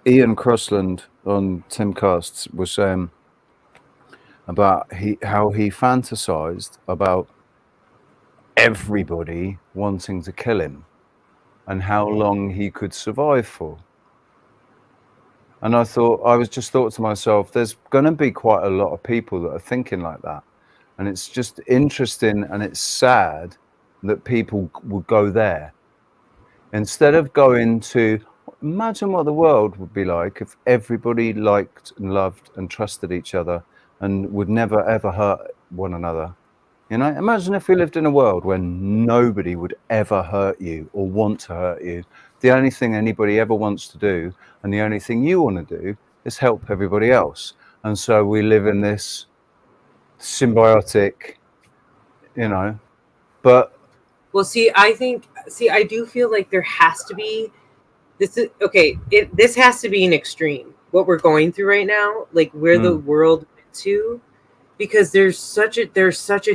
Ian Crossland on Timcasts was saying about how he fantasized about everybody wanting to kill him and how long he could survive for. And I just thought to myself, there's going to be quite a lot of people that are thinking like that. And it's just interesting and it's sad that people would go there. Instead of going to, imagine what the world would be like if everybody liked and loved and trusted each other and would never ever hurt one another. You know, imagine if we lived in a world where nobody would ever hurt you or want to hurt you. The only thing anybody ever wants to do and the only thing you want to do is help everybody else. And so we live in this symbiotic, you know, but. Well, I do feel like there has to be, this has to be an extreme, what we're going through right now, like where the world went to. Because there's such a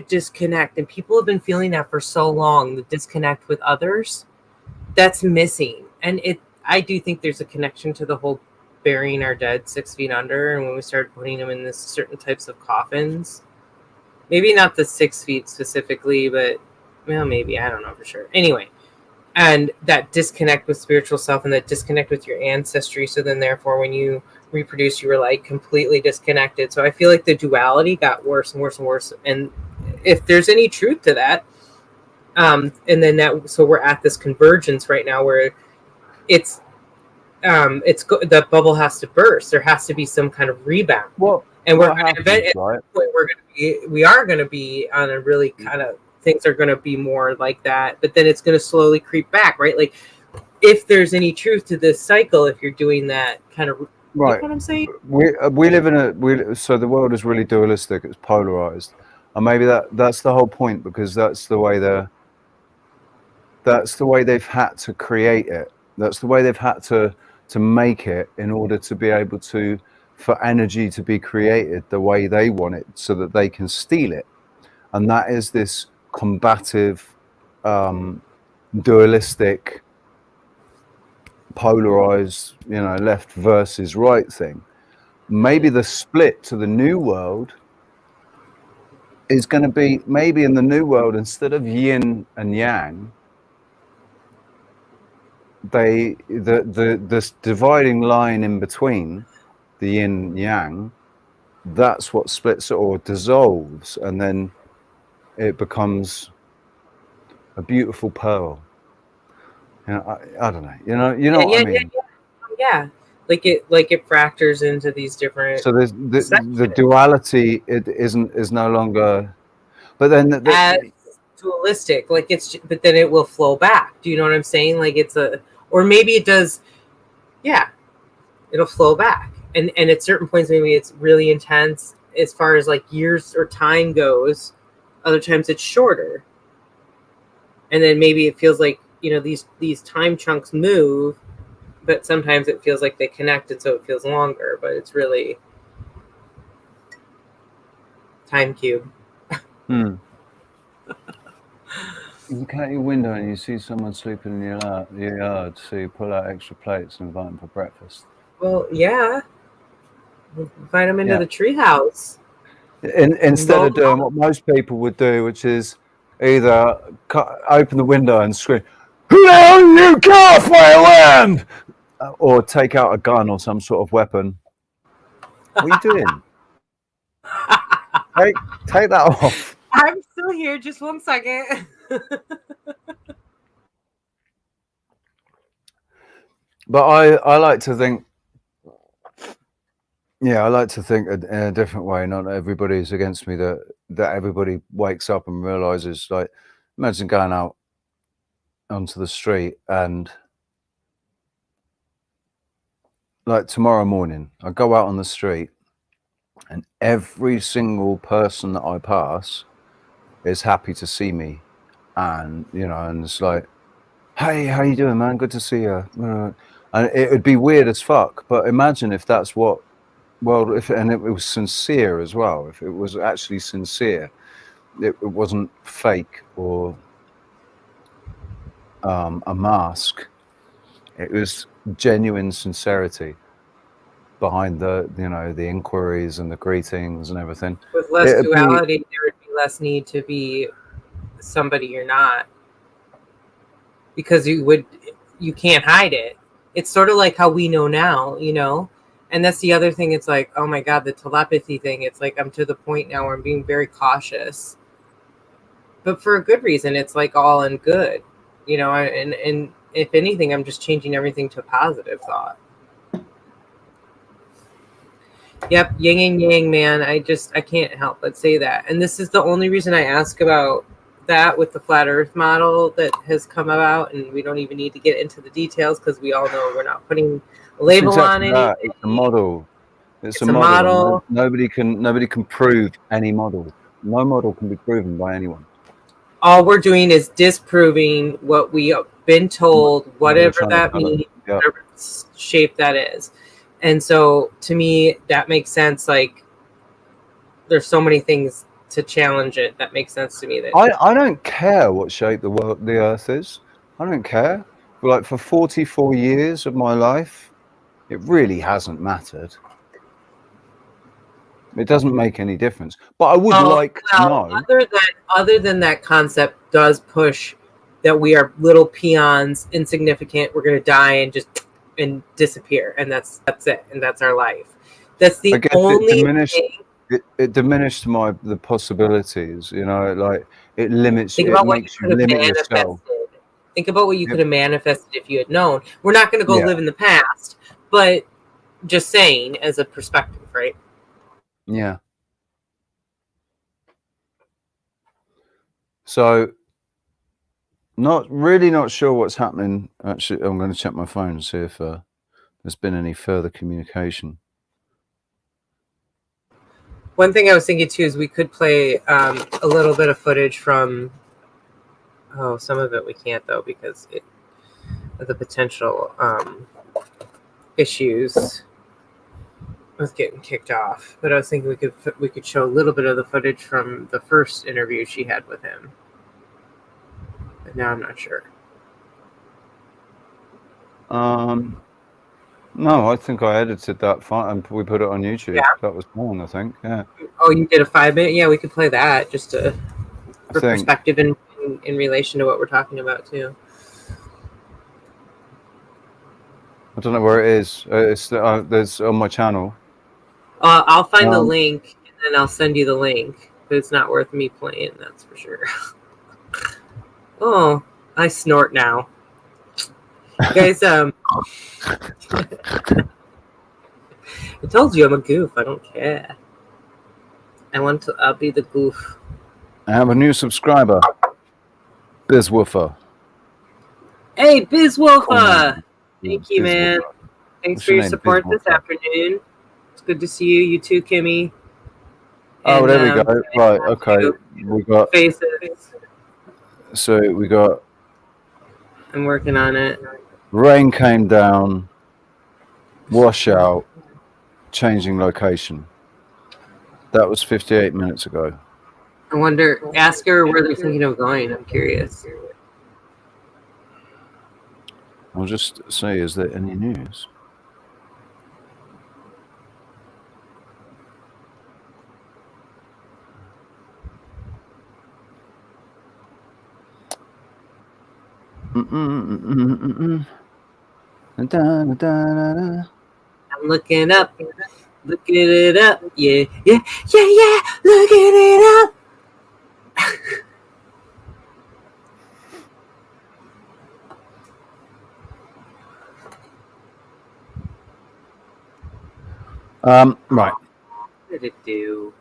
disconnect, and people have been feeling that for so long, the disconnect with others that's missing. And I do think there's a connection to the whole burying our dead 6 feet under, and when we started putting them in this certain types of coffins, maybe not the 6 feet specifically, but well, maybe, I don't know for sure. Anyway, and that disconnect with spiritual self and that disconnect with your ancestry. So then therefore when you reproduce, you were like completely disconnected. So I feel like the duality got worse and worse and worse. And if there's any truth to that, And then so we're at this convergence right now where the bubble has to burst. There has to be some kind of rebound. And we are going to be on a really kind of, things are going to be more like that, but then it's going to slowly creep back, right? Like, if there's any truth to this cycle, if you're doing that kind of, right, you know what I'm saying? We live so the world is really dualistic. It's polarized, and maybe that's the whole point, because that's the way they've had to create it. That's the way they've had to make it in order to be able to, for energy to be created the way they want it, so that they can steal it. And that is this combative, dualistic, polarized, left versus right thing. Maybe the split to the new world is going to be, maybe in the new world, instead of yin and yang, this dividing line in between the yin and yang, that's what splits it or dissolves, and then it becomes a beautiful pearl. I don't know. You know what I mean? Yeah. Like it fractures into these different. So there's the duality. It is no longer, but then as dualistic. Like but then it will flow back. Do you know what I'm saying? Like or maybe it does. Yeah, it'll flow back, and at certain points maybe it's really intense as far as like years or time goes. Other times it's shorter, and then maybe it feels like these time chunks move, but sometimes it feels like they connected, so it feels longer, but it's really time cube. You look out your window and you see someone sleeping in your yard, so you pull out extra plates and invite them for breakfast. Well, yeah, invite them into the treehouse. Instead of doing what most people would do, which is either open the window and scream, "Who the hell are you, calf my land?" Or take out a gun or some sort of weapon. What are you doing? Take that off. I'm still here. Just 1 second. But I like to think. Yeah, I like to think in a different way. Not everybody's against me. That everybody wakes up and realizes. Like, imagine going out onto the street and, like, tomorrow morning, I go out on the street, and every single person that I pass is happy to see me, and and it's like, "Hey, how you doing, man? Good to see you." And it would be weird as fuck. But imagine if that's what. Well, and it was sincere as well. If it was actually sincere, it wasn't fake or a mask. It was genuine sincerity behind the inquiries and the greetings and everything. With less duality, there would be less need to be somebody you're not, because you can't hide it. It's sort of like how we know now, And that's the other thing. It's like, oh my God, the telepathy thing. It's like, I'm to the point now where I'm being very cautious, but for a good reason. It's like all in good, and if anything, I'm just changing everything to positive thought. Yep. Yin and yang, man. I can't help but say that. And this is the only reason I ask about that with the flat earth model that has come about. And we don't even need to get into the details, because we all know we're not putting a label on it. It's a model. It's a model. Nobody can prove any model. No model can be proven by anyone. All we're doing is disproving what we have been told, whatever that means, whatever shape that is. And so to me, that makes sense. Like, there's so many things to challenge it. That makes sense to me. That I don't care what shape the earth is. I don't care. Like, for 44 years of my life, it really hasn't mattered. It doesn't make any difference. But I would to know. Other than that concept does push that we are little peons, insignificant. We're going to die and disappear, and that's it, and that's our life. That's the only thing it diminished the possibilities. You know, like it limits. Think It about what you makes you could have limit manifested. yourself. Think about what you could have manifested if you had known. We're not going to go Yeah. live in the past, but just saying as a perspective, right? Yeah. So, not sure what's happening. Actually, I'm going to check my phone and see if there's been any further communication. One thing I was thinking too is we could play a little bit of footage from. Oh, some of it we can't though because of the potential issues with getting kicked off. But I was thinking we could show a little bit of the footage from the first interview she had with him. But now I'm not sure. No, I think I edited that fine and we put it on YouTube. Yeah. That was fine, I think. Yeah. Oh, you did a 5-minute? Yeah, we could play that just for think- perspective in relation to what we're talking about too. I don't know where it is. It's there's on my channel. I'll find the link and then I'll send you the link. But it's not worth me playing, that's for sure. Oh, I snort now. You guys, I told you I'm a goof. I don't care. I'll be the goof. I have a new subscriber, Bizwoofer. Hey, Bizwoofer! Oh, Thank you, man. Thanks What's for your your name, support Bizwoofer? this afternoon. It's good to see you. You too, Kimmy. Oh, And, there we go. Right, okay. We got faces. so we got I'm working on it. rain came down, washout, changing location. That was 58 minutes ago. I wonder, ask her where they're thinking of going. I'm curious. I'll just say, is there any news? I'm looking up. Looking it up. Yeah. Looking it up. Right. What did it do?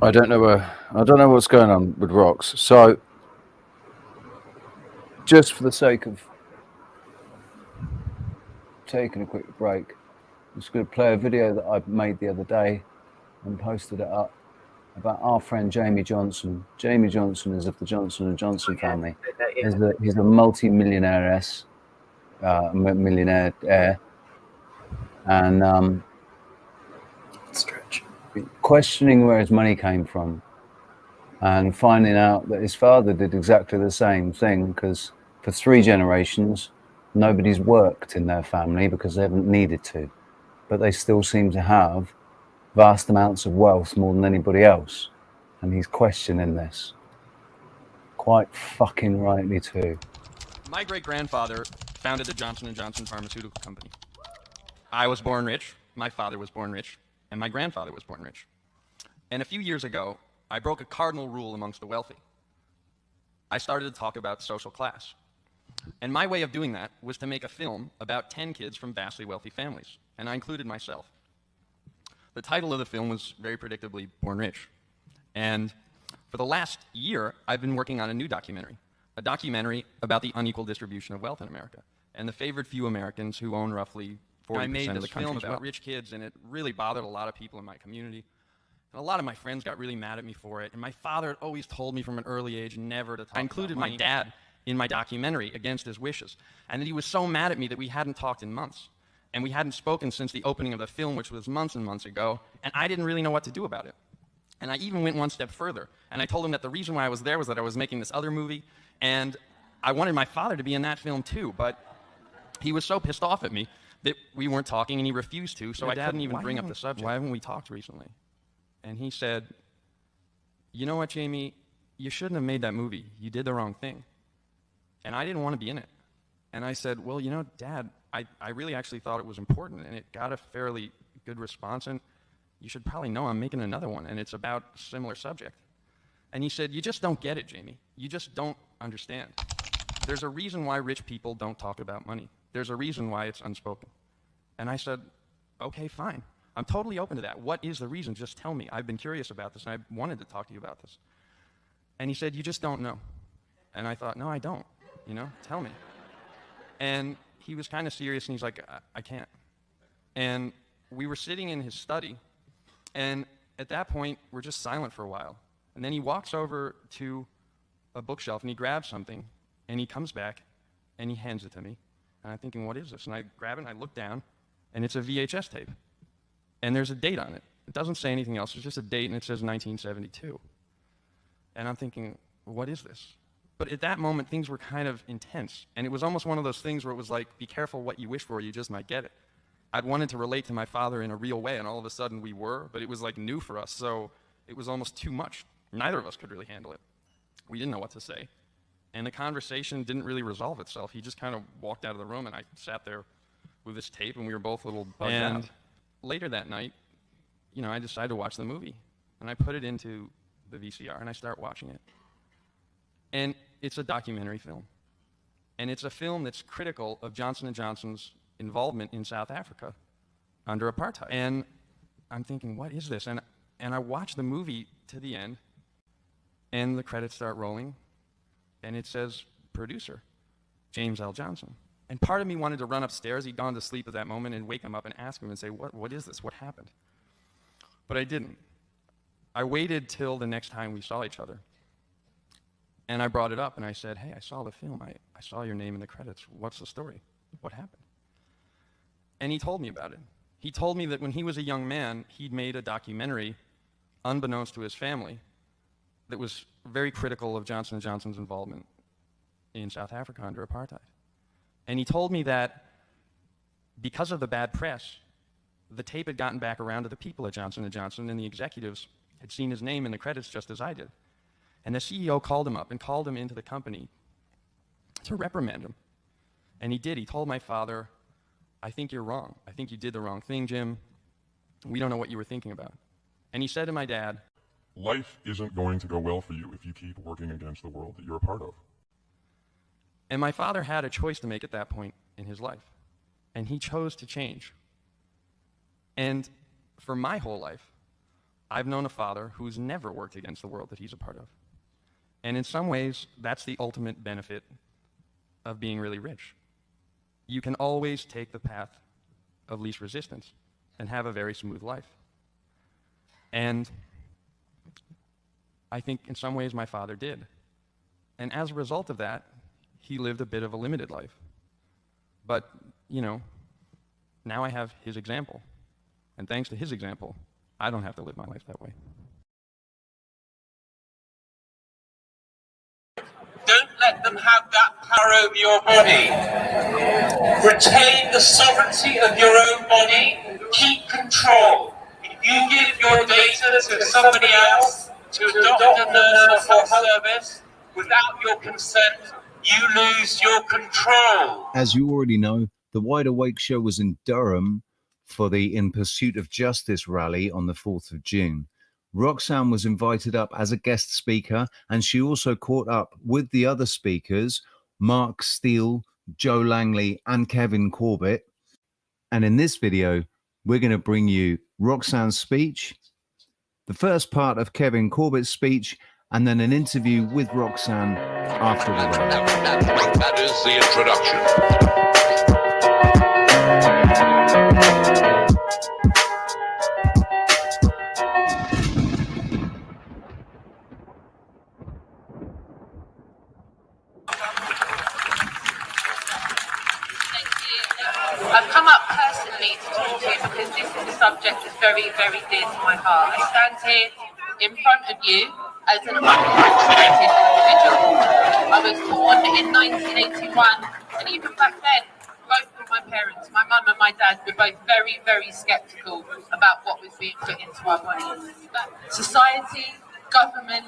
I don't know what's going on with Rox. So, just for the sake of taking a quick break, I'm just going to play a video that I made the other day and posted it up about our friend Jamie Johnson. Jamie Johnson is of the Johnson & Johnson family. He's a multi-millionaire millionaire heir, and questioning where his money came from and finding out that his father did exactly the same thing, because for 3 generations nobody's worked in their family because they haven't needed to, but they still seem to have vast amounts of wealth, more than anybody else, and he's questioning this quite fucking rightly too. My great-grandfather founded the Johnson & Johnson Pharmaceutical Company. I was born rich, my father was born rich, and my grandfather was born rich. And a few years ago, I broke a cardinal rule amongst the wealthy. I started to talk about social class. And my way of doing that was to make a film about 10 kids from vastly wealthy families, and I included myself. The title of the film was very predictably Born Rich. And for the last year, I've been working on a new documentary, a documentary about the unequal distribution of wealth in America, and the favored few Americans who own roughly 40% of the country. I made this film about rich kids, and it really bothered a lot of people in my community. And a lot of my friends got really mad at me for it, and my father had always told me from an early age never to talk. I included my dad in my documentary against his wishes, and that he was so mad at me that we hadn't talked in months. And we hadn't spoken since the opening of the film, which was months and months ago, and I didn't really know what to do about it. And I even went one step further, and I told him that the reason why I was there was that I was making this other movie, and I wanted my father to be in that film too, but he was so pissed off at me that we weren't talking, and he refused to, so I didn't even bring up the subject. Why haven't we talked recently? And he said, you know what, Jamie, you shouldn't have made that movie. You did the wrong thing. And I didn't want to be in it. And I said, well, you know, Dad, I really actually thought it was important, and it got a fairly good response, and you should probably know I'm making another one, and it's about a similar subject. And he said, you just don't get it, Jamie. You just don't understand. There's a reason why rich people don't talk about money. There's a reason why it's unspoken. And I said, okay, fine. I'm totally open to that. What is the reason? Just tell me. I've been curious about this, and I wanted to talk to you about this. And he said, you just don't know. And I thought, no, I don't. You know, tell me. And he was kind of serious, and he's like, I can't. And we were sitting in his study, and at that point, we're just silent for a while. And then he walks over to a bookshelf, and he grabs something, and he comes back, and he hands it to me. And I'm thinking, what is this? And I grab it, and I look down, and it's a VHS tape. And there's a date on it. It doesn't say anything else. It's just a date, and it says 1972. And I'm thinking, what is this? But at that moment, things were kind of intense. And it was almost one of those things where it was like, be careful what you wish for, you just might get it. I'd wanted to relate to my father in a real way, and all of a sudden we were, but it was like new for us, so it was almost too much. Neither of us could really handle it. We didn't know what to say. And the conversation didn't really resolve itself. He just kind of walked out of the room, and I sat there with this tape, and we were both a little bugged out. And later that night, you know, I decided to watch the movie. And I put it into the VCR, and I start watching it. And it's a documentary film. And it's a film that's critical of Johnson & Johnson's involvement in South Africa under apartheid. And I'm thinking, what is this? And I watch the movie to the end, and the credits start rolling, and it says, producer, James L. Johnson. And part of me wanted to run upstairs, he'd gone to sleep at that moment, and wake him up and ask him and say, what is this? What happened? But I didn't. I waited till the next time we saw each other. And I brought it up, and I said, hey, I saw the film. I saw your name in the credits. What's the story? What happened? And he told me about it. He told me that when he was a young man, he'd made a documentary, unbeknownst to his family, that was very critical of Johnson & Johnson's involvement in South Africa under apartheid. And he told me that because of the bad press, the tape had gotten back around to the people at Johnson & Johnson, and the executives had seen his name in the credits just as I did. And the CEO called him up and called him into the company to reprimand him. And he did. He told my father, I think you're wrong. I think you did the wrong thing, Jim. We don't know what you were thinking about. And he said to my dad, life isn't going to go well for you if you keep working against the world that you're a part of. And my father had a choice to make at that point in his life. And he chose to change. And for my whole life, I've known a father who's never worked against the world that he's a part of. And in some ways, that's the ultimate benefit of being really rich. You can always take the path of least resistance and have a very smooth life. And I think in some ways my father did. And as a result of that, he lived a bit of a limited life. But, you know, now I have his example. And thanks to his example, I don't have to live my life that way. Don't let them have that power over your body. Retain the sovereignty of your own body. Keep control. If you give your data to somebody else, to a doctor, nurse, or health service, without your consent, you lose your control. As you already know, the Wide Awake show was in Durham for the In Pursuit of Justice rally on the 4th of June. Roxanne was invited up as a guest speaker, and she also caught up with the other speakers, Mark Steele, Joe Langley, and Kevin Corbett. And in this video, we're going to bring you Roxanne's speech, the first part of Kevin Corbett's speech, and then an interview with Roxanne after the rally. That is the introduction. I've come up personally to talk to you because this is a subject that's very, very dear to my heart. I stand here in front of you as an unvaccinated individual. I was born in 1981, and even back then, both of my parents, my mum and my dad, were both very, very sceptical about what was being put into our bodies. Society, government,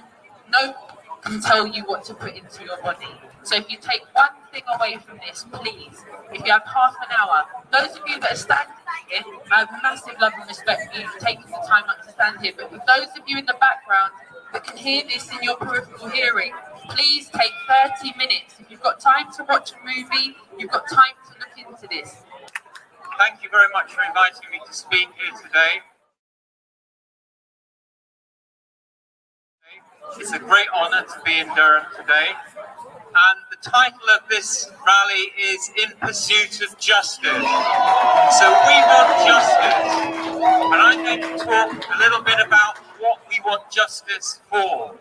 no one can tell you what to put into your body. So if you take one thing away from this, please, if you have half an hour, those of you that are standing I have massive love and respect for you for taking the time out to stand here. But for those of you in the background that can hear this in your peripheral hearing, please take 30 minutes. If you've got time to watch a movie, you've got time to look into this. Thank you very much for inviting me to speak here today. It's a great honour to be in Durham today. And the title of this rally is In Pursuit of Justice. So we want justice. And I'm going to talk a little bit about what we want justice for.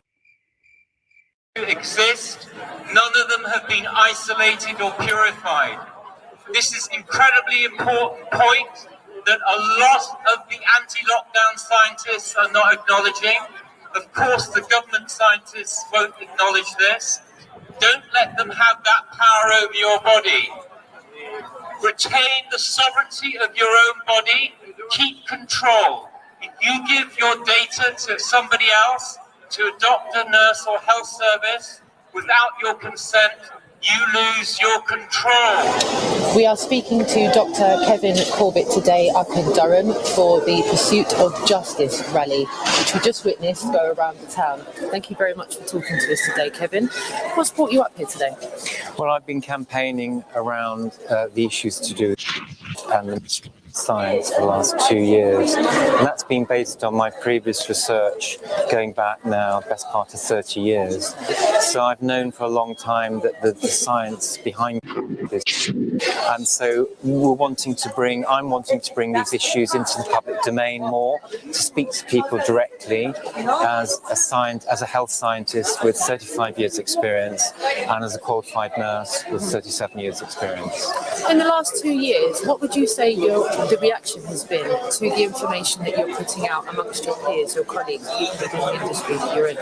To exist, none of them have been isolated or purified. This is an incredibly important point that a lot of the anti-lockdown scientists are not acknowledging. Of course, the government scientists won't acknowledge this. Don't let them have that power over your body. Retain the sovereignty of your own body. Keep control. If you give your data to somebody else, to a doctor, nurse, or health service, without your consent, you lose your control. We are speaking to Dr. Kevin Corbett today up in Durham for the Pursuit of Justice rally, which we just witnessed go around the town. Thank you very much for talking to us today, Kevin. What's brought you up here today? Well, I've been campaigning around the issues to do with science for the last 2 years, and that's been based on my previous research going back now best part of 30 years. So I've known for a long time that the science behind this, and so I'm wanting to bring these issues into the public domain more, to speak to people directly as a health scientist with 35 years experience and as a qualified nurse with 37 years experience. In the last 2 years, what would you say the reaction has been to the information that you're putting out amongst your peers, your colleagues, people in the industry that you're in?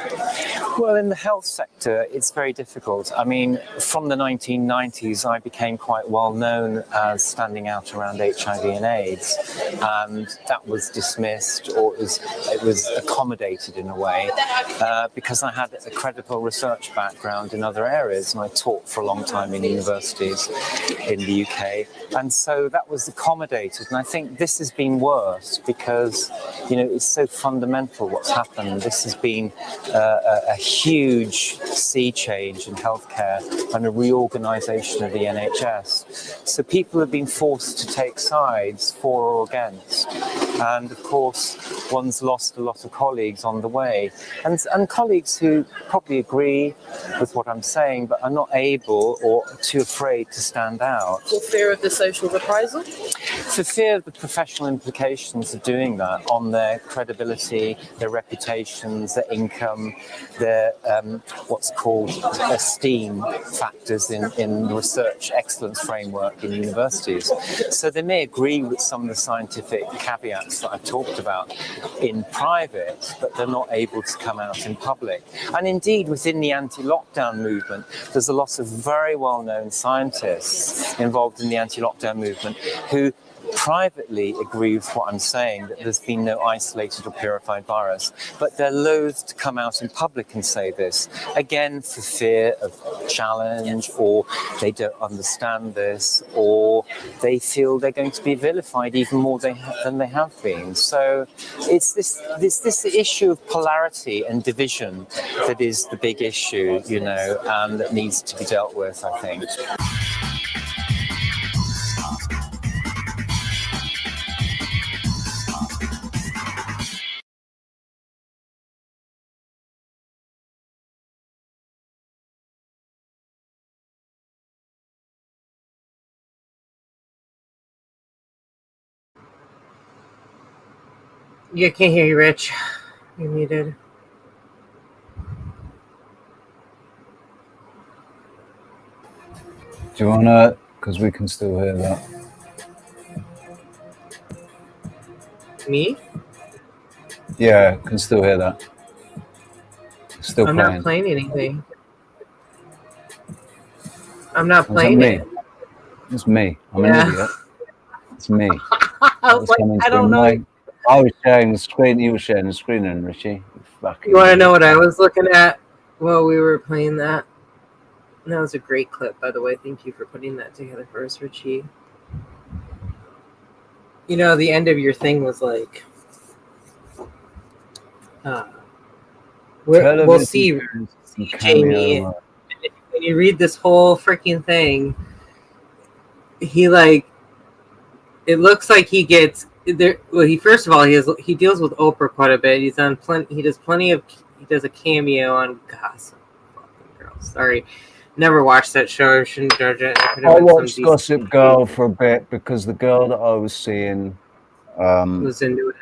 Well, in the health sector, it's very difficult. I mean, from the 1990s, I became quite well known as standing out around HIV and AIDS, and that was dismissed, or it was accommodated in a way, because I had a credible research background in other areas, and I taught for a long time in universities in the UK, and so that was accommodated. And I think this has been worse because, it's so fundamental what's happened. This has been a huge sea change in healthcare and a reorganisation of the NHS. So people have been forced to take sides for or against. And of course, one's lost a lot of colleagues on the way. And colleagues who probably agree with what I'm saying, but are not able or too afraid to stand out. For fear of the social reprisal? For fear of the professional implications of doing that on their credibility, their reputations, their income, their what's called esteem factors in the research excellence framework in universities. So they may agree with some of the scientific caveats that I've talked about in private, but they're not able to come out in public. And indeed, within the anti-lockdown movement, there's a lot of very well-known scientists involved in the anti-lockdown movement who privately agree with what I'm saying, that there's been no isolated or purified virus, but they're loath to come out in public and say this, again for fear of challenge, or they don't understand this, or they feel they're going to be vilified even more than they have been. So it's this issue of polarity and division that is the big issue, that needs to be dealt with, I think. Yeah, can't hear you, Rich. You're muted. Do you want to, because we can still hear that. Me? Yeah, can still hear that. Still I'm playing. not playing anything. I'm not playing it. It's me. I'm an idiot. It's me. I don't know. I was sharing the screen. You were sharing the screen, and Richie. You want to know what I was looking at while we were playing that? That was a great clip, by the way. Thank you for putting that together for us, Richie. You know, the end of your thing was like, we'll see, Jamie. When you read this whole freaking thing, he like, it looks like he gets there. Well, first of all, he deals with Oprah quite a bit. He's on plenty. He does a cameo on Gossip Girl. Sorry, never watched that show. I shouldn't judge it. I watched Gossip Girl for a bit because the girl that I was seeing was into it.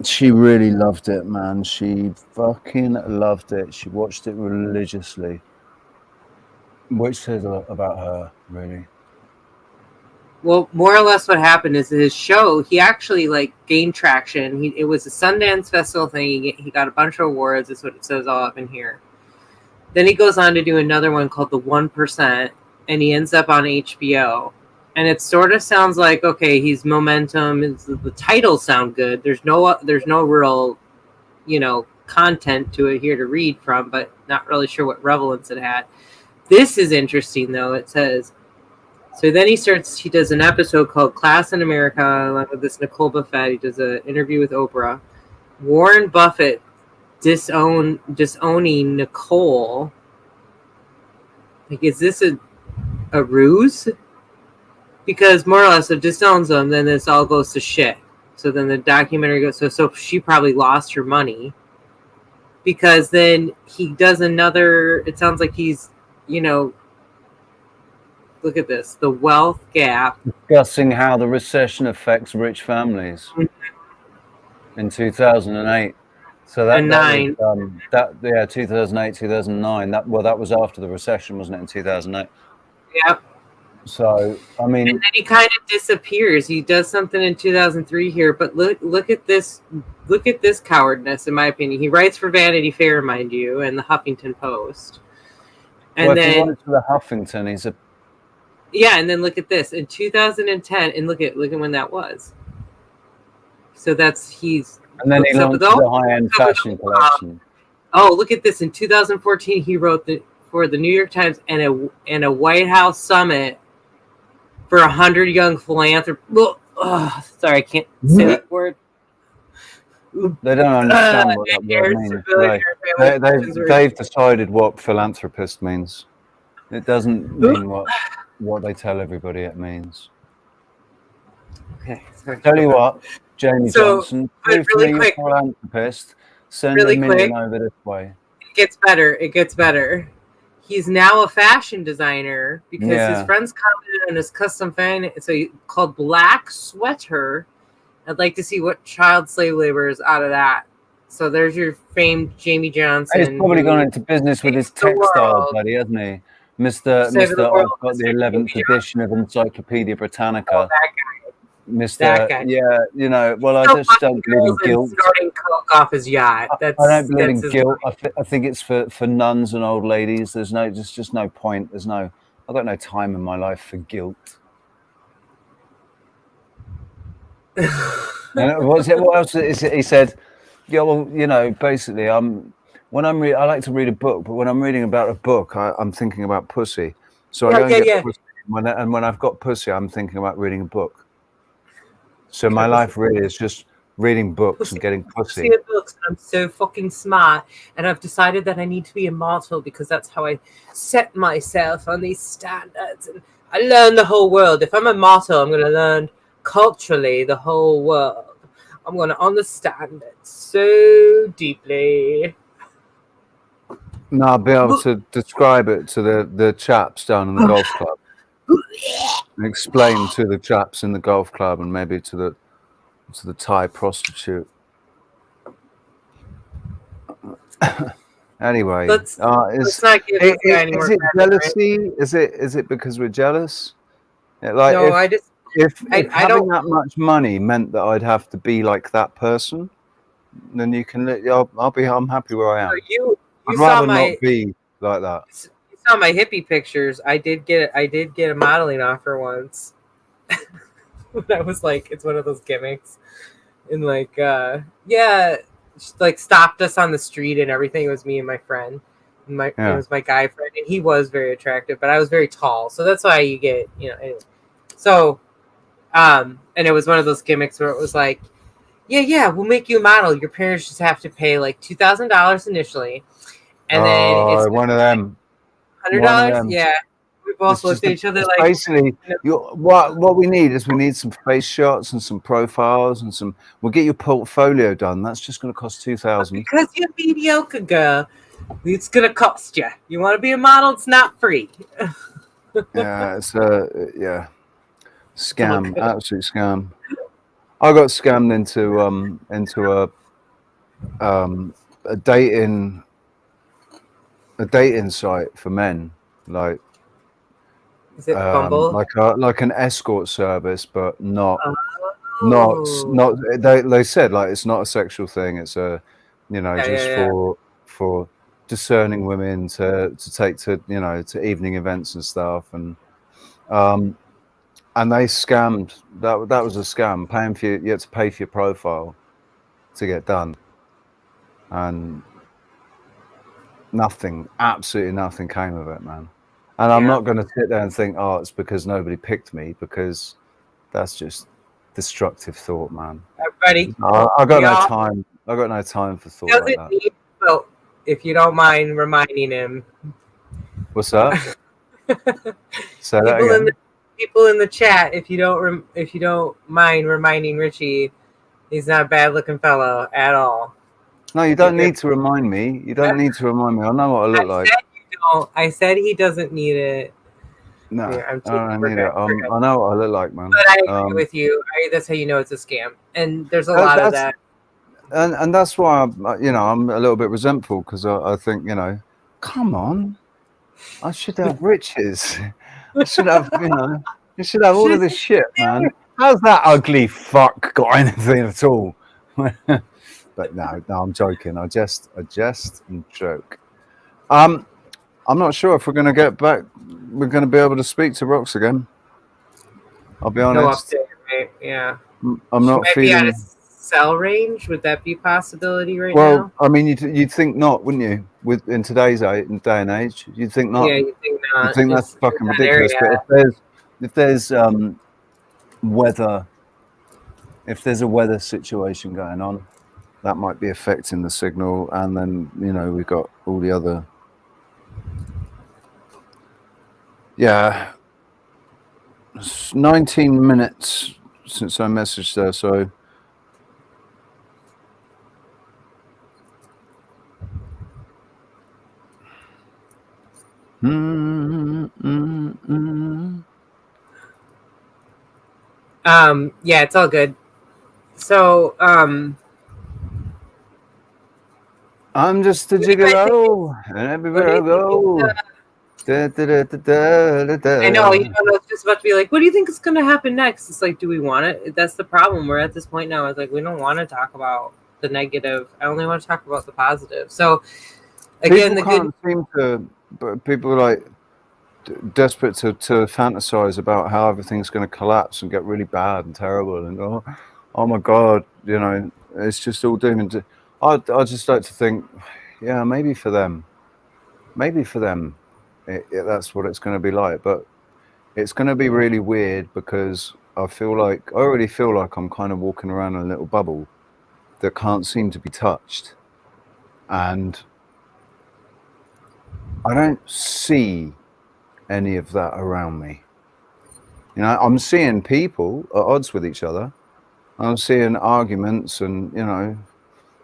She really loved it, man. She fucking loved it. She watched it religiously, which says a lot about her, really. Well, more or less what happened is his show, he actually like gained traction. It was a Sundance Festival thing. He got a bunch of awards. That's what it says all up in here. Then he goes on to do another one called The 1%, and he ends up on HBO. And it sort of sounds like, okay, he's momentum. The titles sound good. There's no real, content to it here to read from, but not really sure what relevance it had. This is interesting, though. It says, so then he does an episode called Class in America, along with this Nicole Buffett. He does an interview with Oprah. Warren Buffett disowning Nicole. Like, is this a ruse? Because more or less, if disowns them, then this all goes to shit. So then the documentary goes, so she probably lost her money. Because then he does another, it sounds like he's, look at this, the wealth gap. Discussing how the recession affects rich families in 2008. So that 2008, 2009. That was after the recession, wasn't it, in 2008? Yep. So, I mean, and then he kind of disappears. He does something in 2003 here, but look at this cowardness, in my opinion. He writes for Vanity Fair, mind you, and the Huffington Post. And well, then if he went to the Huffington, he's a and then look at this in 2010, and look at when that was. So and then he launched the high-end fashion collection. Oh, look at this! In 2014, he wrote for the New York Times and a White House summit for 100 young philanthropists. Oh, sorry, I can't say that word. They don't understand what that word means. They've decided what philanthropist means. It doesn't mean what they tell everybody it means. Okay, sorry. Tell you what, Jamie Johnson, really quick, philanthropist, send really a million over this way. It gets better. He's now a fashion designer because his friends commented on his custom fan. So he called Black Sweater. I'd like to see what child slave labor is out of that. So there's your famed Jamie Johnson. He's probably gone into business with his textile buddy, hasn't he? Mr. I've got the 11th edition of Encyclopedia Britannica. Oh, that guy. Mr. That guy. Yeah, well, I just don't believe in guilt. Starting coke off his yacht. I don't believe in guilt. I think it's for nuns and old ladies. There's just no point. I've got no time in my life for guilt. What else is it? He said, yeah, well, basically, when I like to read a book, but when I'm reading about a book, I'm thinking about pussy. So I go and get pussy. When I've got pussy, I'm thinking about reading a book. So my life really is just reading books and getting pussy. Books. I'm so fucking smart, and I've decided that I need to be a model because that's how I set myself on these standards. And I learn the whole world. If I'm a model, I'm going to learn culturally the whole world. I'm going to understand it so deeply. No, I'll be able to describe it to the chaps down in the golf club. And explain to the chaps in the golf club and maybe to the Thai prostitute. Anyway, let's not give this guy any more is it credit, jealousy? Right? Is it because we're jealous? Like no, if having that much money meant that I'd have to be like that person, then you can. I'm happy where I am. So I'd rather not be like that. You saw my hippie pictures. I did get a modeling offer once. That was like, it's one of those gimmicks, and like she, like, stopped us on the street and everything. It was me and my friend. It was my guy friend, and he was very attractive, but I was very tall, so that's why you get anyway. So, and And it was one of those gimmicks where it was like, yeah, we'll make you a model. Your parents just have to pay like $2,000 initially, and then it's one of them. $100. Yeah, we both looked at each other like. Basically, what we need is some face shots and some profiles and some. We'll get your portfolio done. That's just going to cost $2,000. Because you're mediocre, girl, it's going to cost you. You want to be a model? It's not free. Yeah, it's scam, absolute scam. I got scammed into a dating site for men, like is it Bumble? like an escort service, but not. They said like it's not a sexual thing. It's a, for discerning women to take to to evening events and stuff, and they scammed. That was a scam. Paying for you had to pay for your profile to get done, and absolutely nothing came of it, man. And I'm not going to sit there and think, oh, it's because nobody picked me, because that's just destructive thought, man. Everybody, I got no time. I got no time for thought like that. Well, if you don't mind reminding him. What's that? Say that again. People in the chat, if you don't mind reminding Richie, he's not a bad-looking fellow at all. No, you don't need to remind me. You don't need to remind me. I know what I look like. I said he doesn't need it. No, I don't need it. I know what I look like, man. But I agree with you. That's how you know it's a scam. And there's a lot of that. And that's why I'm a little bit resentful, because I think, come on, I should have riches. I should have, you should have all of this shit, man. How's that ugly fuck got anything at all? But no, I'm joking. I just joke. I'm not sure if we're going to get back. We're going to be able to speak to Rox again. I'll be honest. No update, right? Yeah. I'm not feeling. Out of cell range, would that be a possibility now? Well, I mean, you'd think not, wouldn't you? In today's day and age, you'd think not. Yeah, you'd think not. You'd think that's fucking ridiculous. Area. But if there's weather, if there's a weather situation going on, that might be affecting the signal, and then we've got all the other. Yeah, it's 19 minutes since I messaged her, so. Yeah, it's all good. So, I'm just a gigolo, and everywhere I go. I know, it's just about to be like, what do you think is going to happen next? It's like, do we want it? That's the problem. We're at this point now. It's like, we don't want to talk about the negative. I only want to talk about the positive. So, again, people are like desperate to fantasize about how everything's going to collapse and get really bad and terrible, and oh my god, it's just all doom and I'd just like to think, yeah, maybe for them that's what it's going to be like, but it's going to be really weird, because I already feel like I'm kind of walking around in a little bubble that can't seem to be touched, and I don't see any of that around me. I'm seeing people at odds with each other. I'm seeing arguments and,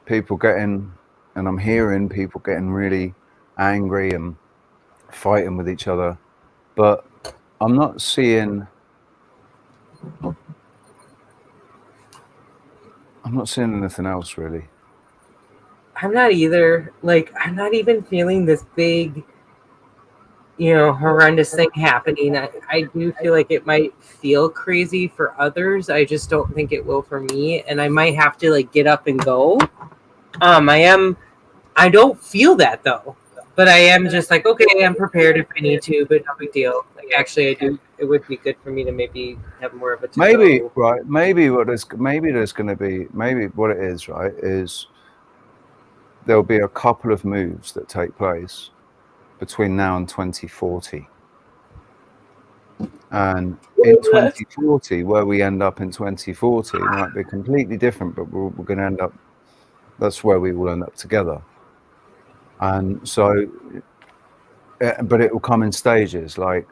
people getting, and I'm hearing people getting really angry and fighting with each other. But I'm not seeing anything else, really. I'm not either. Like, I'm not even feeling this big, horrendous thing happening. I do feel like it might feel crazy for others. I just don't think it will for me. And I might have to get up and go. I don't feel that though, but I am just like, okay, I'm prepared if I need to, but no big deal. Actually, I do. It would be good for me to maybe have more of a maybe what it is, right, is there'll be a couple of moves that take place between now and 2040. And in 2040, where we end up in 2040 might be completely different, but we're going to end up, that's where we will end up together. And so, but it will come in stages, like,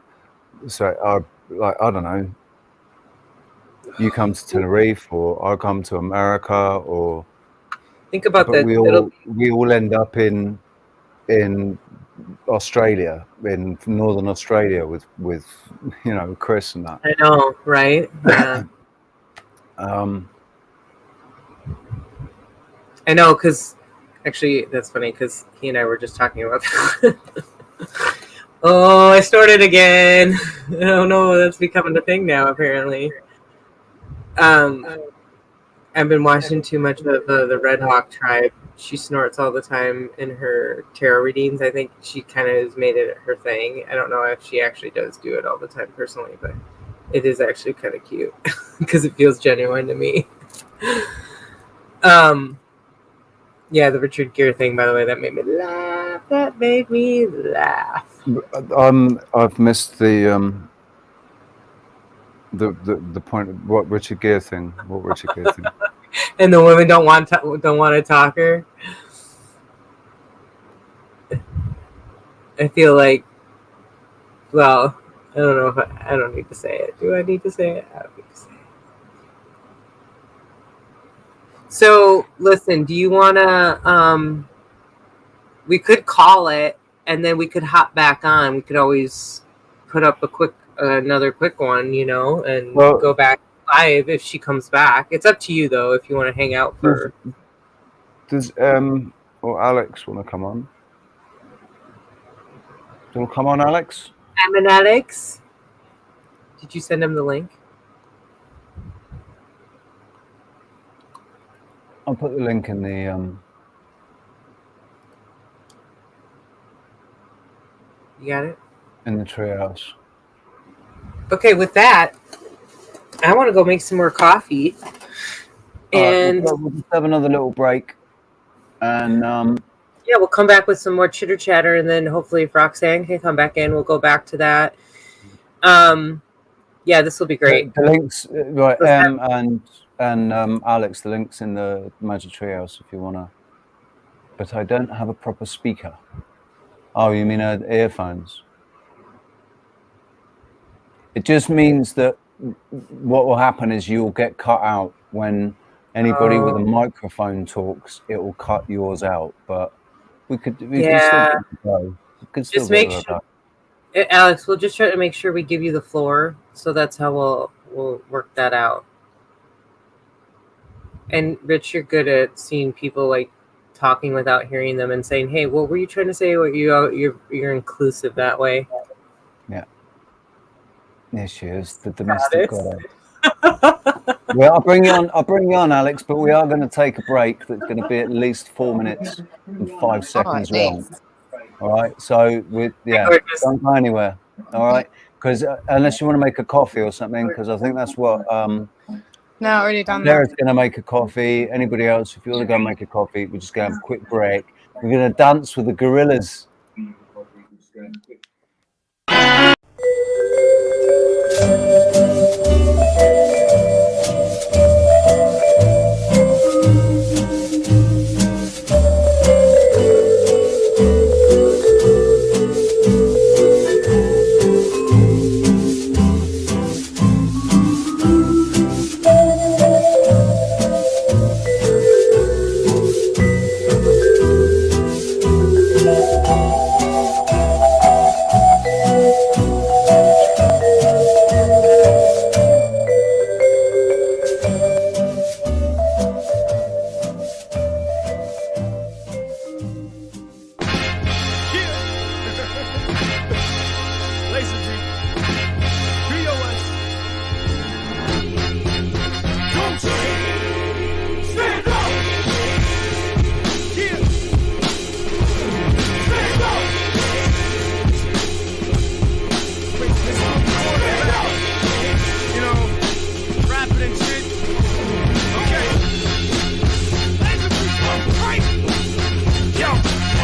so like, I don't know, you come to Tenerife, or I'll come to America, or think about that. We all end up in Australia, in northern Australia, with you know, Chris and that. I know, right? Yeah. I know, because actually that's funny, because he and I were just talking about that. Oh, I started again. I don't know, that's becoming a thing now apparently. I've been watching too much of the Red Hawk Tribe. She snorts all the time in her tarot readings. I think she kind of has made it her thing. I don't know if she actually does do it all the time personally, but it is actually kind of cute because it feels genuine to me. Yeah, the Richard Gere thing, by the way, that made me laugh. That made me laugh. I've missed the point of what Richard Gere thing. What Richard Gere thing? And the women don't want to talk her. I feel like, well, I don't know if I don't need to say it. Do I need to say it? I don't need to say it. So, listen, do you want to, we could call it, and then we could hop back on. We could always put up another quick one, you know, and go back live if she comes back. It's up to you, though, if you want to hang out for... Does, or Alex want to come on? Do you want to come on, Alex? I'm an Alex. Did you send him the link? I'll put the link in the You got it? in the treehouse. Okay, with that, I want to go make some more coffee. And we'll just have another little break. And yeah, we'll come back with some more chitter chatter, and then hopefully if Roxanne can come back in, we'll go back to that. Yeah, this will be great. The links, right? And Alex, the links in the Magic Treehouse if you wanna. But I don't have a proper speaker. Oh, you mean earphones? It just means that what will happen is you'll get cut out when anybody with a microphone talks. It will cut yours out, but we can still go. We can still just make sure, Alex. We'll just try to make sure we give you the floor, so that's how we'll work that out. And Rich, you're good at seeing people like talking without hearing them and saying, "Hey, what were you trying to say?" What you're inclusive that way. Yeah. There she is, the domestic goddess. Well, I'll bring you on, Alex. But we are going to take a break. That's going to be at least 4 minutes and 5 seconds long. All right. So don't go anywhere. All right. Because unless you want to make a coffee or something, because I think that's what. No, already done that. Sarah's going to make a coffee. Anybody else, if you want to go make a coffee, we're just going to have a quick break. We're going to dance with the gorillas.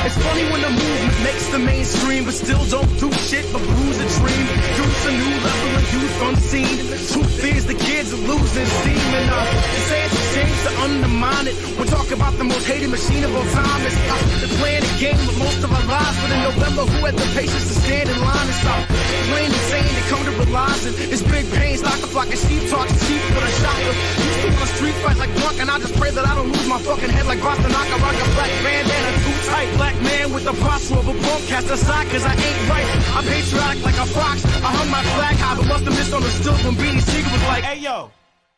It's funny when the movement makes the mainstream, but still don't do shit but bruise a dream. Use a new level of youth unseen. Truth is the kids are losing steam, and they say it's a shame to undermine it. We're talking about the most hated machine of all time. It's they're playing a game with most of our lives, but in November, who had the patience to stand in line and stop plain insane to come to realizing it's big pains like a flock of sheep talks cheap with a shotgun. Used to want a street fight like drunk, and I just pray that I don't lose my fucking head like Boston. I rock a black bandana too tight. Black man with the posture of a punk, cast aside cause I ain't right. I'm patriotic like a fox. I hung my flag high, but must have misunderstood when Beanie Siegel was like, hey yo,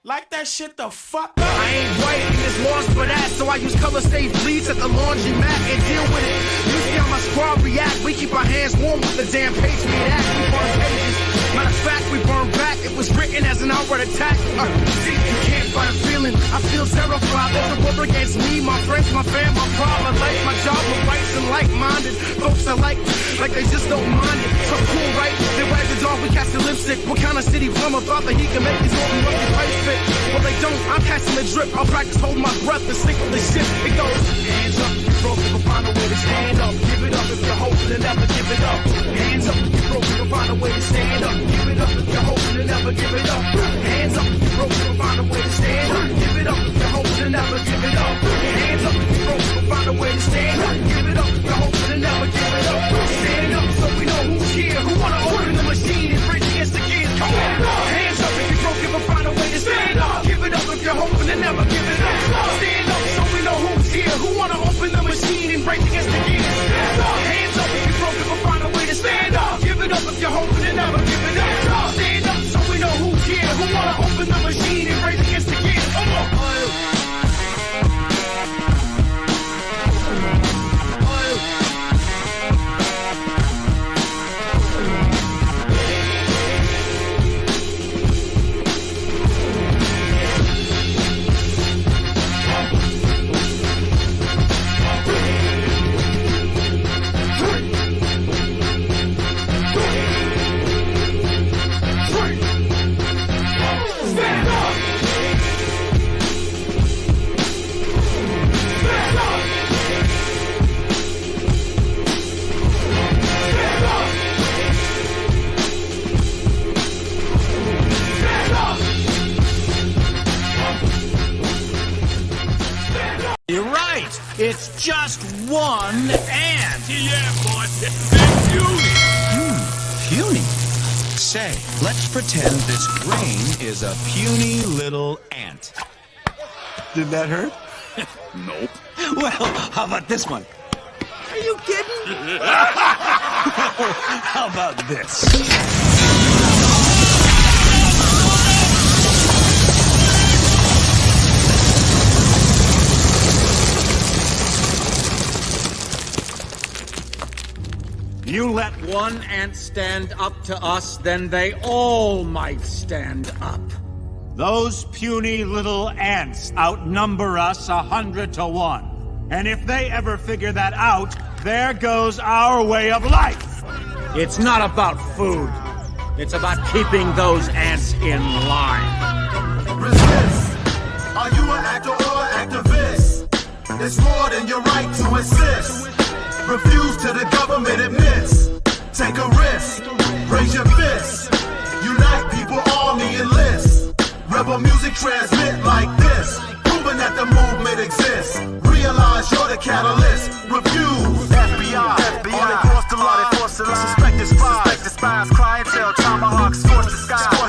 like that shit the fuck up. I ain't white and there's laws for that, so I use color safe bleach at the laundromat and deal with it. You see how my squad react. We keep our hands warm with the damn Patriot Act. We burn pages. Matter of fact, we burn back. It was written as an outward attack. See, you can't fight a feeling. I feel terrified. There's a war against me, my friends, my fam, my pride, my life, my job, my rights, and like-minded folks I like they just don't mind it. So cool, right? They wag the dog, we cast the lipstick. What kind of city plumber thought that he can make these open rugby pipes fit? Well, they don't. I'm catching the drip. I'll practice holding my breath and stick with the shit. It goes hands up if you're broken, but find a way to stand up. Give it up if you're hoping and never give it up. Hands up if you're broken, but find a way to stand up. Give it up if you're hoping and never give it up. Hands up if you're broken, but find a way to stand up. Give it up if you're hoping and never give it up. Hands up if you're broken, but find a way to stand up. Give it up if you're hoping and never give it up. Stand up so we know who's here, who wanna open the machine and bridge against the kids. Come on, hands up if you're broken, but find a way to stand up. Give it up if you're hoping and never give it up. Stand up so we know who's here, who wanna open the machine and break against the kids. Hands up if you're broken, but find a way to stand up. Give it up if you're hoping and never give it up. Stand up so we know who's here, who wanna open the machine and break against the kids. Come on. You're right. It's just one ant. Yeah, boss. Big Puny. Say, let's pretend this grain is a puny little ant. Did that hurt? Nope. Well, how about this one? Are you kidding? How about this? You let one ant stand up to us, then they all might stand up. Those puny little ants outnumber us 100 to 1. And if they ever figure that out, there goes our way of life. It's not about food. It's about keeping those ants in line. Resist. Are you an actor or an activist? It's more than your right to insist. Refuse to the government admits. Take a risk. Raise your fist. Unite people, army, enlist. Rebel music transmit like this. Proving that the movement exists. Realize you're the catalyst. Refuse. FBI. All across the line. Suspected spies. Clientele. Tomahawks. Scorch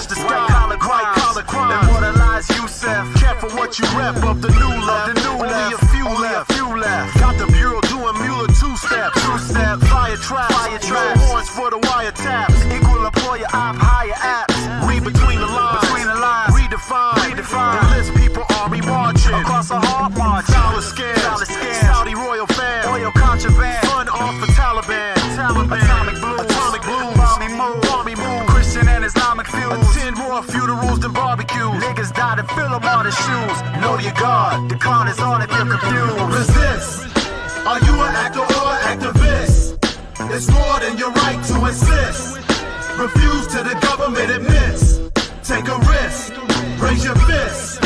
the sky. White collar crime. Immortalize Youssef. Careful what you rep of the new left. Only a few left. Got the bureau doing Mueller two-step. Fire trap. No warrants for the wiretaps. Equal employer op. Higher apps. Read between the lines. Redefine. Enlist people army marching across a hard march. Dollar scams. Saudi royal fam. Oil contraband. Fun off the Taliban. Atomic blue. Army move. Christian and Islamic fuse. Attend more funerals than barbecues. Niggas died and fill them on his shoes. Know your God. The con is on if you're confused. Resist. Are you an actor or an activist? It's more than your right to insist. Refuse to the government admits. Take a risk. Raise your fist.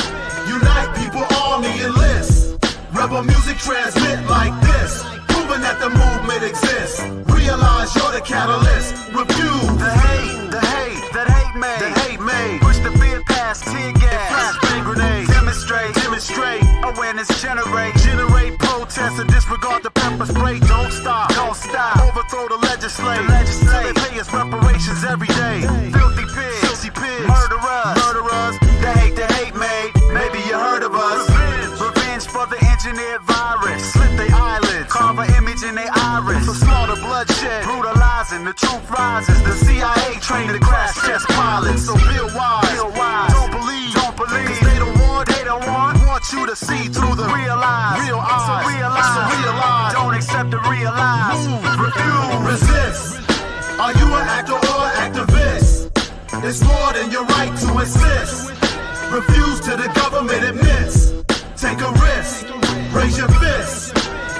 Unite people, army, enlist. Rebel music transmit like this. Proving that the movement exists. Realize Protest and disregard the pepper spray. Don't stop. Overthrow the legislature. Till they pay us reparations every day. Filthy pigs. Murderers. They hate made. Maybe you heard of us. Revenge for the engineered virus. Slit their eyelids. Carve an image in their iris. So slaughter, bloodshed, brutalizing. The truth rises. The CIA trained to crash test pilots. So feel wise. Don't believe. Cause they don't want you to see through the real eyes. So realize. Don't accept the realize. Refuse. Resist. Are you an actor or an activist? It's more than your right to insist. Refuse to the government admits. Take a risk. Raise your fist.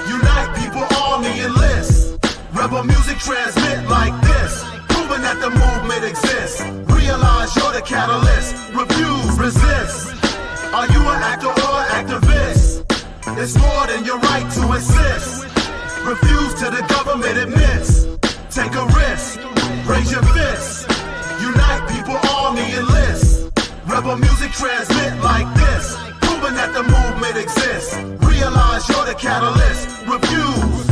Unite people, army enlist. Rebel music transmit like this. Proving that the movement exists. Realize you're the catalyst. Refuse, resist. Are you an actor or an activist? It's more than your right to insist. Refuse to the government admits. Take a risk. Raise your fist. Unite people, army enlist. Rebel music transmit like this. Proving that the movement exists. Realize you're the catalyst. Refuse.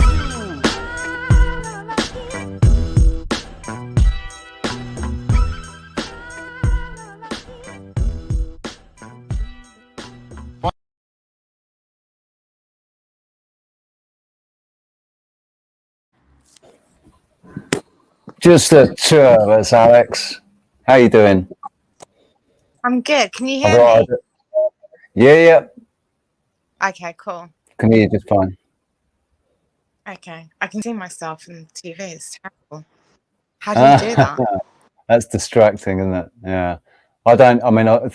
Just the two of us, Alex. How you doing? I'm good. Can you hear me? Yeah. Okay, cool. Can hear you just fine. Okay. I can see myself in the TV. It's terrible. How do you do that? That's distracting, isn't it? Yeah. I don't have it on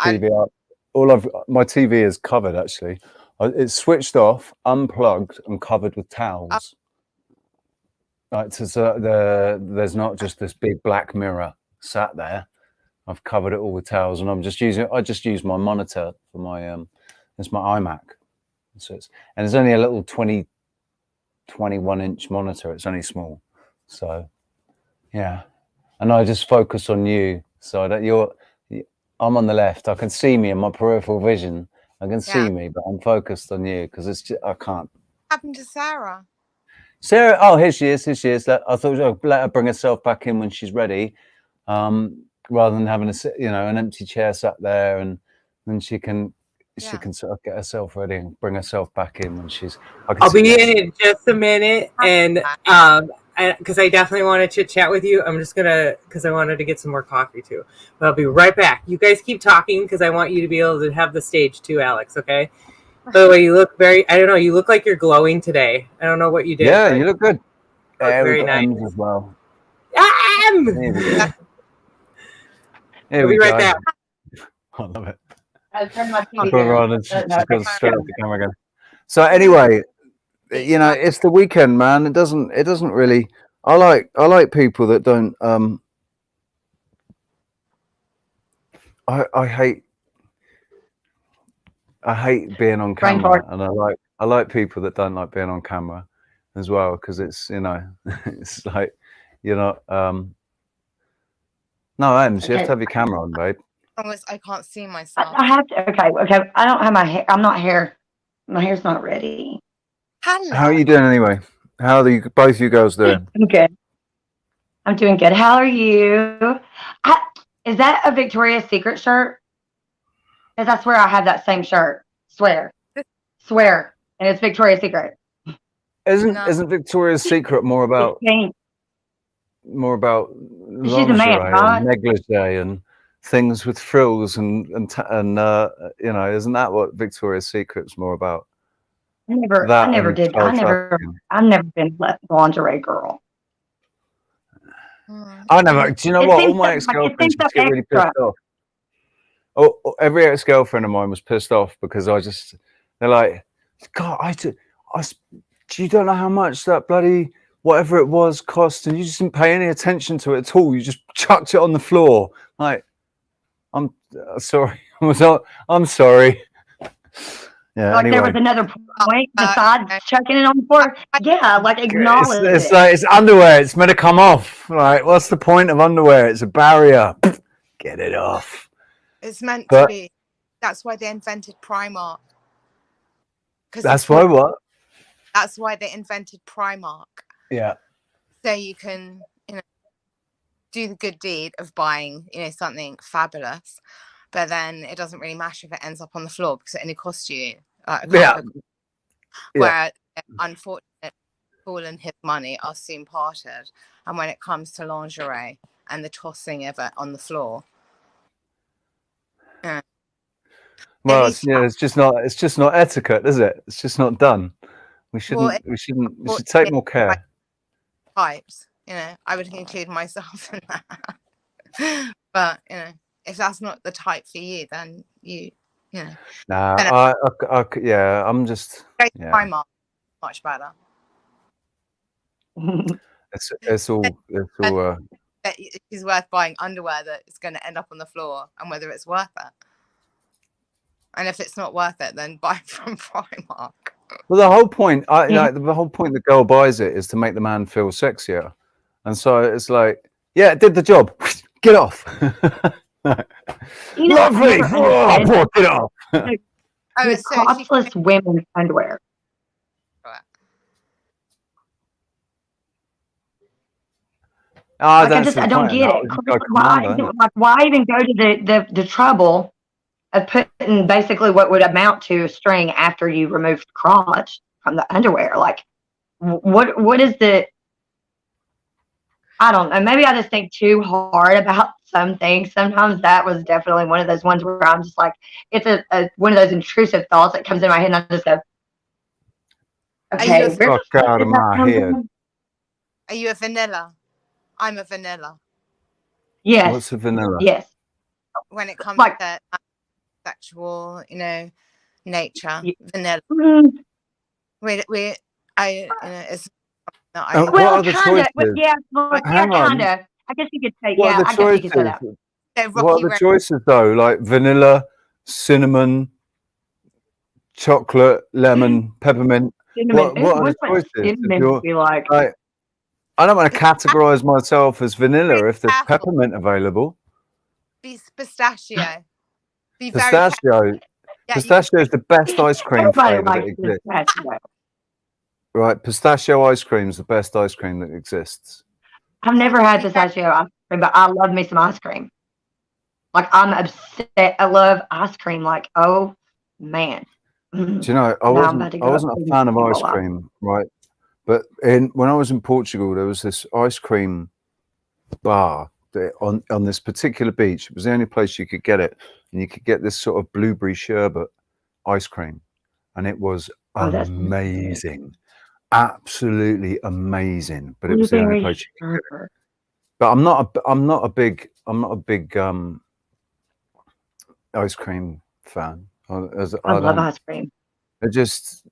TV. My TV is covered actually. It's switched off, unplugged, and covered with towels. Right, so there's not just this big black mirror sat there. I've covered it all with towels, and I just use my monitor for my it's my iMac. So it's only a little 21-inch monitor. It's only small, so yeah. And I just focus on you, so that I'm on the left. I can see me in my peripheral vision. I can see me, but I'm focused on you because it's just, I can't. What happened to Sarah? Sarah, oh, here she is. I thought I'd let her bring herself back in when she's ready, rather than having an empty chair sat there, and then she can sort of get herself ready and bring herself back in when she's. I'll be in just a minute, and because I definitely want to chit chat with you. I'm just because I wanted to get some more coffee too. But I'll be right back. You guys keep talking because I want you to be able to have the stage too, Alex. Okay. By the way, you look I don't know, you look like you're glowing today. I don't know what you did. Yeah, you look good. Very nice as well. I'll be right back. I love it. I'll turn my I'll TV put her down. on and she goes straight off the camera again. So anyway, it's the weekend, man. It doesn't really. I like people that don't. I hate being on camera, and I like people that don't like being on camera as well, because it's it's like you're not. No, Ems, you have to have your camera on, babe. I can't see myself. I have to. Okay. I don't have my hair. I'm not hair. My hair's not ready. Hello. How are you doing anyway? How are both you girls doing? I'm good. I'm doing good. How are you? Is that a Victoria's Secret shirt? Because I swear I have that same shirt. Swear. And it's Victoria's Secret. Isn't Victoria's Secret more about lingerie and negligee and things with frills and isn't that what Victoria's Secret's more about? I never been a lingerie girl. I never. Do you know what? All my ex-girlfriends used to get really pissed off. Oh, every ex-girlfriend of mine was pissed off because they're like, God, you don't know how much that bloody whatever it was cost, and you just didn't pay any attention to it at all. You just chucked it on the floor. Like, I'm sorry. I'm sorry. Yeah. Like anyway. there was another point besides chucking it on the floor. Yeah, like acknowledge it. It's like it's underwear. It's meant to come off. Like, what's the point of underwear? It's a barrier. Get it off. It's meant to be. That's why they invented Primark. That's why what? That's why they invented Primark. Yeah. So you can, do the good deed of buying, something fabulous, but then it doesn't really matter if it ends up on the floor because it only costs you a couple. Where unfortunately, all in his money are soon parted, and when it comes to lingerie and the tossing of it on the floor, well, it's just not etiquette, is it? It's just not done. We should take more care. Types, I would include myself in that. But if that's not the type for you, then Nah, I'm just Primark, much better. It's all It's worth buying underwear that is going to end up on the floor, and whether it's worth it. And if it's not worth it, then buy from Primark. Well, the whole point, the whole point the girl buys it is to make the man feel sexier, and so it's like, yeah, it did the job. Get off. Lovely. Get off. It's costless women's underwear. I don't get it. Why even go to the trouble of putting basically what would amount to a string after you remove crotch from the underwear? Like, what is the? I don't know. Maybe I just think too hard about some things. Sometimes that was definitely one of those ones where I'm just like, it's one of those intrusive thoughts that comes in my head, and I just go, okay, out of my head. Are you a vanilla? I'm a vanilla. Yes. What's a vanilla? Yes. When it comes to sexual, nature, vanilla. It's. What are the choices? Hang on. I guess you could say. What are the choices? What are the choices though? Like vanilla, cinnamon, chocolate, lemon, peppermint. What are the choices? I don't want to categorize myself as vanilla if there's peppermint available. Be pistachio. Pistachio. Pistachio is the best ice cream flavor that exists. Right, pistachio ice cream is the best ice cream that exists. I've never had pistachio ice cream, but I love me some ice cream. Like, I'm obsessed. I love ice cream. Like, oh man. Do you know? I wasn't a fan of ice cream, right? But when I was in Portugal, there was this ice cream bar on this particular beach. It was the only place you could get it, and you could get this sort of blueberry sherbet ice cream, and it was amazing. Absolutely amazing, but it was the only place you could get it. But I'm not a big ice cream fan. I love ice cream. It just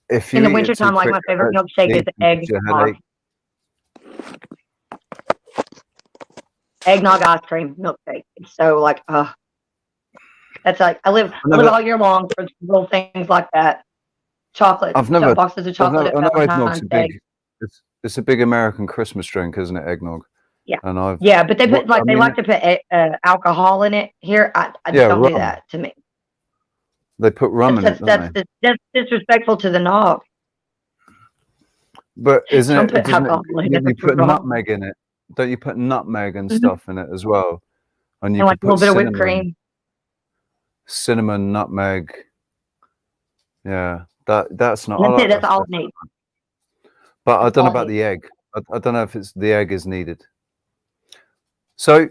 if you in the wintertime, like my favorite milkshake is eggnog. Eggnog ice cream milkshake. It's so like that's like I live all year long for little things like that. Chocolate. Boxes of chocolate. Eggnog's it's a big American Christmas drink, isn't it? Eggnog. Yeah. And but they put they like to put alcohol in it. Here, I don't do that to me. They put rum in it. That's disrespectful to the nog. But isn't it? You put nutmeg in it. Don't you put nutmeg and stuff in it as well? And you like a little bit of whipped cream. Cinnamon, nutmeg. Yeah, that's not. That's it. That's all I need. But I don't know about the egg. I don't know if the egg is needed. So,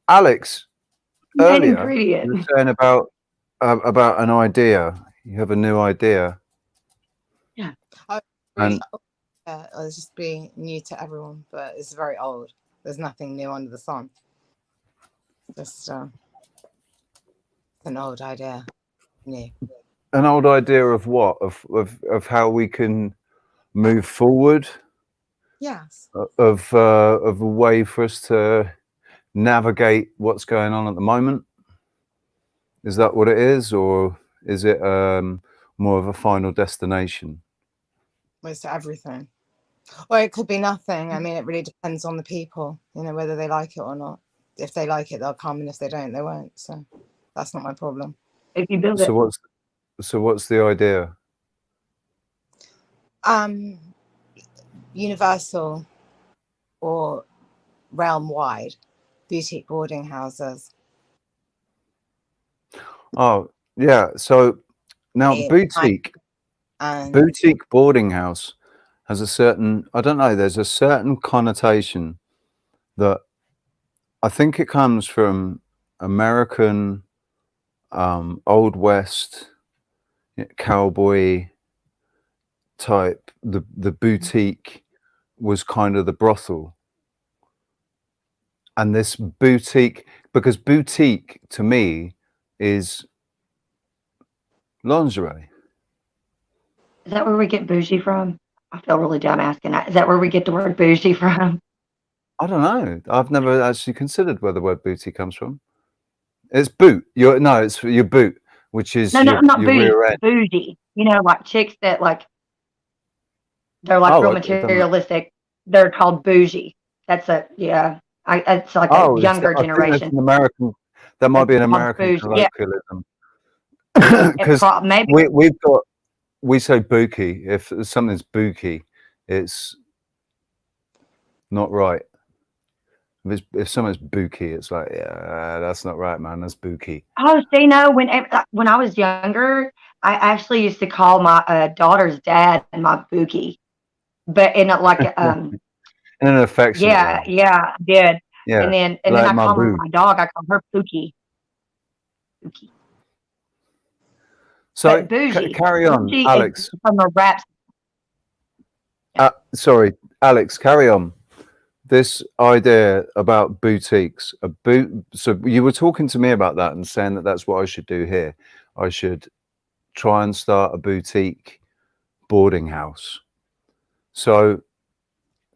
Alex, earlier you were saying about an idea. You have a new idea. Yeah. It's just being new to everyone, but it's very old. There's nothing new under the sun. Just an old idea. New. An old idea of what? Of how we can move forward. Yes. Of a way for us to navigate what's going on at the moment. Is that what it is, or is it more of a final destination? Most everything. Or it could be nothing. I mean, it really depends on the people, whether they like it or not. If they like it, they'll come, and if they don't, they won't. So that's not my problem. If you build it. So what's the idea? Universal or realm wide boutique boarding houses. Oh, yeah. So now boutique boarding house has a certain, I don't know, there's a certain connotation that I think it comes from American Old West cowboy type. The boutique was kind of the brothel. And this boutique, because boutique to me is lingerie. Is that where we get bougie from? I feel really dumb asking that. Is that where we get the word bougie from? I don't know. I've never actually considered where the word booty comes from. It's boot. It's your boot, which is No, not your bougie, rear end. bougie. You know, like chicks that like they're like real materialistic. They're called bougie. That's it's like a younger I think generation. that's an American. That might be an American colloquialism. Because we say bookie. If something's bookie, it's not right. If something's bookie, it's like, yeah, that's not right, man. That's bookie. Oh, so when I was younger, I actually used to call my daughter's dad my bookie, but in like in an affectionate way. Yeah, I did. Yeah, and then like I call boo. my dog. I call her Pookie. So bougie. Carry on, Bougie Alex. From the rap. Sorry, Alex. Carry on. This idea about boutiques, so you were talking to me about that and saying that that's what I should do here. I should try and start a boutique boarding house. So,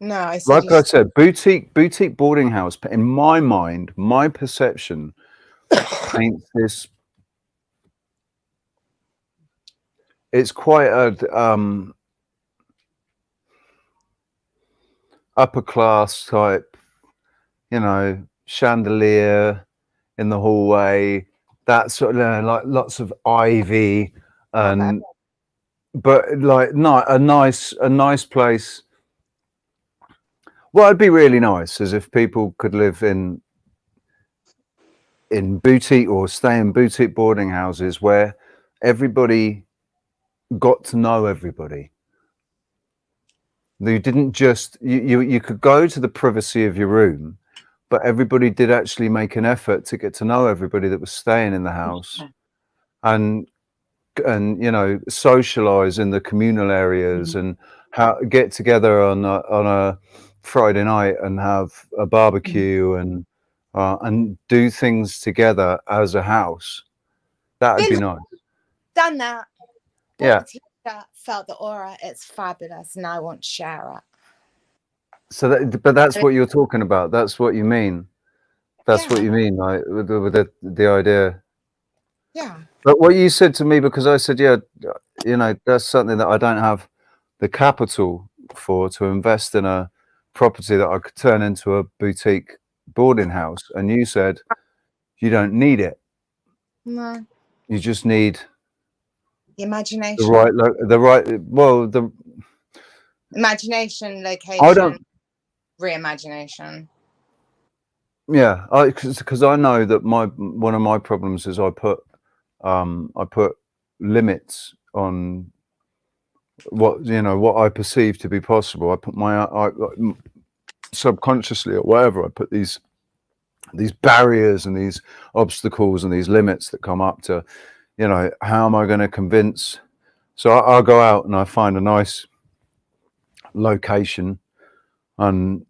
no, I said, boutique boarding house. In my mind, my perception paints this. It's quite a upper class type, chandelier in the hallway, that sort of like lots of ivy, and but like not a nice place. Well, it'd be really nice as if people could live in boutique or stay in boutique boarding houses where everybody got to know everybody. You didn't just you could go to the privacy of your room, but everybody did actually make an effort to get to know everybody that was staying in the house, and socialize in the communal areas, and get together on a Friday night and have a barbecue and do things together as a house. That would be nice. Done that. Yeah. Felt the aura. It's fabulous, and I want to share it. So, but that's what you're talking about. That's what you mean. That's what you mean, like with the idea. Yeah. But what you said to me, because I said, yeah, that's something that I don't have the capital for, to invest in a property that I could turn into a boutique boarding house, and you said you don't need it. No. You just need the imagination. The imagination, location, reimagination. Yeah, because I know that one of my problems is I put limits on what I perceive to be possible. I put I subconsciously or whatever, I put these barriers and these obstacles and these limits that come up to, how am I going to convince? So I'll go out and I find a nice location, and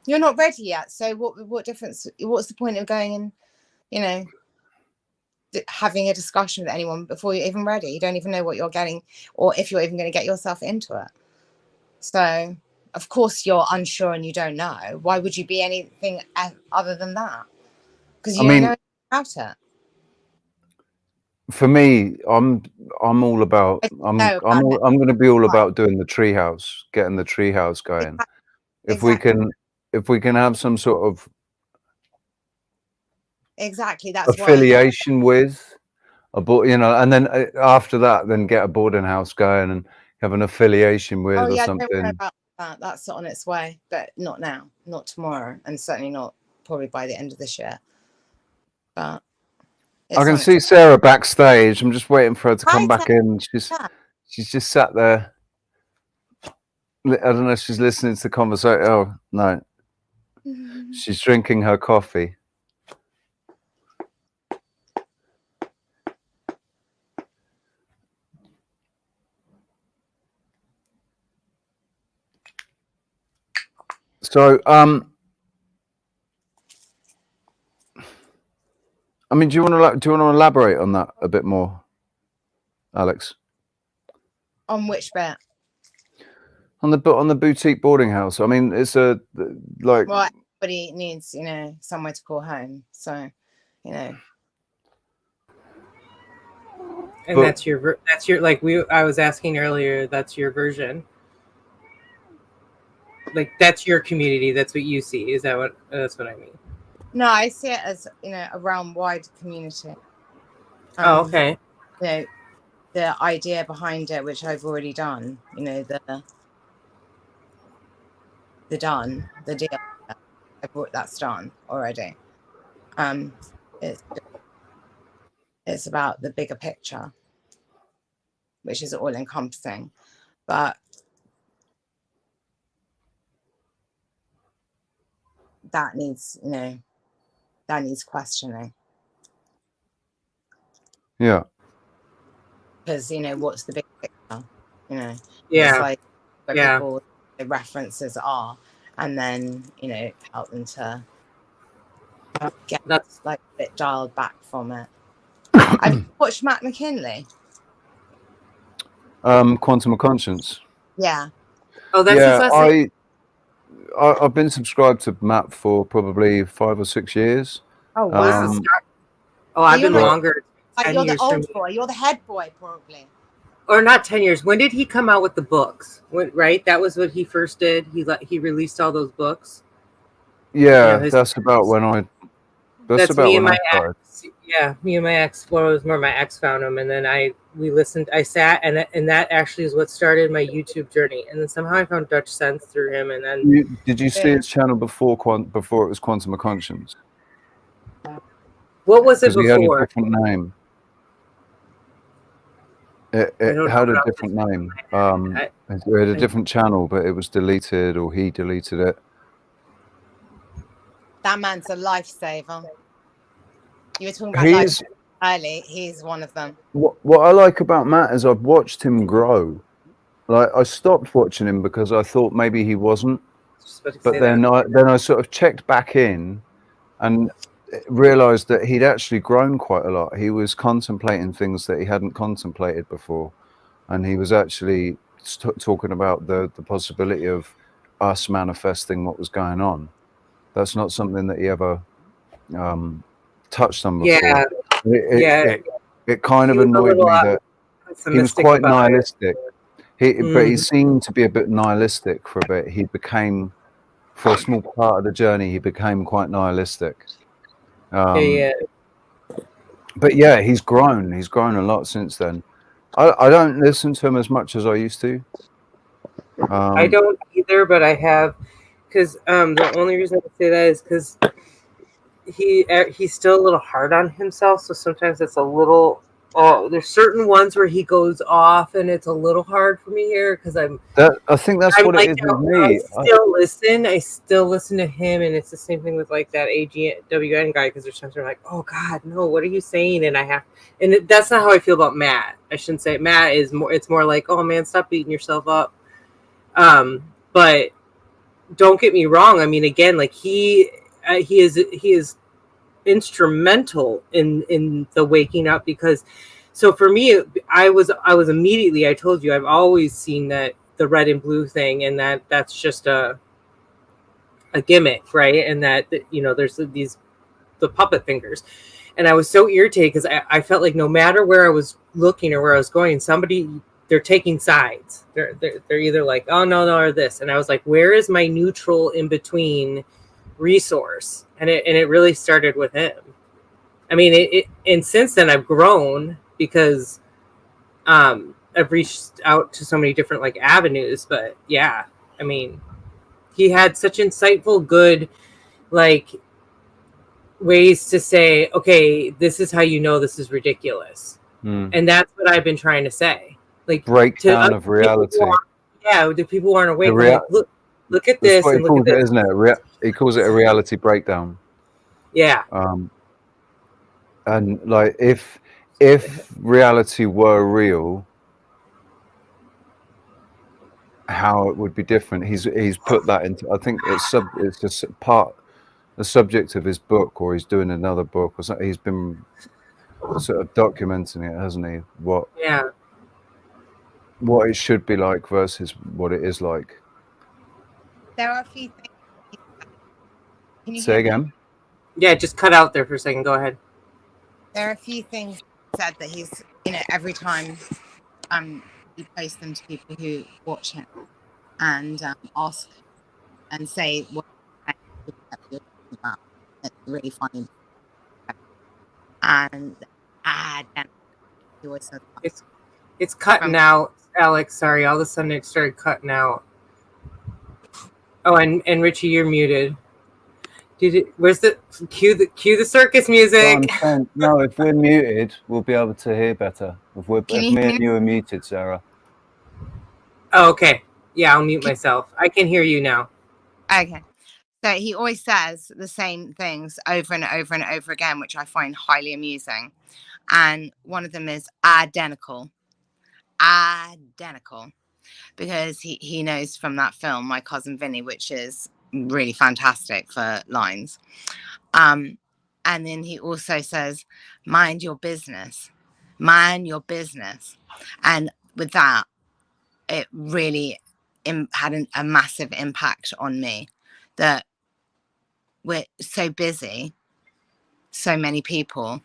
you're not ready yet. So what difference? What's the point of going and, having a discussion with anyone before you're even ready? You don't even know what you're getting, or if you're even going to get yourself into it. So of course you're unsure and you don't know. Why would you be anything other than that? Because you don't know about it. For me, I'm all about. I'm going to be all about doing the treehouse, getting the treehouse going. If we can have some sort of that's affiliation with a and then after that, then get a boarding house going and have an affiliation with Oh or yeah, don't worry something. about that. That's on its way, but not now, not tomorrow, and certainly not probably by the end of this year. But I can see Sarah backstage. I'm just waiting for her to come Hi, back in. She's just sat there. I don't know if she's listening to the conversation. Oh no, she's drinking her coffee. So, I mean, do you want to elaborate on that a bit more, Alex? On which bit? On the boutique boarding house. I mean, it's a like. Well, everybody needs, somewhere to call home. So, And But- that's your like I was asking earlier. That's your version. Like that's your community. That's what you see. Is that what? That's what I mean. no, I see it as a realm-wide community. Oh, okay. The idea behind it, which I've already done. The deal. That's done already. It's about the bigger picture, which is all encompassing, but that needs questioning. Yeah. Because what's the big picture? Yeah. It's like where Yeah. people the references are, and then help them to get That's like a bit dialed back from it. I've watched Matt McKinley. Quantum of Conscience. Yeah. Oh, that's his last name? I've been subscribed to Matt for probably 5 or 6 years. Oh wow. I've been You're longer. 10 you're the years for old me. boy. You're the head boy, probably. Or not 10 years. When did he come out with the books? Right? That was what he first did. He released all those books. Yeah, his- that's about when I. That's about me and when my I started. ex. Yeah, me and my ex. Well, it was more my ex found him, and then we listened. I sat, and that actually is what started my YouTube journey. And then somehow I found Dutch Sense through him, and then Did you see his channel before it was Quantum of Conscience? what was it Because he had a before? different name. It don't had know a about different name. It had a different channel, but it was deleted, or he deleted it. That man's a lifesaver. You were talking about He's life early. He's one of them. what I like about Matt is I've watched him grow. Like I stopped watching him because I thought maybe he wasn't, but then I sort of checked back in and realized that he'd actually grown quite a lot. He was contemplating things that he hadn't contemplated before, and he was actually talking about the possibility of us manifesting what was going on. That's not something that he ever touched on before. It kind of annoyed me that he was quite nihilistic. But he seemed to be a bit nihilistic for a bit. He became, for a small part of the journey, he became quite nihilistic. But yeah, he's grown. He's grown a lot since then. I don't listen to him as much as I used to. I don't either, but I have, because the only reason I say that is because he's still a little hard on himself. So sometimes it's a little. There's certain ones where he goes off, and it's a little hard for me here because I think that's what it is with me. I still listen to him, and it's the same thing with like that AGWN guy, because there's times where I'm like, oh God, no, what are you saying? And that's not how I feel about Matt. I shouldn't say Matt is more. It's more like, oh man, stop beating yourself up. But don't get me wrong. I mean, again, like he is instrumental in the waking up, because so for me I was immediately, I told you, I've always seen that the red and blue thing, and that's just a gimmick, right? And that there's the puppet fingers, and I was so irritated because I felt like no matter where I was looking or where I was going, they're taking sides. They're either like, oh no, or this, and I was like, where is my neutral in between resource? And it really started with him. I mean, and since then I've grown because of I've reached out to so many different like avenues, but yeah, I mean, he had such insightful, good, like, ways to say, okay, this is how you know this is ridiculous. And that's what I've been trying to say. Like, breakdown of reality. The people who aren't awake. The I'm like, look at this what and he look at calls it, this. isn't it? He calls it a reality breakdown. Yeah. And like, if reality were real, how it would be different. He's put that into. I think it's just the subject of his book, or he's doing another book, or something. He's been sort of documenting it, hasn't he? What it should be like versus what it is like. There are a few things. Can you Say hear again? me? Yeah, just cut out there for a second. Go ahead. There are a few things said that he's, every time he posts them to people who watch him and ask and say what you're talking about. It's really funny. And he always says that. It's cutting out, Alex. Sorry, all of a sudden it started cutting out. Oh, and Richie, you're muted. Where's the cue the circus music? No, if we're muted, we'll be able to hear better. If me and you are muted, Sarah. Oh, okay. Yeah, I'll mute myself. I can hear you now. Okay. So he always says the same things over and over and over again, which I find highly amusing. And one of them is identical. Identical. Because he knows from that film, My Cousin Vinny, which is really fantastic for lines. And then he also says, mind your business. Mind your business. And with that, it really had a massive impact on me, that we're so busy, so many people,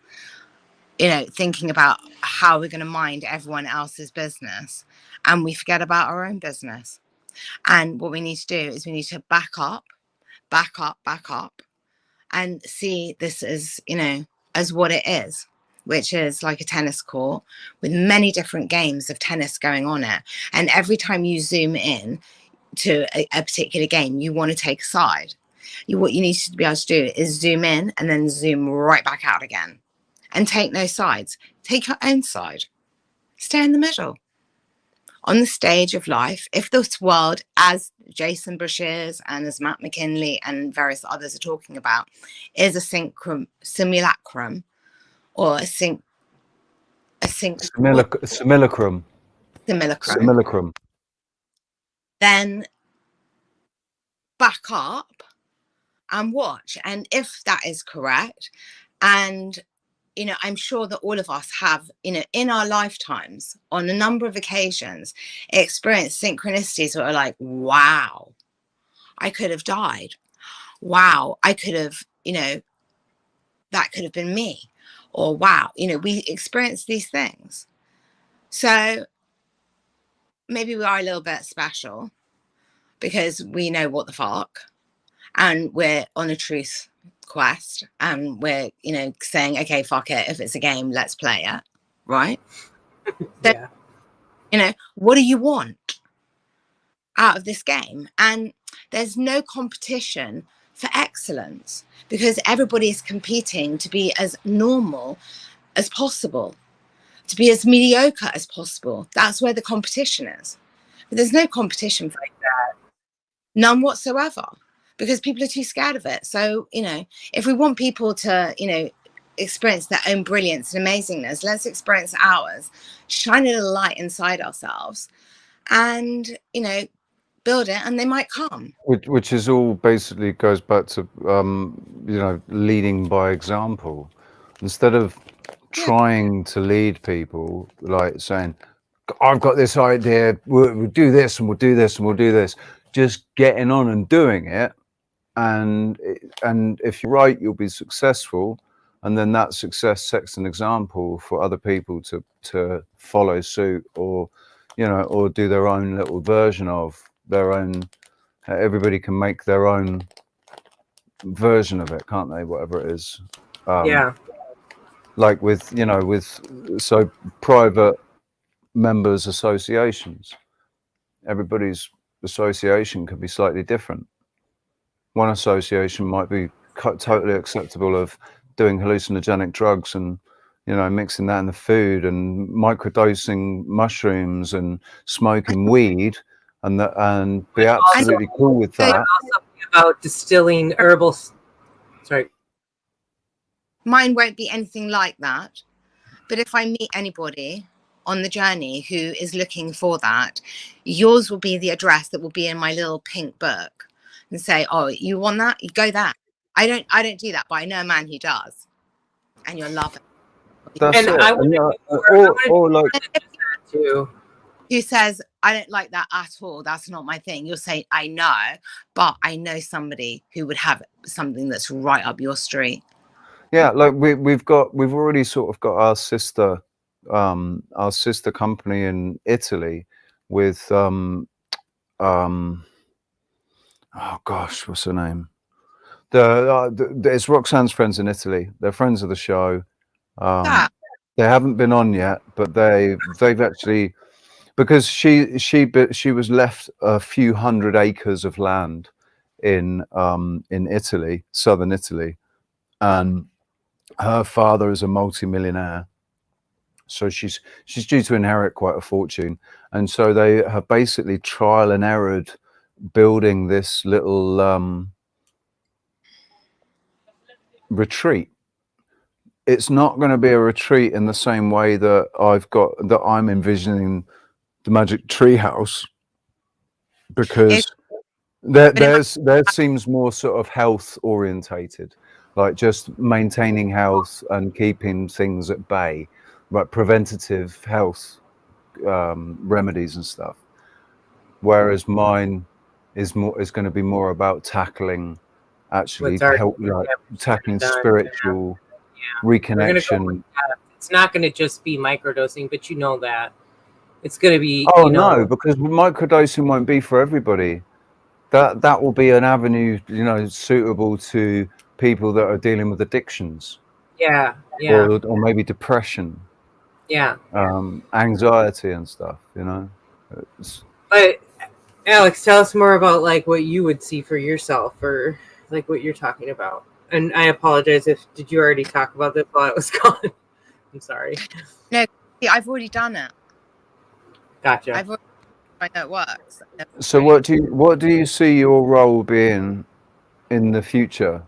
thinking about how we're going to mind everyone else's business, and we forget about our own business. And what we need to do is we need to back up, and see this as, as what it is, which is like a tennis court with many different games of tennis going on it. And every time you zoom in to a particular game, you want to take a side. What you need to be able to do is zoom in and then zoom right back out again, and take no sides. Take your own side. Stay in the middle. On the stage of life, if this world, as Jason Brashears and as Matt McKinley and various others are talking about, is a simulacrum, or Simulacrum. Then back up and watch. And if that is correct, and I'm sure that all of us have, in our lifetimes, on a number of occasions, experienced synchronicities that are like, wow, I could have died. Wow, I could have, that could have been me. Or wow, we experience these things. So maybe we are a little bit special because we know what the fuck, and we're on a truth quest, and we're saying, okay, fuck it, if it's a game, let's play it, right? Yeah. What do you want out of this game? And there's no competition for excellence, because everybody is competing to be as normal as possible, to be as mediocre as possible. That's where the competition is. But there's no competition for that, none whatsoever, because people are too scared of it. So, if we want people to, experience their own brilliance and amazingness, let's experience ours, shine a little light inside ourselves, and, build it, and they might come. Which is all basically goes back to, leading by example. Instead of trying to lead people, like saying, I've got this idea, we'll do this, and we'll do this, and we'll do this. Just getting on and doing it. And if you're right, you'll be successful, and then that success sets an example for other people to follow suit, or or do their own little version of their own. Everybody can make their own version of it, can't they? Whatever it is. Yeah. Like with so private members' associations. Everybody's association could be slightly different. One association might be totally acceptable of doing hallucinogenic drugs and, you know, mixing that in the food and microdosing mushrooms and smoking weed and be absolutely cool with that. Something about distilling herbal. Sorry. Mine won't be anything like that. But if I meet anybody on the journey who is looking for that, yours will be the address that will be in my little pink book and say, oh, you want that? You go there. I don't do that, but I know a man who does. And you'll love it. That's and it. I Or like who says, I don't like that at all. That's not my thing. You'll say, I know, but I know somebody who would have something that's right up your street. yeah, like we've already sort of got our sister company in Italy with oh gosh, what's her name? It's Roxanne's friends in Italy. They're friends of the show. They haven't been on yet, but they've actually, because she was left a few hundred acres of land in Italy, southern Italy, and her father is a multi-millionaire, so she's due to inherit quite a fortune, and so they have basically trial and errored building this little retreat. It's not going to be a retreat in the same way that I'm envisioning the Magic Tree House, because theirs seems more sort of health orientated, like just maintaining health and keeping things at bay, like preventative health remedies and stuff. Whereas mine is going to be more about tackling tackling spiritual reconnection. It's not going to just be microdosing, but you know that. It's going to be. Oh, no, because microdosing won't be for everybody. That will be an avenue, you know, suitable to people that are dealing with addictions. Yeah. Or maybe depression. Yeah. Anxiety and stuff, you know. But Alex, tell us more about like what you would see for yourself, or like what you're talking about. And I apologize did you already talk about this while I was gone? I'm sorry. No, I've already done it. Gotcha. I know it works. So what do you see your role being in the future?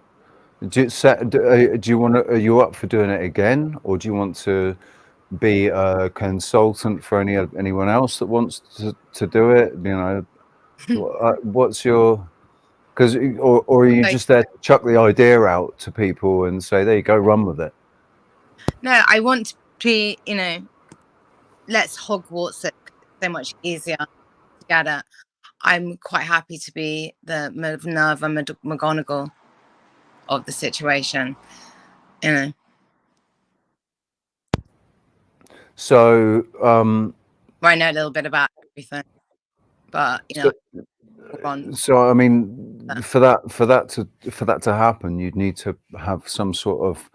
Are you up for doing it again, or do you want to be a consultant for anyone else that wants to do it? You know, what's your, or are you just there to chuck the idea out to people and say, there you go, run with it? No, I want to be, you know, let's Hogwarts it so much easier to get it. I'm quite happy to be the Minerva McGonagall of the situation, you know. So I know a little bit about everything, but you know. So I mean, for that to happen, you'd need to have some sort of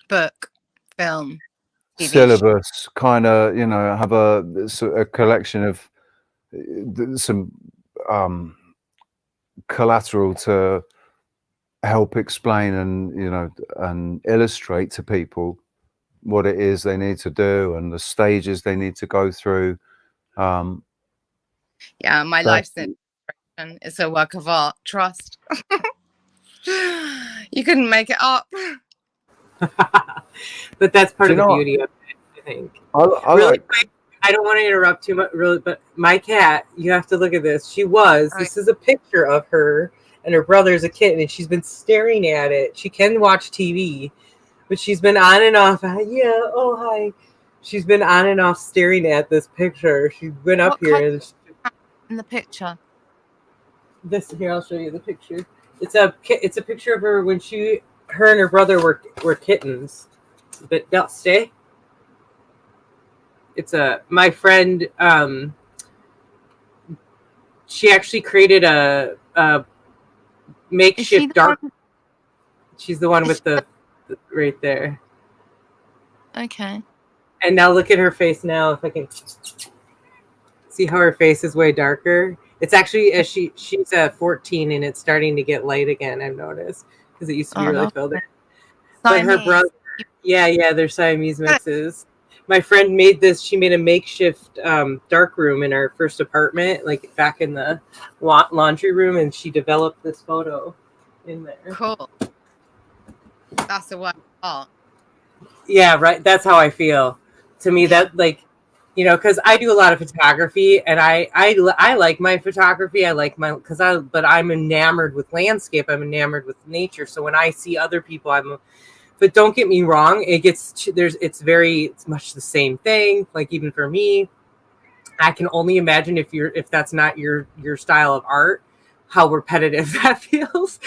book, film, TV syllabus, kind of, you know, have a collection of some collateral to help explain and, you know, and illustrate to people what it is they need to do and the stages they need to go through. Yeah, my life's an inspiration. It's a work of art. Trust. You couldn't make it up. But that's part of the beauty of it, I think. Really quick, I don't want to interrupt too much, really, but my cat, you have to look at this. This is a picture of her, and her brother's a kitten, and she's been staring at it. She can watch TV, but she's been on and off. Hi. She's been on and off staring at this picture. She went up here and in the picture. Here, I'll show you the picture. It's a picture of her when her and her brother were kittens. But don't stay. It's my friend. She actually created a makeshift dark. She's the one with the right there. Okay. And now look at her face now. If I can see how her face is way darker. It's actually as she's 14 and it's starting to get light again. I've noticed because it used to be really filled in. But her brother, yeah, they're Siamese mixes. My friend made this. She made a makeshift dark room in our first apartment, like back in the laundry room, and she developed this photo in there. Cool. That's the one part. Yeah, right. That's how I feel. To me, that like, you know, because I do a lot of photography, and I like my photography. I like my but I'm enamored with landscape. I'm enamored with nature. So when I see other people, but don't get me wrong, it's much the same thing. Like even for me, I can only imagine if that's not your style of art, how repetitive that feels.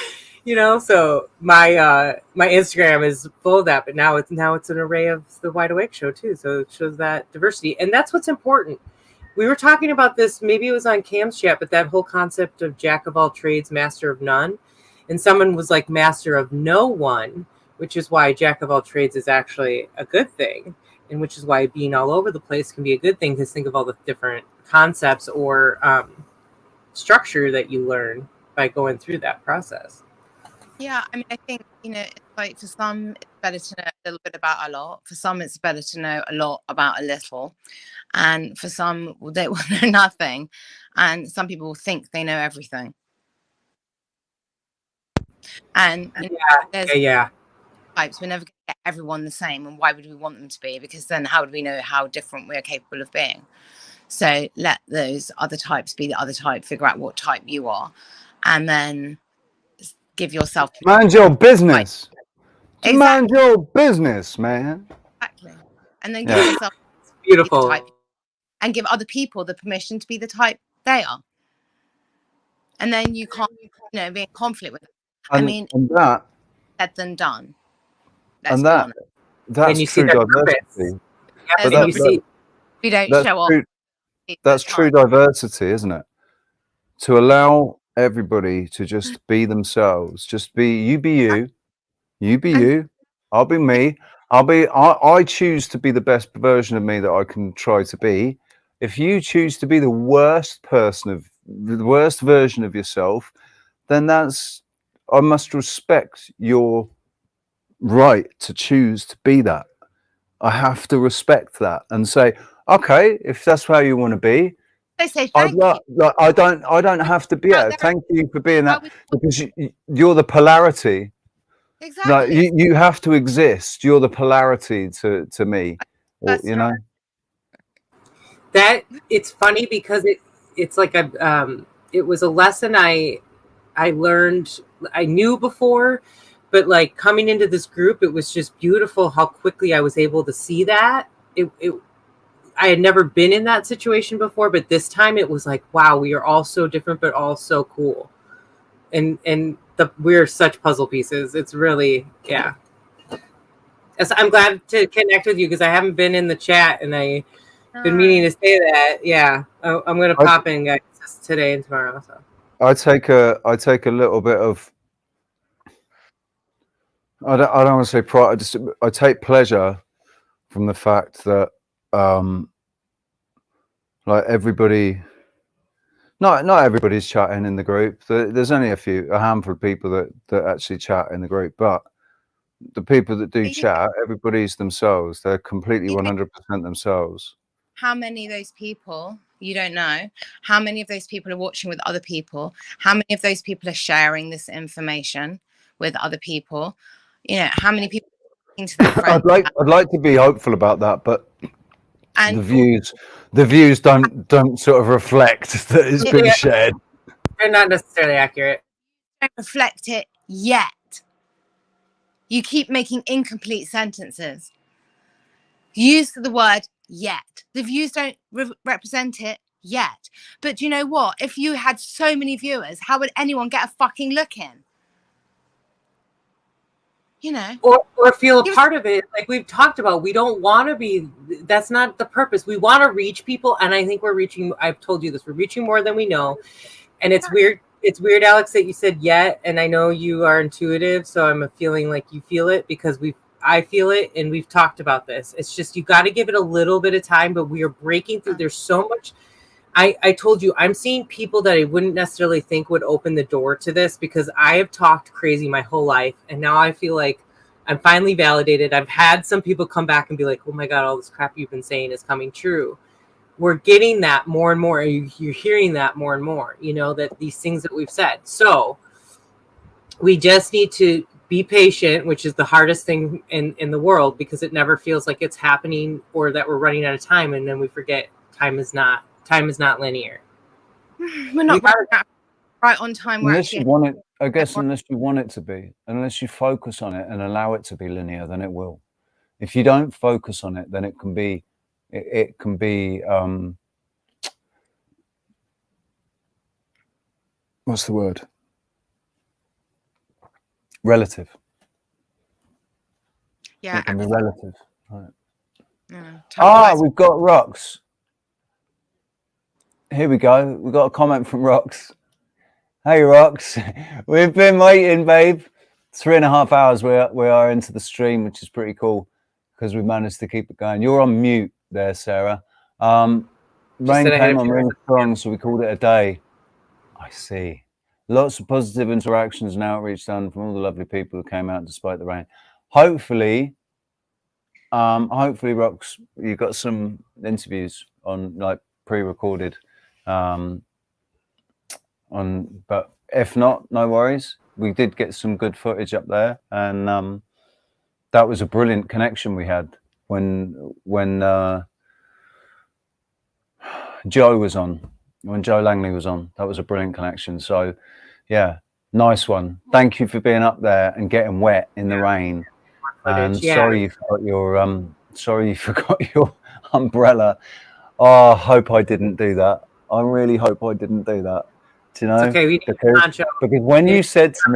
You know, so my Instagram is full of that, but now it's an array of the Wide Awake show too. So it shows that diversity, and that's what's important. We were talking about this, maybe it was on Cam's chat, but that whole concept of jack of all trades, master of none, and someone was like master of no one, which is why jack of all trades is actually a good thing, and which is why being all over the place can be a good thing, because think of all the different concepts or structure that you learn by going through that process. Yeah, I mean, I think, you know, it's like for some, it's better to know a little bit about a lot. For some, it's better to know a lot about a little. And for some, they will know nothing. And some people think they know everything. And you know, there's types. We're never going to get everyone the same. And why would we want them to be? Because then how would we know how different we're capable of being? So let those other types be the other type. Figure out what type you are. And then give yourself mind your business. Mind your business, man. Exactly. And then give yourself beautiful type and give other people the permission to be the type they are. And then you can't, you know, be in conflict with them. I mean, that said than done. And that's true diversity. But we don't show off. That's true diversity, isn't it? To allow everybody to just be themselves. Just be you, you be you, I'll be me. I choose to be the best version of me that I can try to be. If you choose to be the worst version of yourself, then I must respect your right to choose to be that. I have to respect that and say, okay, if that's how you want to be, I say thank you. I don't have to be it. Thank you for being that, because you're the polarity. Exactly. No, you have to exist. You're the polarity to me, or, you know. That it's funny because it's like it was a lesson I learned. I knew before, but like coming into this group, it was just beautiful how quickly I was able to see that. I had never been in that situation before, but this time it was like, wow, we are all so different, but all so cool. And we're such puzzle pieces. It's really, yeah. So I'm glad to connect with you because I haven't been in the chat and I've been meaning to say that. Yeah, I'm going to pop in, guys, today and tomorrow. So I take a little bit of, I don't want to say pride. I take pleasure from the fact that like everybody, not everybody's chatting in the group. There's only a handful of people that actually chat in the group, but the people that do chat, everybody's themselves. They're completely 100% themselves. How many of those people you don't know? How many of those people are watching with other people? How many of those people are sharing this information with other people? You know, how many people are to their friends? I'd like to be hopeful about that, but the views don't sort of reflect that it's been shared. They're not necessarily accurate. Don't reflect it yet. You keep making incomplete sentences. Use the word yet. The views don't represent it yet. But do you know what? If you had so many viewers, how would anyone get a fucking look in? You know, or feel a part of it. Like we've talked about, we don't want to be, that's not the purpose. We want to reach people. And I think we're reaching, I've told you this, we're reaching more than we know. And it's weird, Alex, that you said yet. And I know you are intuitive. So I'm feeling like you feel it because I feel it, and we've talked about this. It's just you got to give it a little bit of time, but we are breaking through. There's so much. I told you, I'm seeing people that I wouldn't necessarily think would open the door to this, because I have talked crazy my whole life, and now I feel like I'm finally validated. I've had some people come back and be like, oh my God, all this crap you've been saying is coming true. We're getting that more and more. You're hearing that more and more, you know, that these things that we've said. So we just need to be patient, which is the hardest thing in the world, because it never feels like it's happening or that we're running out of time. And then we forget time is not linear. We're not right on time. Unless you want it, I guess, unless you want it to be, unless you focus on it and allow it to be linear, then it will. If you don't focus on it, then it can be, it can be, what's the word? Relative. Yeah. It can be relative. Right. We've got Rox. Here we go. We've got a comment from Rox. Hey, Rox. We've been waiting, babe. 3.5 hours we are into the stream, which is pretty cool because we've managed to keep it going. You're on mute there, Sarah. Rain came on really strong, so we called it a day. I see. Lots of positive interactions and outreach done from all the lovely people who came out despite the rain. Hopefully, Rox, you got some interviews on, like, pre-recorded. But if not, no worries. We did get some good footage up there, and that was a brilliant connection we had when Joe was on, when Joe Langley was on. That was a brilliant connection. So yeah, nice one. Thank you for being up there and getting wet in the rain. And sorry you forgot your umbrella. Oh, I hope I didn't do that. I really hope I didn't do that. Do you know? It's okay, because when you said to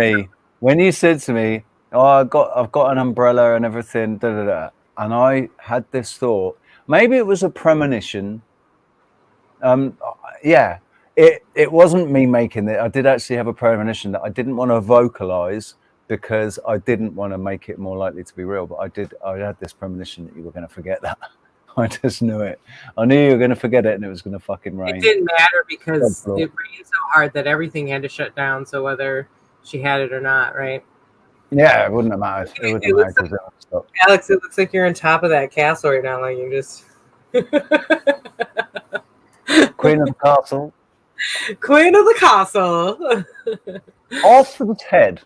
me, oh, I've got an umbrella and everything, and I had this thought, maybe it was a premonition. Yeah, it wasn't me making it. I did actually have a premonition that I didn't want to vocalize because I didn't want to make it more likely to be real. But I had this premonition that you were going to forget that. I just knew it. I knew you were going to forget it and it was going to fucking rain. It didn't matter because it rained so hard that everything had to shut down. So whether she had it or not, right? Yeah, it wouldn't have mattered. It wouldn't have mattered. Alex, it looks like you're on top of that castle right now. Like you just Queen of the castle. Queen of the castle. Off the head.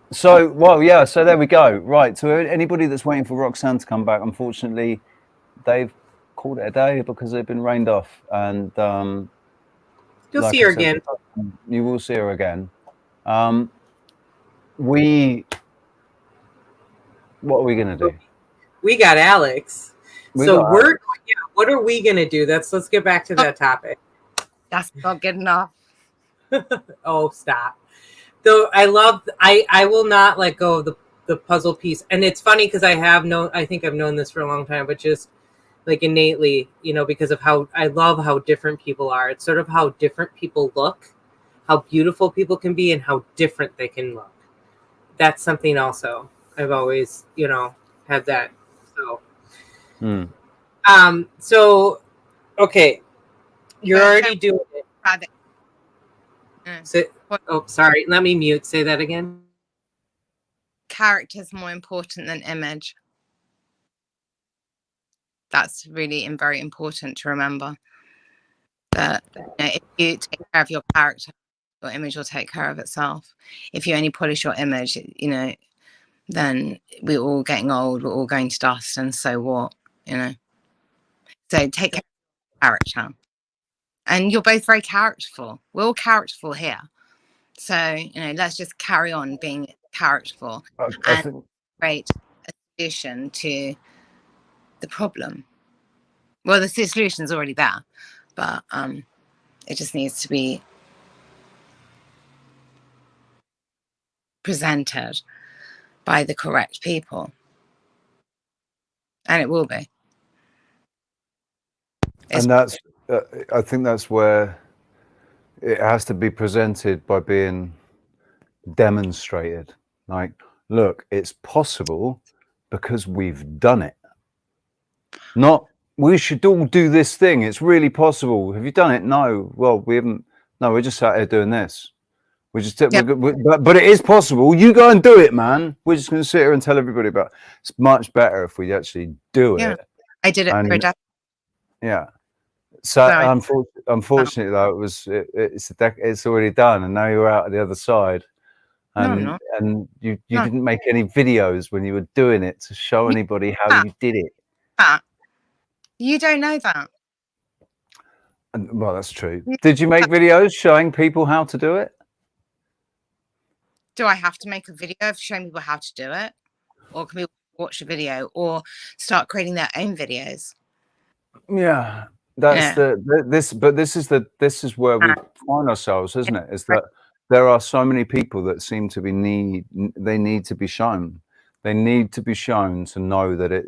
So, well, yeah, so there we go. Right, so anybody that's waiting for Roxanne to come back, unfortunately, they've called it a day because they've been rained off. And you'll see her again. You will see her again. What are we going to do? We got Alex. What are we going to do? Let's get back to that topic. That's not good enough. Oh, stop. Though I will not let go of the puzzle piece. And it's funny because I think I've known this for a long time, but just like innately, you know, because of how I love how different people are. It's sort of how different people look, how beautiful people can be, and how different they can look. That's something also I've always, you know, had that. So, so, okay. You're already doing it. So, oh, sorry. Let me mute. Say that again. Character is more important than image. That's really very important to remember. That if you take care of your character, your image will take care of itself. If you only polish your image, you know, then we're all getting old. We're all going to dust, and so what? You know. So take care of your character. And you're both very characterful. We're all characterful here. So, you know, let's just carry on being characterful and create a solution to the problem. Well, the solution's already there, but it just needs to be presented by the correct people. And it will be. And that's, I think that's where it has to be presented by being demonstrated. Like, look, it's possible because we've done it. Not, we should all do this thing. It's really possible. Have you done it? No. Well, we haven't. No, we're just out here doing this. We just, but it is possible. You go and do it, man. We're just going to sit here and tell everybody about it. It's much better if we actually do it. I did it for a decade. Yeah. So unfortunately, though, it's already done, and now you're out at the other side. And you didn't make any videos when you were doing it to show anybody how you did it. You don't know that. Well, that's true. Did you make videos showing people how to do it? Do I have to make a video of showing people how to do it? Or can we watch a video or start creating their own videos? Yeah. That's this is where we find ourselves, isn't it? Is that there are so many people that seem to be need to be shown. They need to be shown to know that it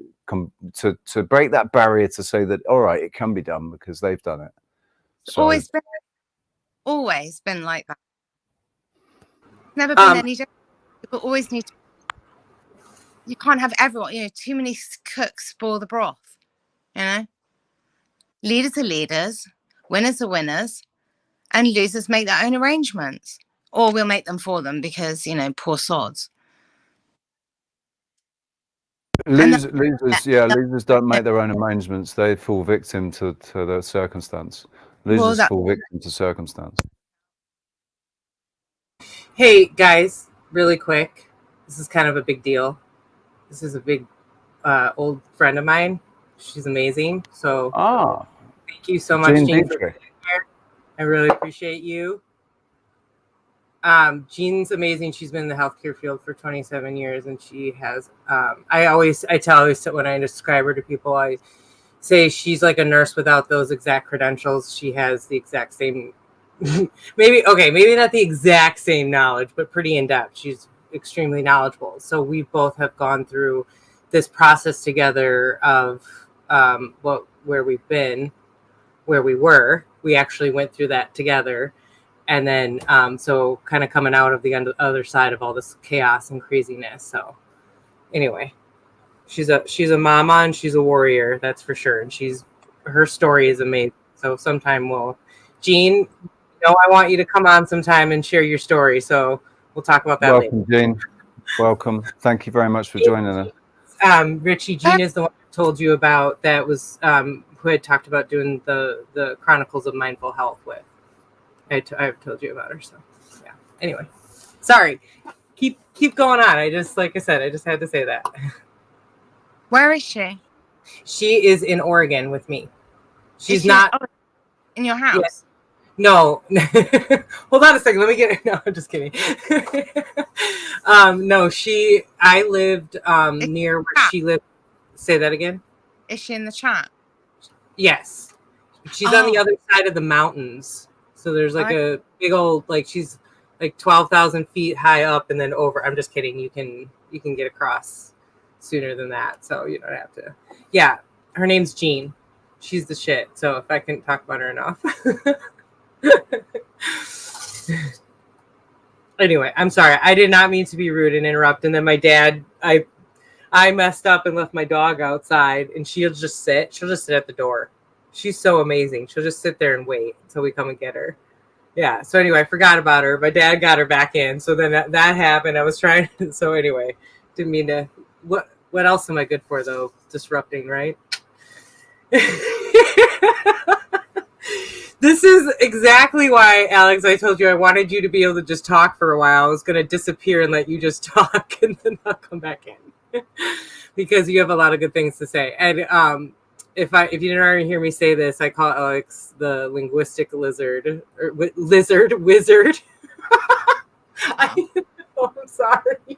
to break that barrier to say that, all right, it can be done because they've done it. So, always been like that. Never been any different. People always need to. You can't have everyone. Too many cooks spoil the broth. Leaders are leaders, winners are winners, and losers make their own arrangements, or we'll make them for them because poor sods. Losers don't make their own arrangements. They fall victim to the circumstance. Losers fall victim to circumstance. Hey guys, really quick. This is kind of a big deal. This is a big old friend of mine. She's amazing. So thank you so much, Jean, for being here. I really appreciate you. Jean's amazing. She's been in the healthcare field for 27 years, and she has. I tell when I describe her to people, I say she's like a nurse without those exact credentials. She has the exact same, maybe not the exact same knowledge, but pretty in depth. She's extremely knowledgeable. So we both have gone through this process together of where we've been, where we were. We actually went through that together. And then, so kind of coming out of the other side of all this chaos and craziness. So anyway, she's a mama and she's a warrior, that's for sure. And her story is amazing. So sometime Jean, I want you to come on sometime and share your story. So we'll talk about that later. Welcome, Jean. Welcome. Thank you very much for joining us. Richie, Jean is the one I told you about that was who had talked about doing the Chronicles of Mindful Health with. I've told you about her, so yeah. Anyway, sorry. Keep going on. I just had to say that. Where is she? She is in Oregon with me. She's not in your house. Yes. No. Hold on a second. Let me get it. No, I'm just kidding. No, I lived near where she lived. Say that again. Is she in the chat? Yes. She's on the other side of the mountains. So there's like a big old, she's like 12,000 feet high up and then over. I'm just kidding. You can get across sooner than that. So you don't have to. Yeah. Her name's Jean. She's the shit. So if I couldn't talk about her enough. Anyway, I'm sorry. I did not mean to be rude and interrupt. And then my dad, I messed up and left my dog outside and she'll just sit at the door. She's so amazing. She'll just sit there and wait until we come and get her. Yeah. So anyway, I forgot about her. My dad got her back in. So then that happened. I was trying. So anyway, didn't mean to. What else am I good for though? Disrupting, right? This is exactly why, Alex, I told you I wanted you to be able to just talk for a while. I was going to disappear and let you just talk and then I'll come back in because you have a lot of good things to say. And if you didn't already hear me say this, I call Alex the linguistic lizard or lizard wizard. I'm sorry.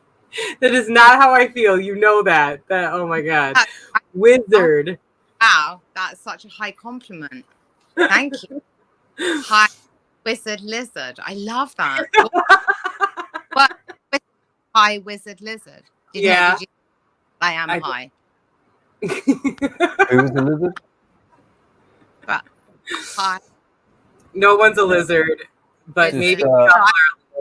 That is not how I feel. You know that. Oh my God. Wizard. Wow, that's such a high compliment. Thank you. Hi, wizard lizard. I love that. What? Hi, wizard lizard. Yeah. I am high. Who was the lizard? But hi. No one's a lizard, but maybe a little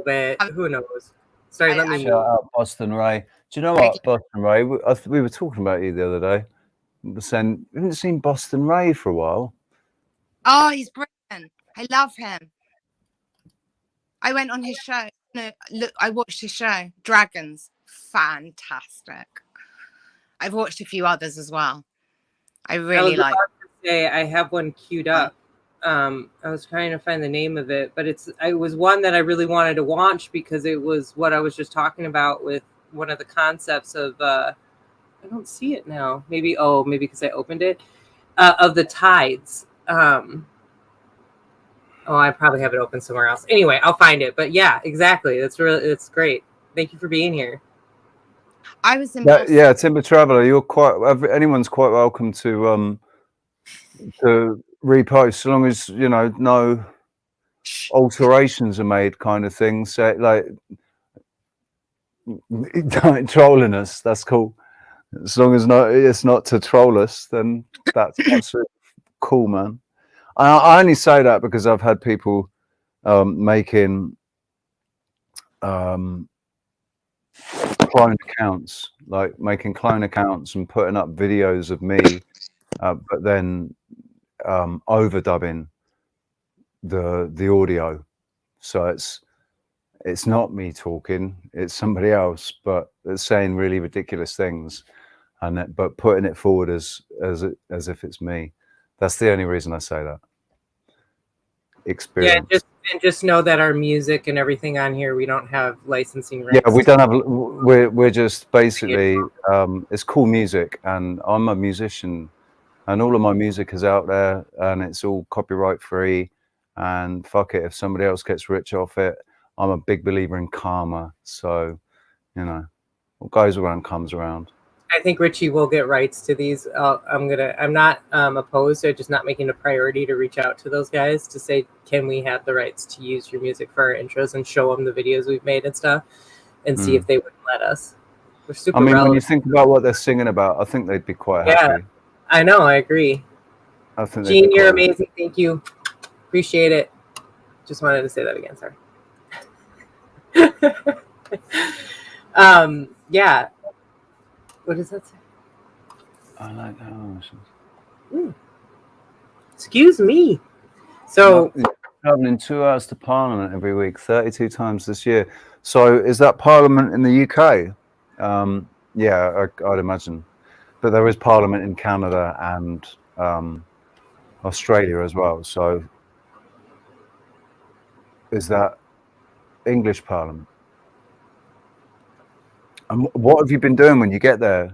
bit. Who knows? Sorry, let me shout out Boston Ray. Do you know what, Boston Ray? We were talking about you the other day. We were saying we haven't seen Boston Ray for a while. Oh, he's brilliant. I love him. I went on his show. No, look, I watched his show. Dragons. Fantastic. I've watched a few others as well. I really like. I have one queued up. I was trying to find the name of it, but it was one that I really wanted to watch because it was what I was just talking about with one of the concepts of I don't see it now. Maybe because I opened it. Of the tides. I probably have it open somewhere else. Anyway, I'll find it. But yeah, exactly. It's great. Thank you for being here. I was in yeah, Timber Traveller, anyone's quite welcome to repost, so long as no alterations are made, kind of thing. So like trolling us, that's cool. As long as it's not to troll us, then that's absolutely cool, man. I only say that because I've had people making clone accounts, like making clone accounts and putting up videos of me, but then overdubbing the audio, so it's not me talking, it's somebody else, but it's saying really ridiculous things, but putting it forward as if it's me. That's the only reason I say that. Experience. Yeah, just know that our music and everything on here, we don't have licensing rights. Yeah, we don't have. We're just basically it's cool music, and I'm a musician, and all of my music is out there, and it's all copyright free. And fuck it, if somebody else gets rich off it, I'm a big believer in karma. So, what goes around comes around. I think Richie will get rights to these. I'm not opposed to just not making a priority to reach out to those guys to say, can we have the rights to use your music for our intros and show them the videos we've made and stuff, and see if they would let us. We're super. I mean, relevant. when you think about what they're singing about, I think they'd be quite happy. I know. I agree. I think Gene, you're amazing. Thank you. Appreciate it. Just wanted to say that again. Sorry. Yeah. What does that say? I like that emotions. Excuse me. So traveling 2 hours to Parliament every week, 32 times this year. So is that Parliament in the UK? Yeah, I'd imagine. But there is Parliament in Canada and Australia as well. So is that English Parliament? And what have you been doing when you get there,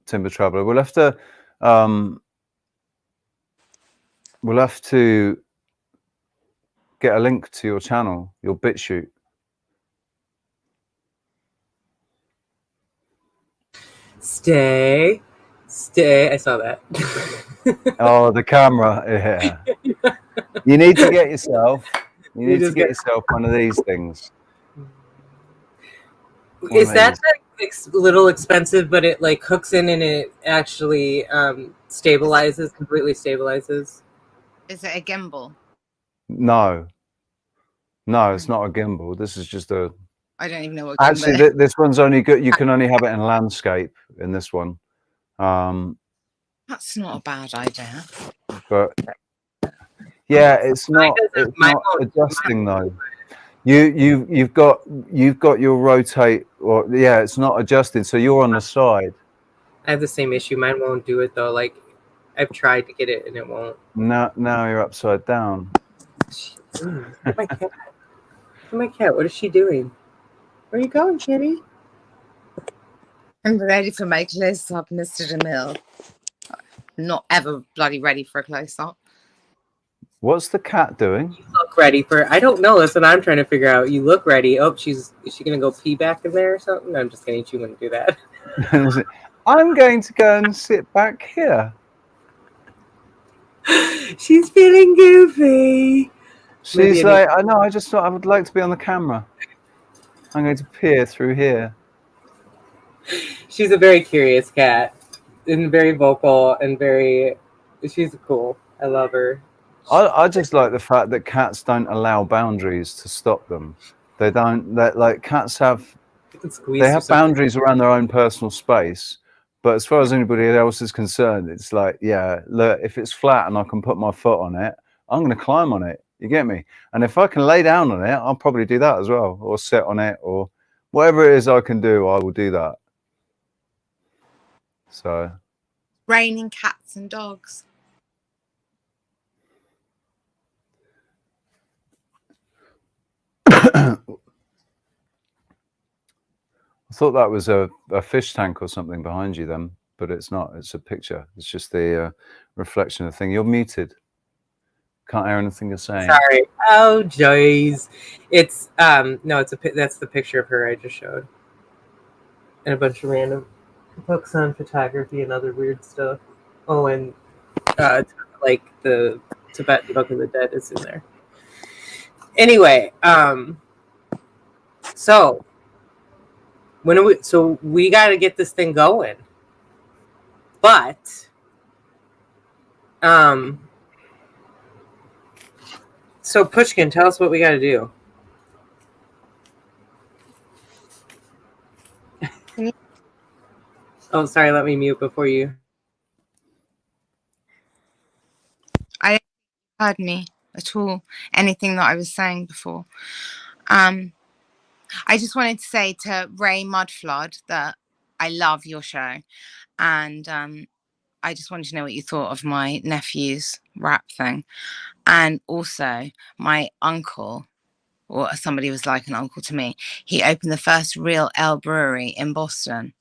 Timber Traveller? We'll have to get a link to your channel, your BitChute. Stay. I saw that. Oh, the camera. Yeah. You need to get yourself. You need to get yourself one of these things. Is that a little expensive, but it like hooks in and it actually stabilizes, completely stabilizes? Is it a gimbal? No, it's not a gimbal. This is just a. I don't even know what. Gimbal Actually, this one's only good. You can only have it in landscape in this one. That's not a bad idea. But yeah, it's not. It's not adjusting though. You've got your rotate, or yeah, it's not adjusting. So you're on the side. I have the same issue. Mine won't do it though. Like I've tried to get it and it won't. Now you're upside down. My cat. My cat. What is she doing? Where are you going, kitty? I'm ready for my close-up, Mr. DeMille. Not ever bloody ready for a close-up. What's the cat doing? You look ready for. I don't know. That's what I'm trying to figure out. You look ready. Oh, is she gonna go pee back in there or something? No, I'm just kidding. She wouldn't do that. I'm going to go and sit back here. She's feeling goofy. She's like, I know. I just thought I would like to be on the camera. I'm going to peer through here. She's a very curious cat, and very vocal, and she's cool. I love her. I just like the fact that cats don't allow boundaries to stop them. They don't. Like cats have they have boundaries around their own personal space. But as far as anybody else is concerned, it's like, yeah, look, if it's flat and I can put my foot on it, I'm going to climb on it. You get me? And if I can lay down on it, I'll probably do that as well, or sit on it, or whatever it is I can do, I will do that. So. Raining cats and dogs. I thought that was a fish tank or something behind you then, but it's not. It's a picture. It's just the reflection of the thing. You're muted. Can't hear anything you're saying. Sorry. Oh, jeez. It's no, it's that's the picture of her I just showed, and a bunch of random books on photography and other weird stuff. Oh, and like the Tibetan Book of the Dead is in there. Anyway, so when are we got to get this thing going, but so Pushkin, tell us what we got to do. Oh, sorry, let me mute before you. I don't heard me at all. Anything that I was saying before. I just wanted to say to Ray Mudflood that I love your show, and I just wanted to know what you thought of my nephew's rap thing, and also my uncle, or somebody was like an uncle to me. He opened the first real ale brewery in Boston,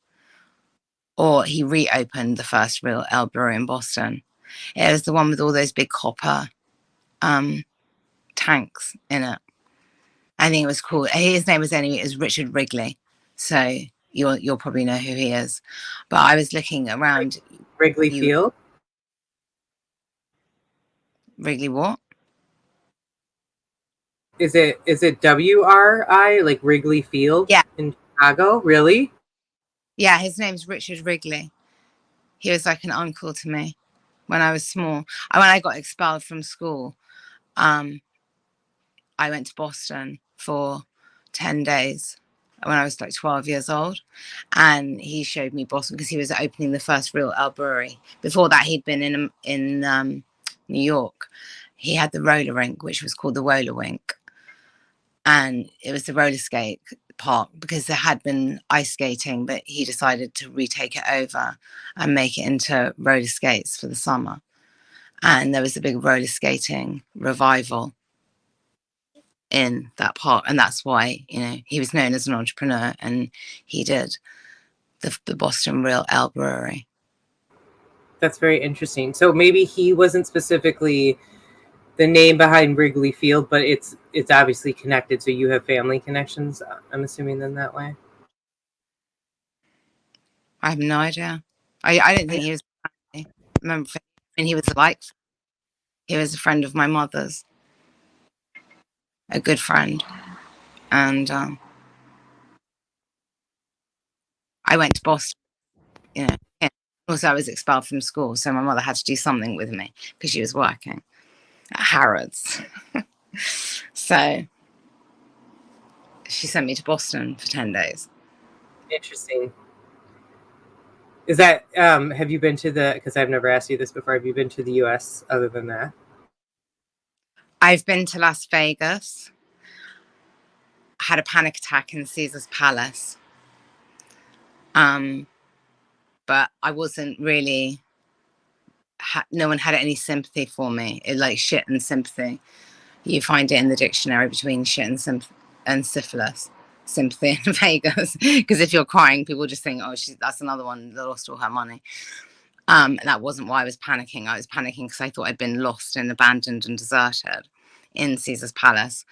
or he reopened the first real ale brewery in Boston. It was the one with all those big copper tanks in it. I think it was cool. His name was anyway. It was Richard Wrigley. So you'll probably know who he is. But I was looking around. Wrigley Field. Wrigley what? Is it WRI, like Wrigley Field? Yeah. In Chicago? Really? Yeah, his name's Richard Wrigley. He was like an uncle to me when I was small. When I got expelled from school, I went to Boston for 10 days when I was like 12 years old. And he showed me Boston because he was opening the first real ale brewery. Before that, he'd been in New York. He had the roller rink, which was called the Roller Wink. And it was the roller skate park because there had been ice skating, but he decided to retake it over and make it into roller skates for the summer. And there was a big roller skating revival in that park, and that's why, you know, he was known as an entrepreneur, and he did the Boston Real Ale Brewery. That's very interesting. So maybe he wasn't specifically the name behind Wrigley Field, but it's obviously connected. So you have family connections, I'm assuming, then that way. I have no idea. I don't think he was. I remember, and he was he was a friend of my mother's, a good friend, and I went to Boston. You know, yeah. Also I was expelled from school, so my mother had to do something with me because she was working at Harrods. So she sent me to Boston for 10 days. Interesting. Is that have you been to because I've never asked you this before, have you been to the US other than that? I've been to Las Vegas. I had a panic attack in Caesar's Palace. But I wasn't really, no one had any sympathy for me. It like shit and sympathy. You find it in the dictionary between shit and syphilis. Sympathy in Vegas. Because if you're crying, people just think, oh, that's another one that lost all her money. And that wasn't why I was panicking. I was panicking because I thought I'd been lost and abandoned and deserted in Caesar's Palace.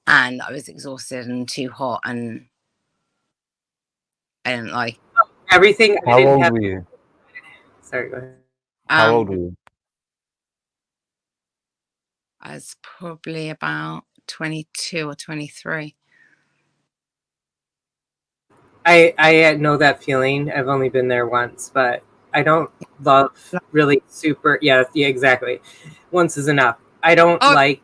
And I was exhausted and too hot, and I didn't like everything. How old were you? Sorry, go ahead. How old were you? I was probably about 22 or 23. I know that feeling. I've only been there once, but I don't love really super. Yeah, exactly. Once is enough. I don't like.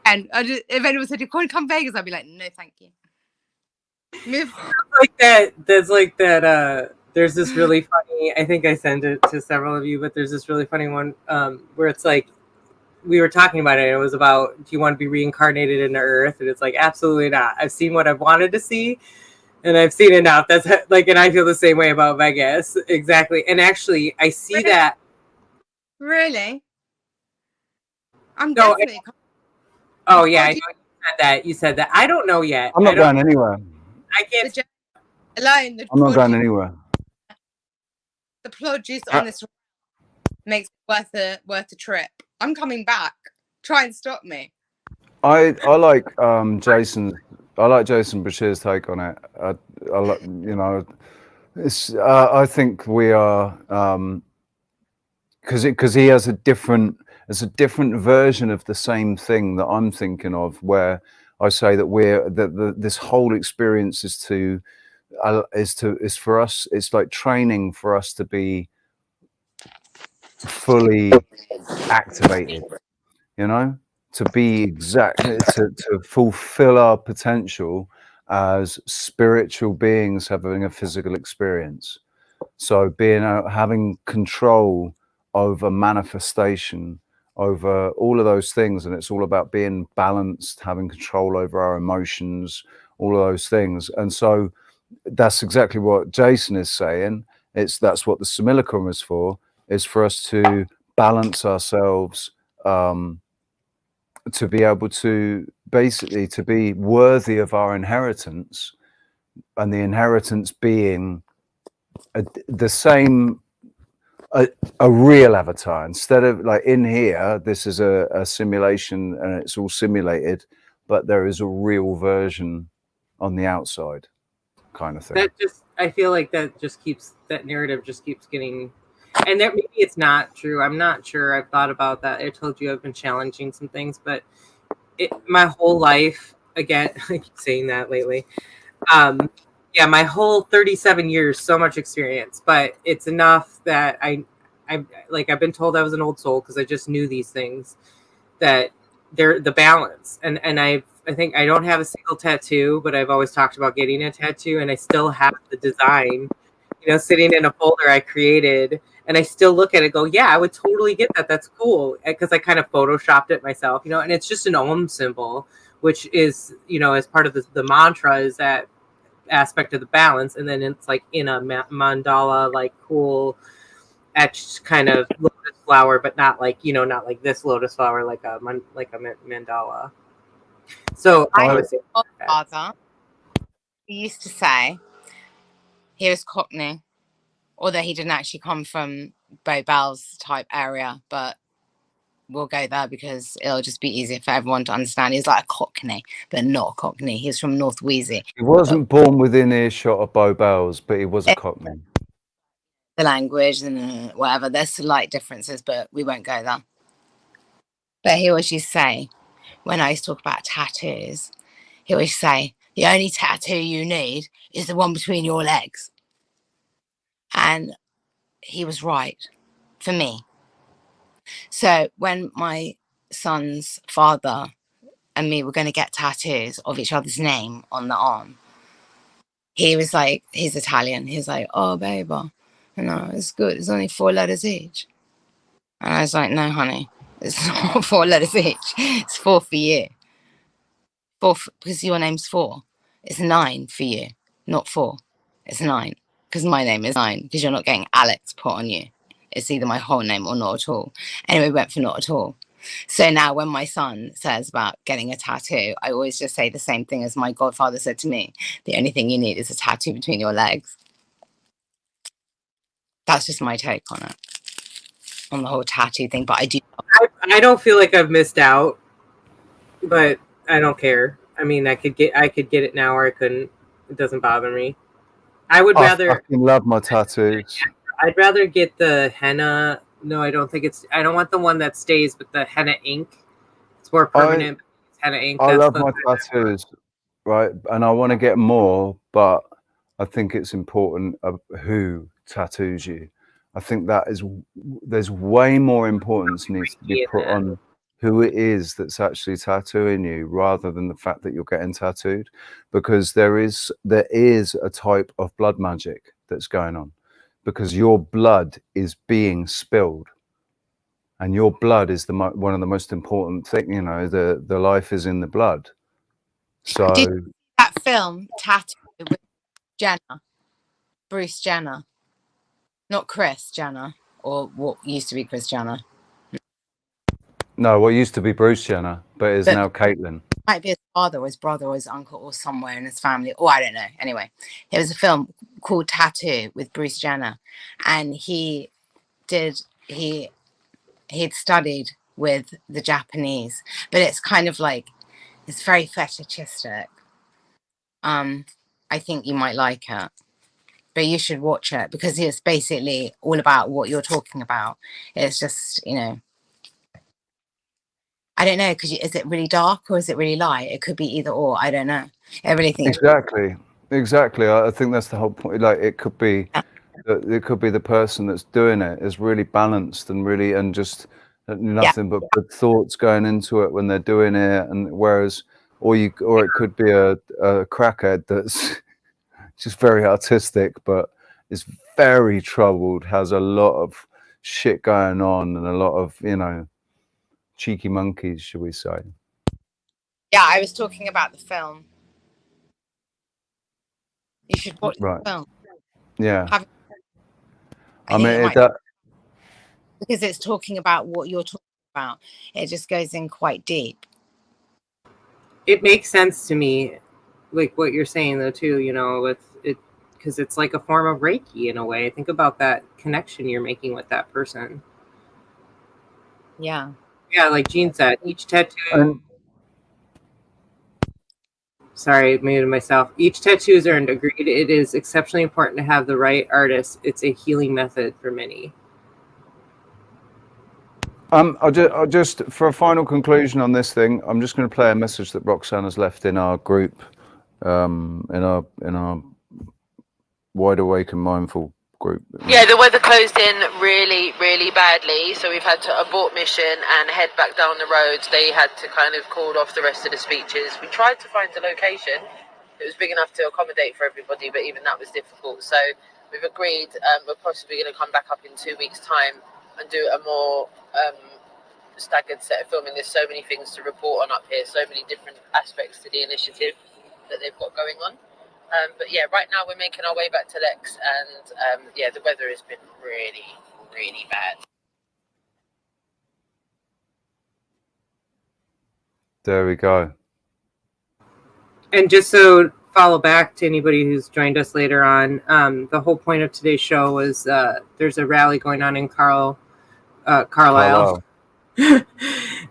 And if anyone said you can't come to Vegas, I'd be like, no, thank you. Like that. That's like that. There's this really funny. I think I sent it to several of you, but there's this really funny one where it's like we were talking about it. And it was about, do you want to be reincarnated into Earth? And it's like, absolutely not. I've seen what I've wanted to see, and I've seen enough. That's like, and I feel the same way about Vegas. Exactly. And actually, I see that. Really? I'm No, definitely. Oh yeah, I know you said that. I don't know yet. I'm not going anywhere. I can't. Alone, I'm not going anywhere. The produce on this makes it worth a trip. I'm coming back. Try and stop me. I like Jason Bashir's take on it. I like, you know, it's I think we are because he has a different version of the same thing that I'm thinking of, where I say that this whole experience is for us. It's like training for us to be fully activated, you know, to be to fulfill our potential as spiritual beings having a physical experience. So having control over manifestation, over all of those things, and it's all about being balanced, having control over our emotions, all of those things. And so that's exactly what Jason is saying. That's what the simulacrum is for us to balance ourselves, to be able to basically to be worthy of our inheritance, and the inheritance being the same, a real avatar. Instead of like in here, this is a simulation and it's all simulated, but there is a real version on the outside, kind of thing. I feel like that narrative just keeps getting, and that maybe it's not true. I'm not sure. I've thought about that. I told you I've been challenging some things, but my whole life, again, I keep saying that lately. Yeah, my whole 37 years, so much experience, but it's enough that I've been told I was an old soul because I just knew these things, that they're the balance. And I think I don't have a single tattoo, but I've always talked about getting a tattoo, and I still have the design, you know, sitting in a folder I created, and I still look at it and go, yeah, I would totally get that. That's cool. Because I kind of photoshopped it myself, you know, and it's just an Om symbol, which is, you know, as part of the mantra is that aspect of the balance. And then it's like in a mandala, like cool etched kind of lotus flower, but not like, you know, not like this lotus flower, like a mandala. So my father, he used to say he was Cockney, although he didn't actually come from Bow Bells type area, but we'll go there because it'll just be easier for everyone to understand. He's like a Cockney, but not a Cockney. He's from North Wheezy. He wasn't born within earshot of Bow Bells, but he was a Cockney. The language and whatever, there's slight differences, but we won't go there. But he always used to say, when I used to talk about tattoos, he always say, the only tattoo you need is the one between your legs. And he was right for me. So when my son's father and me were going to get tattoos of each other's name on the arm, he was like, he's Italian. He was like, oh, baby, no, it's good. It's only 4 letters each. And I was like, no, honey, it's not 4 letters each. It's 4 for you. 4 because your name's 4. It's 9 for you, not 4. It's 9 because my name is 9, because you're not getting Alex put on you. It's either my whole name or not at all. Anyway, we went for not at all. So now when my son says about getting a tattoo, I always just say the same thing as my godfather said to me. The only thing you need is a tattoo between your legs. That's just my take on it, on the whole tattoo thing. But I don't feel like I've missed out, but I don't care. I mean, I could get it now, or I couldn't. It doesn't bother me. I would rather. I fucking love my tattoos. I'd rather get the henna. No, I don't think I don't want the one that stays, but the henna ink. It's more permanent. Henna ink. I love my tattoos, right? And I want to get more, but I think it's important who tattoos you. I think there's way more importance needs to be put on who it is that's actually tattooing you, rather than the fact that you're getting tattooed, because there is a type of blood magic that's going on, because your blood is being spilled, and your blood is one of the most important thing. You know, the life is in the blood. So Did you see that film Tattoo with Jenner, Bruce Jenner, not Chris Jenner, or what used to be Chris Jenner? no, what used to be Bruce Jenner, but is now Caitlyn. Might be his father or his brother or his uncle or somewhere in his family. Oh, I don't know. Anyway, there was a film called Tattoo with Bruce Jenner, and he'd studied with the Japanese, but it's kind of like, it's very fetishistic. I think you might like it, but you should watch it, because it's basically all about what you're talking about. It's just, you know, I don't know, because is it really dark or is it really light? It could be either or. I don't know. I really think Exactly. I think that's the whole point. Like, it could be the person that's doing it is really balanced and just nothing but good thoughts going into it when they're doing it, and whereas or it could be a crackhead that's just very artistic but is very troubled, has a lot of shit going on and a lot of, you know, cheeky monkeys, should we say. Yeah, I was talking about the film. You should watch Right. the film. Yeah. I mean, because it's talking about what you're talking about. It just goes in quite deep. It makes sense to me, like what you're saying though too, you know, with it, because it's like a form of Reiki in a way. Think about that connection you're making with that person. Yeah. Yeah, like Jean said, each tattoo. Sorry, muted myself. Each tattoo is earned. Agreed. It is exceptionally important to have the right artist. It's a healing method for many. I'll just for a final conclusion on this thing, I'm just going to play a message that Roxanne has left in our group, in our Wide Awake and Mindful group. Yeah, the weather closed in really, really badly, so we've had to abort mission and head back down the road. They had to kind of call off the rest of the speeches. We tried to find a location that was big enough to accommodate for everybody, but even that was difficult. So we've agreed we're possibly going to come back up in 2 weeks' time and do a more staggered set of filming. There's so many things to report on up here, so many different aspects to the initiative that they've got going on. But yeah, right now we're making our way back to Lex, and yeah, the weather has been really, really bad. There we go. And just so follow back to anybody who's joined us later on, the whole point of today's show was there's a rally going on in Carlisle.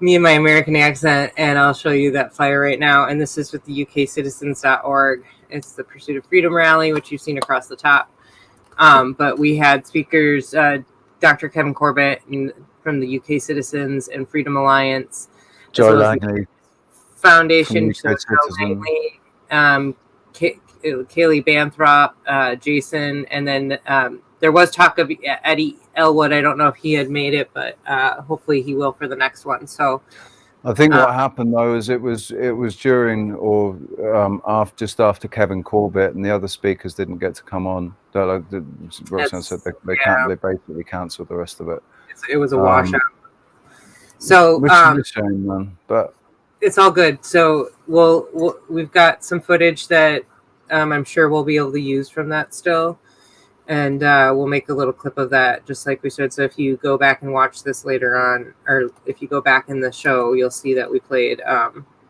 Me and my American accent, and I'll show you that flyer right now. And this is with the UKcitizens.org. It's the Pursuit of Freedom rally, which you've seen across the top. But we had speakers, Dr. Kevin Corbett from the UK Citizens and Freedom Alliance, Joe Langley Foundation, Kaela Banthorpe, Jason, and then there was talk of Eddy Ellwood. I don't know if he had made it, but hopefully he will for the next one. So I think what happened though is it was during or just after Kevin Corbett, and the other speakers didn't get to come on. Roxanne said they basically cancelled the rest of it. It was a washout. So which is a shame, man, but it's all good. So we've got some footage that I'm sure we'll be able to use from that still. And we'll make a little clip of that, just like we said. So if you go back and watch this later on, or if you go back in the show, you'll see that we played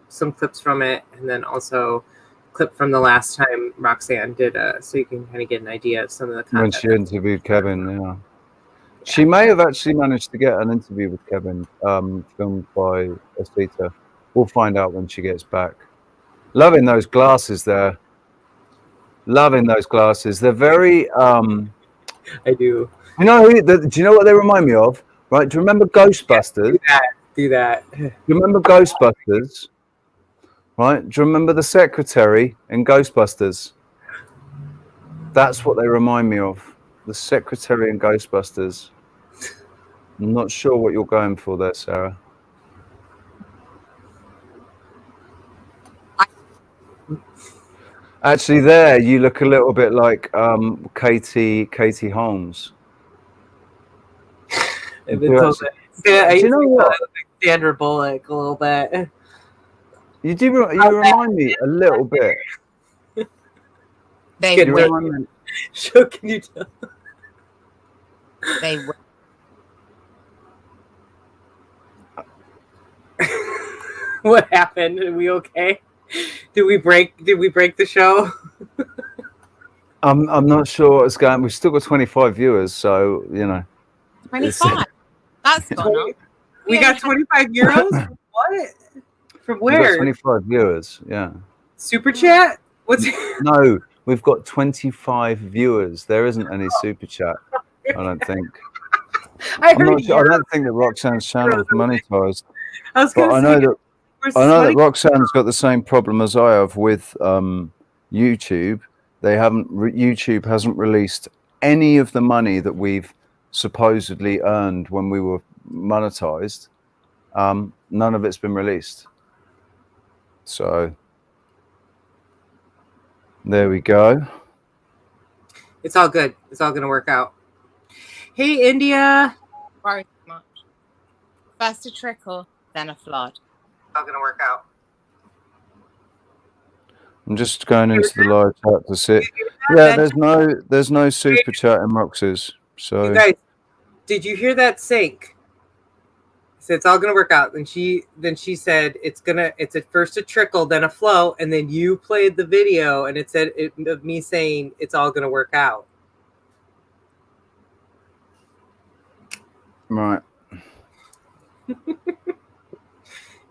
some clips from it, and then also a clip from the last time Roxanne did, so you can kind of get an idea of some of the content. When she interviewed Kevin, yeah. She may have actually managed to get an interview with Kevin, filmed by Asita. We'll find out when she gets back. Loving those glasses there. Loving those glasses. They're very I do. You know do you know what they remind me of? Right? Do you remember Ghostbusters? Do that. Do you remember Ghostbusters? Right? Do you remember the secretary in Ghostbusters? That's what they remind me of. The secretary in Ghostbusters. I'm not sure what you're going for there, Sarah. Actually, there you look a little bit like Katie Holmes. I've You been do told actually- that. Do you know what? Sandra Bullock a little bit. You do. You remind me a little bit. They You will. remind me. So can you tell? They will. What happened? Are we okay? Did we break the show? I'm not sure what's going. We've still got 25 viewers, so you know. 25. That's gone up. We got 25 euros. What? From We've got where? 25 viewers. Yeah. Super chat? What's? No, we've got 25 viewers. There isn't any super chat. I don't think. I heard I don't think that Roxanne's channel is monetized. I was But gonna I say, know that where's I know that money- Roxanne's got the same problem as I have with YouTube. They haven't. YouTube hasn't released any of the money that we've supposedly earned when we were monetized. None of it's been released. So there we go. It's all good. It's all gonna work out. Hey, India. Worry too much. First a trickle, then a flood. It's all gonna work out. I'm just going into the live chat to see. Yeah, there's no super chat in Roxy's. So You guys, did you hear that sync? So it's all gonna work out. And she said it's at first a trickle, then a flow, and then you played the video and it said of me saying it's all gonna work out. right.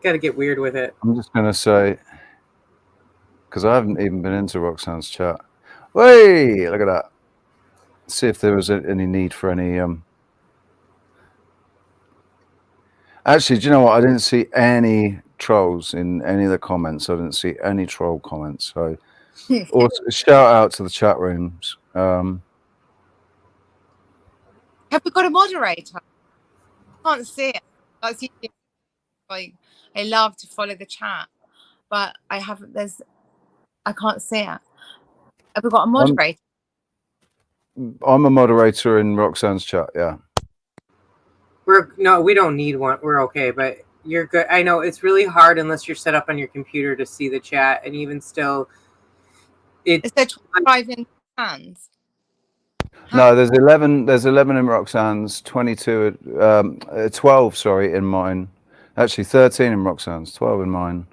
Gotta get weird with it. I'm just gonna say, because I haven't even been into Roxanne's chat. Hey, look at that. See if there was any need for any. Actually, do you know what? I didn't see any trolls in any of the comments. I didn't see any troll comments. So, also, shout out to the chat rooms. Have we got a moderator? Can't see it. That's usually, like, I love to follow the chat, but I haven't. I can't see it. Have we got a moderator? I'm a moderator in Roxanne's chat. Yeah. We don't need one. We're okay, but you're good. I know it's really hard unless you're set up on your computer to see the chat, and even still, Is there 25 in hands? No, there's 11. There's 11 in Roxanne's, 22, 12. Sorry, in mine. Actually, 13 in Roxanne's, 12 in mine.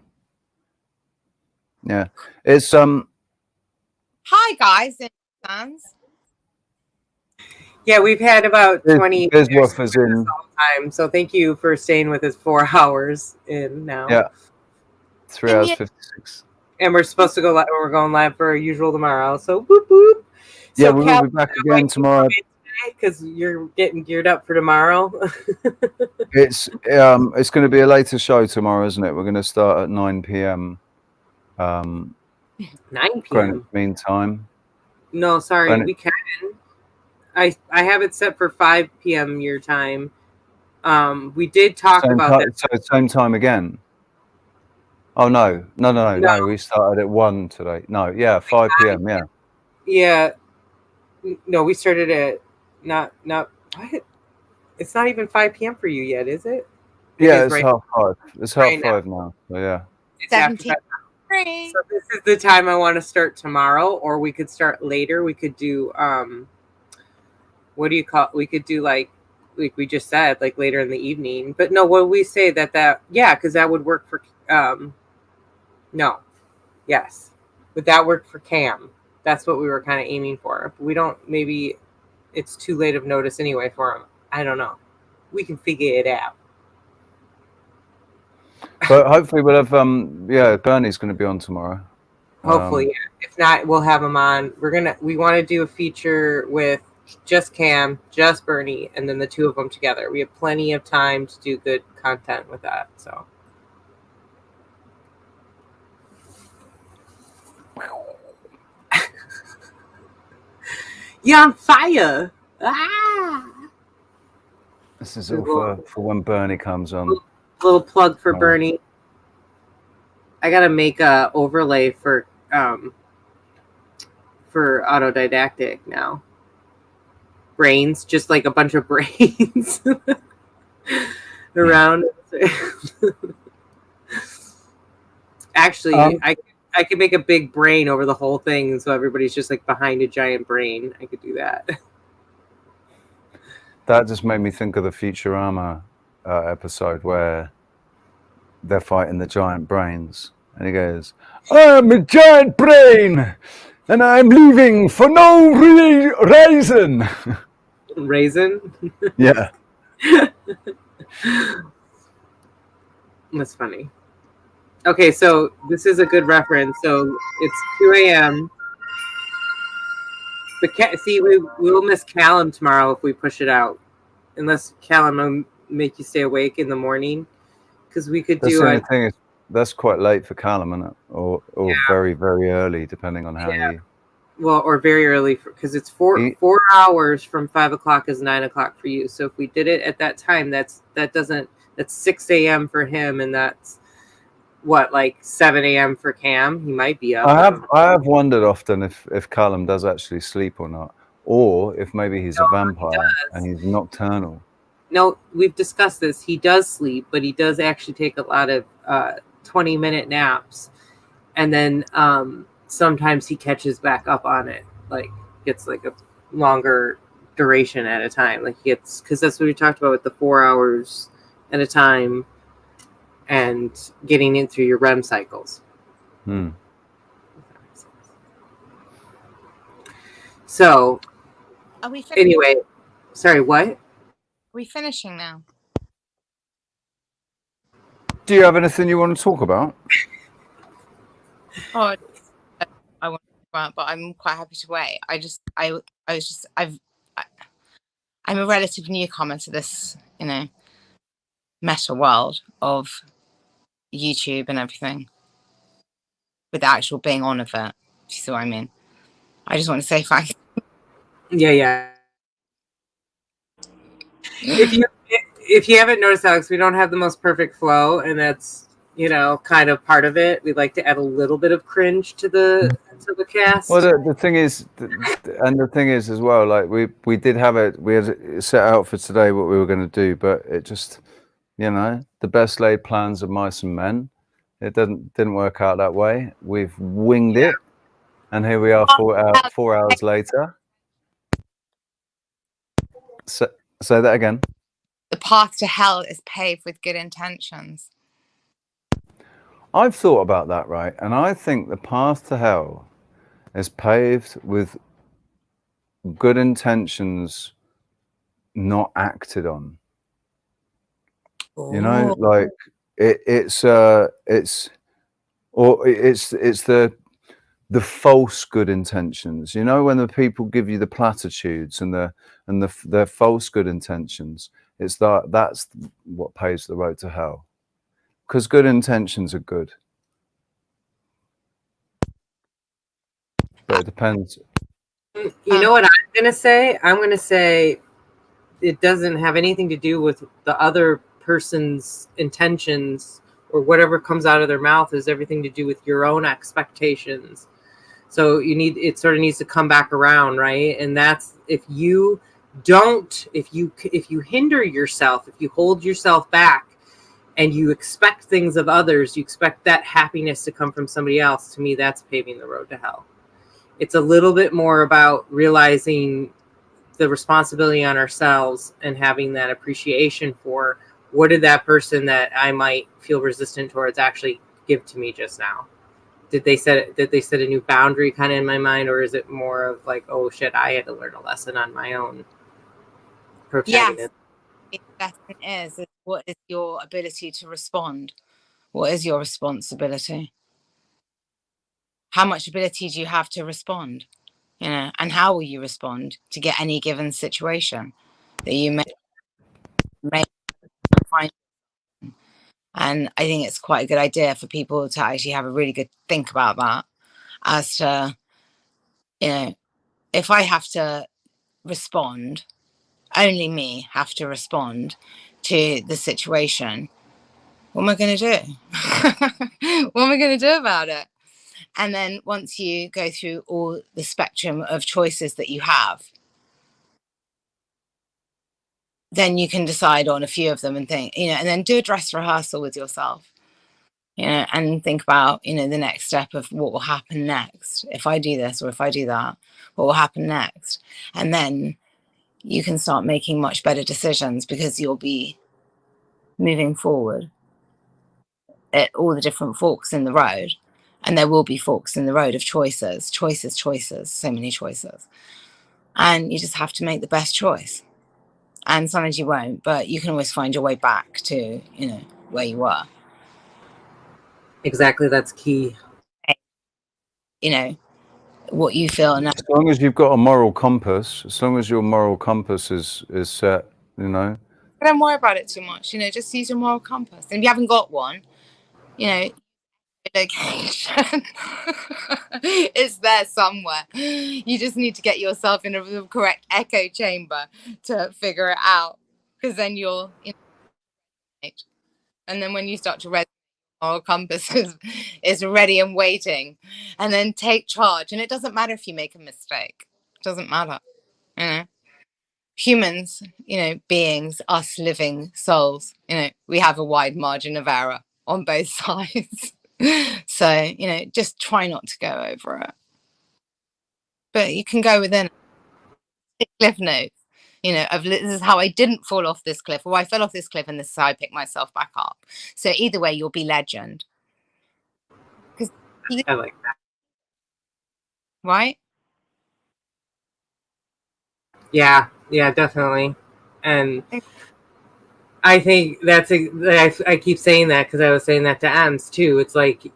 Yeah, it's Hi guys, in hands. Yeah, we've had about 20 There's woofers in. time, so thank you for staying with us 4 hours in now. Yeah, 3 hours 56. And we're supposed to go live. We're going live for usual tomorrow. So boop boop. Yeah, So we will be back again tomorrow. Because you're getting geared up for tomorrow. It's going to be a later show tomorrow, isn't it? We're going to start at 9 p.m. 9 p.m. Greenwich Mean Time. No, sorry, Greenwich- we can. I have it set for 5 p.m. your time. We did talk about that. So same time again. Oh no. We started at 1 today. No, yeah, 5 p.m. Yeah. Yeah. No, we started at not what? It's not even 5 p.m. for you yet, is it? Yeah, is it's right 5:30. It's right 5:30 now. So yeah. It's after 5. So this is the time I want to start tomorrow, or we could start later. We could do what do you call? We could do like we just said, like later in the evening. But no, what we say that yeah, because that would work for no, yes, would that work for Cam? That's what we were kind of aiming for. But we don't. Maybe it's too late of notice anyway for him. I don't know. We can figure it out. But hopefully we'll have Bernie's going to be on tomorrow. Hopefully, yeah. If not, we'll have him on. We want to do a feature with just Cam, just Bernie, and then the two of them together. We have plenty of time to do good content with that. So. You're on fire. Ah! This is all for when Bernie comes on. Little plug for Bernie. I gotta make a overlay for autodidactic now. Brains, just like a bunch of brains around. Actually, I could make a big brain over the whole thing, so everybody's just like behind a giant brain. I could do that. That just made me think of the Futurama episode where they're fighting the giant brains, and he goes, "I'm a giant brain, and I'm leaving for no reason." Raisin? Yeah. That's funny. Okay, so this is a good reference. So it's 2 a.m. But see, we'll miss Callum tomorrow if we push it out. Unless Callum will make you stay awake in the morning. Because we could That's do the only thing is, that's quite late for Callum, isn't it? Or Yeah. very, very early, depending on how you... Well, or very early, because it's 4 hours from 5 o'clock is 9 o'clock for you. So if we did it at that time, that's 6 a.m. for him, and that's what, like 7 a.m. for Cam. He might be up. I have wondered often if Callum does actually sleep or not, or if maybe he's a vampire and he's nocturnal. No, we've discussed this. He does sleep, but he does actually take a lot of 20-minute naps, and then sometimes he catches back up on it, like gets like a longer duration at a time. Like he gets, because that's what we talked about with the 4 hours at a time and getting in through your REM cycles. So Are we finishing? anyway, sorry, what? Are we finishing now? Do you have anything you want to talk about? Oh, I want to talk about, but I'm quite happy to wait. I'm a relative newcomer to this, meta world of YouTube and everything, with being on of it. Do you see what I mean? I just want to say thanks. Yeah. If you haven't noticed, Alex, we don't have the most perfect flow, and that's kind of part of it. We like to add a little bit of cringe to the cast. Well, the thing is, as well, like we did have it. We had it set out for today what we were going to do, but it just, the best laid plans of mice and men. It didn't work out that way. We've winged it, and here we are 4 hours later. Say that again. The path to hell is paved with good intentions. I've thought about that, right? And I think the path to hell is paved with good intentions not acted on. Ooh. Like it's the false good intentions. When the people give you the platitudes and the false good intentions, it's that's what paves the road to hell. Because good intentions are good, but it depends. You know what I'm gonna say? I'm gonna say it doesn't have anything to do with the other person's intentions, or whatever comes out of their mouth is everything to do with your own expectations. So it sort of needs to come back around, right? And that's if you hinder yourself, if you hold yourself back, and you expect things of others, you expect that happiness to come from somebody else, to me, that's paving the road to hell. It's a little bit more about realizing the responsibility on ourselves and having that appreciation for what did that person that I might feel resistant towards actually give to me just now? Did they set a new boundary kind of in my mind, or is it more of like, oh shit, I had to learn a lesson on my own? Yes. The lesson is what is your ability to respond? What is your responsibility? How much ability do you have to respond? And how will you respond to get any given situation that you may find? And I think it's quite a good idea for people to actually have a really good think about that, as to, if I have to respond, only me have to respond to the situation, what am I going to do? What am I going to do about it? And then once you go through all the spectrum of choices that you have, then you can decide on a few of them and think, and then do a dress rehearsal with yourself, and think about, the next step of what will happen next. If I do this or if I do that, what will happen next? And then you can start making much better decisions because you'll be moving forward at all the different forks in the road. And there will be forks in the road of choices, so many choices. And you just have to make the best choice. And sometimes you won't, but you can always find your way back to, where you were. Exactly, that's key. What you feel. As long as you've got a moral compass, as long as your moral compass is set, Don't worry about it too much. Just use your moral compass. And if you haven't got one, location it's there somewhere. You just need to get yourself in the correct echo chamber to figure it out, because then you'll and then when you start to read, moral compass is ready and waiting, and then take charge. And it doesn't matter if you make a mistake. It doesn't matter. Humans, beings, us living souls, we have a wide margin of error on both sides. So, just try not to go over it. But you can go within cliff notes, of this is how I didn't fall off this cliff, or I fell off this cliff and this is how I picked myself back up. So either way, you'll be legend. I like that. Right? Yeah, definitely. And I think I keep saying that because I was saying that to Ems too. It's like,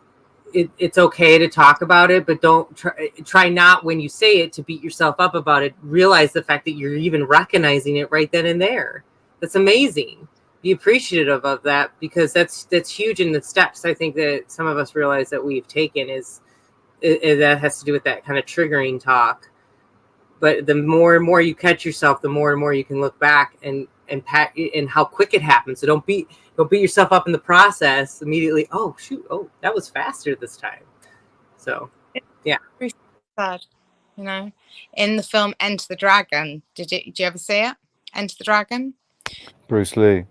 it's okay to talk about it, but don't try not, when you say it, to beat yourself up about it. Realize the fact that you're even recognizing it right then and there. That's amazing. Be appreciative of that, because that's huge in the steps. I think that some of us realize that we've taken is that has to do with that kind of triggering talk. But the more and more you catch yourself, the more and more you can look back and how quick it happens. So don't beat yourself up in the process immediately. Oh shoot! Oh, that was faster this time. So, yeah. Sad, in the film Enter the Dragon. Did you ever see it? Enter the Dragon. Bruce Lee.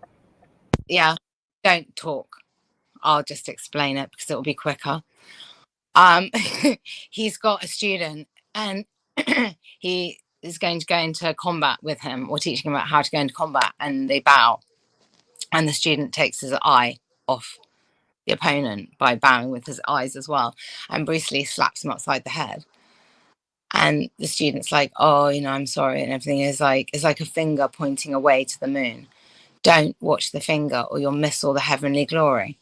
Yeah. Don't talk. I'll just explain it because it will be quicker. He's got a student, and he is going to go into combat with him, or teaching him about how to go into combat, and they bow, and the student takes his eye off the opponent by bowing with his eyes as well, and Bruce Lee slaps him upside the head, and the student's like, oh, I'm sorry, and everything is like, it's like a finger pointing away to the moon. Don't watch the finger or you'll miss all the heavenly glory.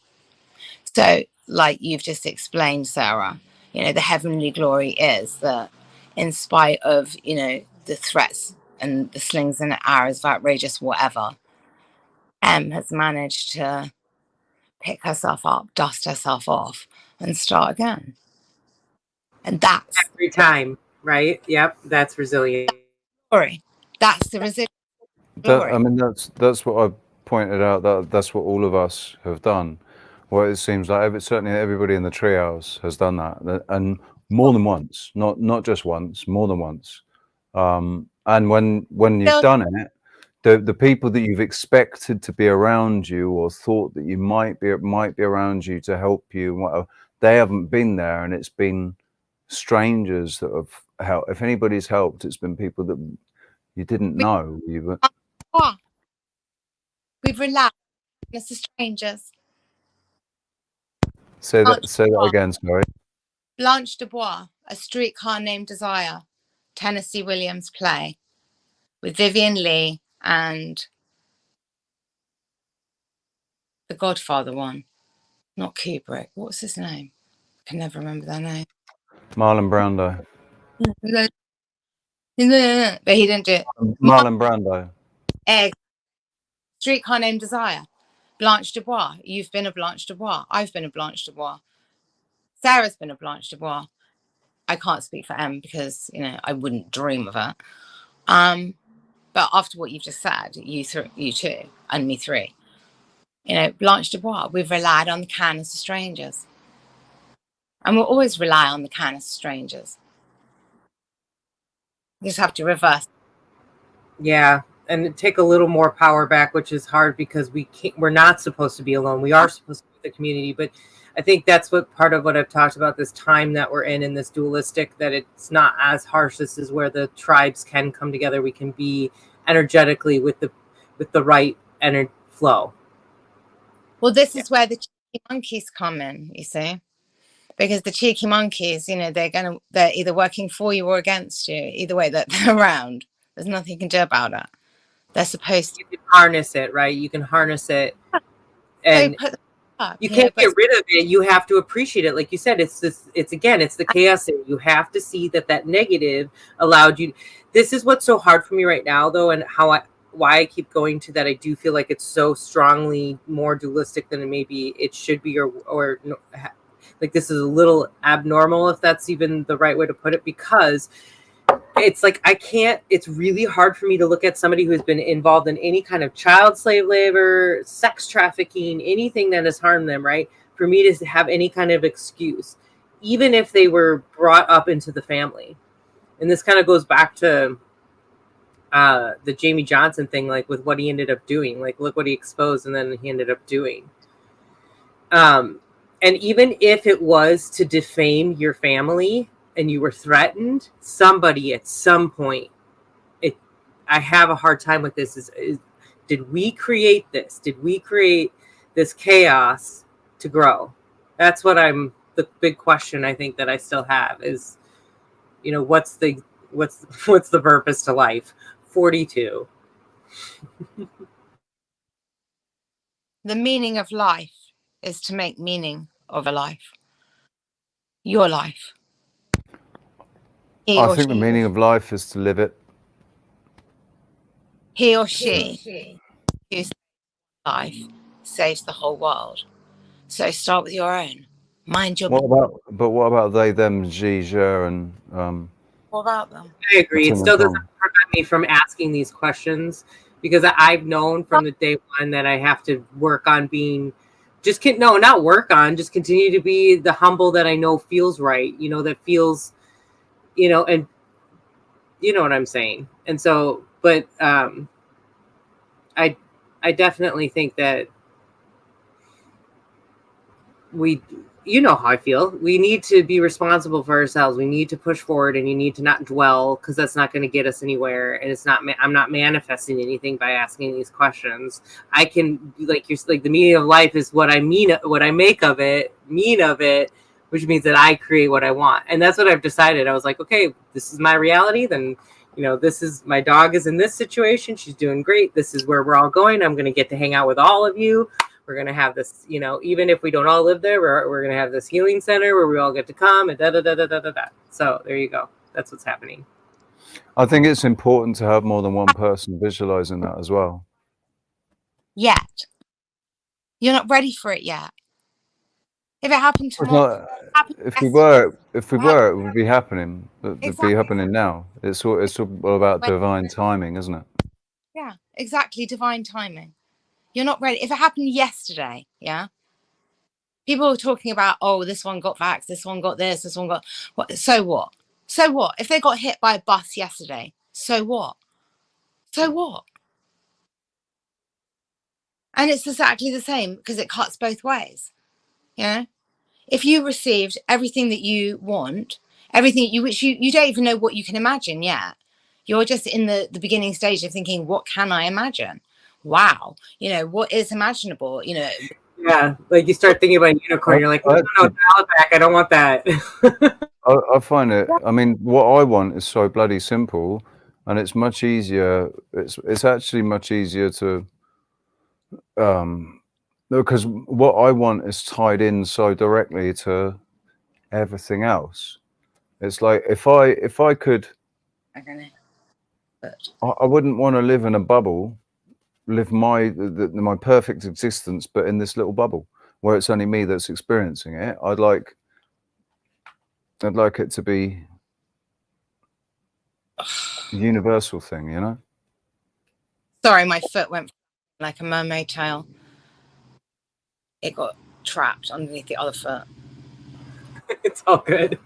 So like you've just explained, Sarah, the heavenly glory is that in spite of, the threats and the slings and arrows of outrageous whatever, Em has managed to pick herself up, dust herself off, and start again. And that's every time, right? Yep, that's resilient. Glory. That's the resilient glory. I mean, that's what I pointed out. That's what all of us have done. Well, it seems like certainly everybody in the treehouse has done that, and more than once, not just once, more than once. And when you've done it, the people that you've expected to be around you, or thought that you might be around you to help you, whatever, they haven't been there, and it's been strangers that have helped. If anybody's helped, it's been people that you didn't know. We've relaxed as strangers. Say that again, sorry. Blanche Dubois, A Streetcar Named Desire, Tennessee Williams play with Vivian Leigh and the Godfather one, not Kubrick. What's his name? I can never remember their name. Marlon Brando. But he didn't do it. Marlon Brando. Streetcar Named Desire. Blanche Dubois. You've been a Blanche Dubois. I've been a Blanche Dubois. Sarah's been a Blanche Dubois. I can't speak for Em because, I wouldn't dream of it. But after what you've just said, you two, and me three, Blanche Dubois, we've relied on the kindness of strangers. And we'll always rely on the kindness of strangers. You just have to reverse. Yeah, and take a little more power back, which is hard because we're not supposed to be alone. We are supposed to be with the community, but I think that's what part of what I've talked about, this time that we're in this dualistic, that it's not as harsh. This is where the tribes can come together. We can be energetically with the right energy flow. Well, this is where the cheeky monkeys come in, you see, because the cheeky monkeys, you know, they're either working for you or against you. Either way, that they're around. There's nothing you can do about it. They're supposed to. You can harness it, right? You can harness it, and you can't get rid of it. You have to appreciate it, like you said. It's the chaos. You have to see that negative allowed you. This is what's so hard for me right now, though, and why I keep going to that. I do feel like it's so strongly more dualistic than maybe it should be, or like this is a little abnormal, if that's even the right way to put it, because it's like it's really hard for me to look at somebody who's been involved in any kind of child slave labor, sex trafficking, anything that has harmed them, right? For me to have any kind of excuse, even if they were brought up into the family. And this kind of goes back to the Jamie Johnson thing, like with what he ended up doing, like look what he exposed and then he ended up doing. And even if it was to defame your family and you were threatened, somebody at some point, I have a hard time with this, is did we create this? Did we create this chaos to grow? That's what the big question I think that I still have is, you know, what's the purpose to life? 42. The meaning of life is to make meaning of a life. Your life. I think the meaning of life is to live it. He or she whose life saves the whole world. So start with your own. Mind your. What about they, them, she, her, and What about them? I agree. It still doesn't prevent me from asking these questions, because I've known from the day one that I have to work on being just continue to be the humble that I know feels right, you know, that feels, you know, and you know what I'm saying. And so, but I definitely think that you know how I feel. We need to be responsible for ourselves. We need to push forward, and you need to not dwell, because that's not going to get us anywhere. And it's not. I'm not manifesting anything by asking these questions. I can, like the meaning of life is what I mean, what I make of it, which means that I create what I want. And that's what I've decided. I was like, okay, this is my reality. Then, you know, this is my dog is in this situation. She's doing great. This is where we're all going. I'm going to get to hang out with all of you. We're going to have this, you know, even if we don't all live there, we're going to have this healing center where we all get to come and da. So there you go. That's what's happening. I think it's important to have more than one person visualizing that as well. Yet. You're not ready for it yet. If it happened tomorrow, if we were, it would be happening. It would be happening now. It's all about divine timing, isn't it? Yeah, exactly. Divine timing. You're not ready. If it happened yesterday, yeah. People were talking about, oh, this one got vaxxed, this one got this one got what? So what? So what? If they got hit by a bus yesterday, so what? So what? And it's exactly the same, because it cuts both ways. You know, if you received everything that you want, everything which you don't even know what you can imagine yet. You're just in the beginning stage of thinking, what can I imagine? Wow, you know, what is imaginable? You know, yeah, like you start thinking about a unicorn, you're like, no, dial it back. I don't want that. I find it. I mean, what I want is so bloody simple, and it's much easier. It's actually much easier to, because what I want is tied in so directly to everything else. It's like if I could, I wouldn't want to live in a bubble. Live my perfect existence, but in this little bubble where it's only me that's experiencing it. I'd like it to be a universal thing, you know. Sorry, my foot went like a mermaid tail. It got trapped underneath the other foot. It's all good.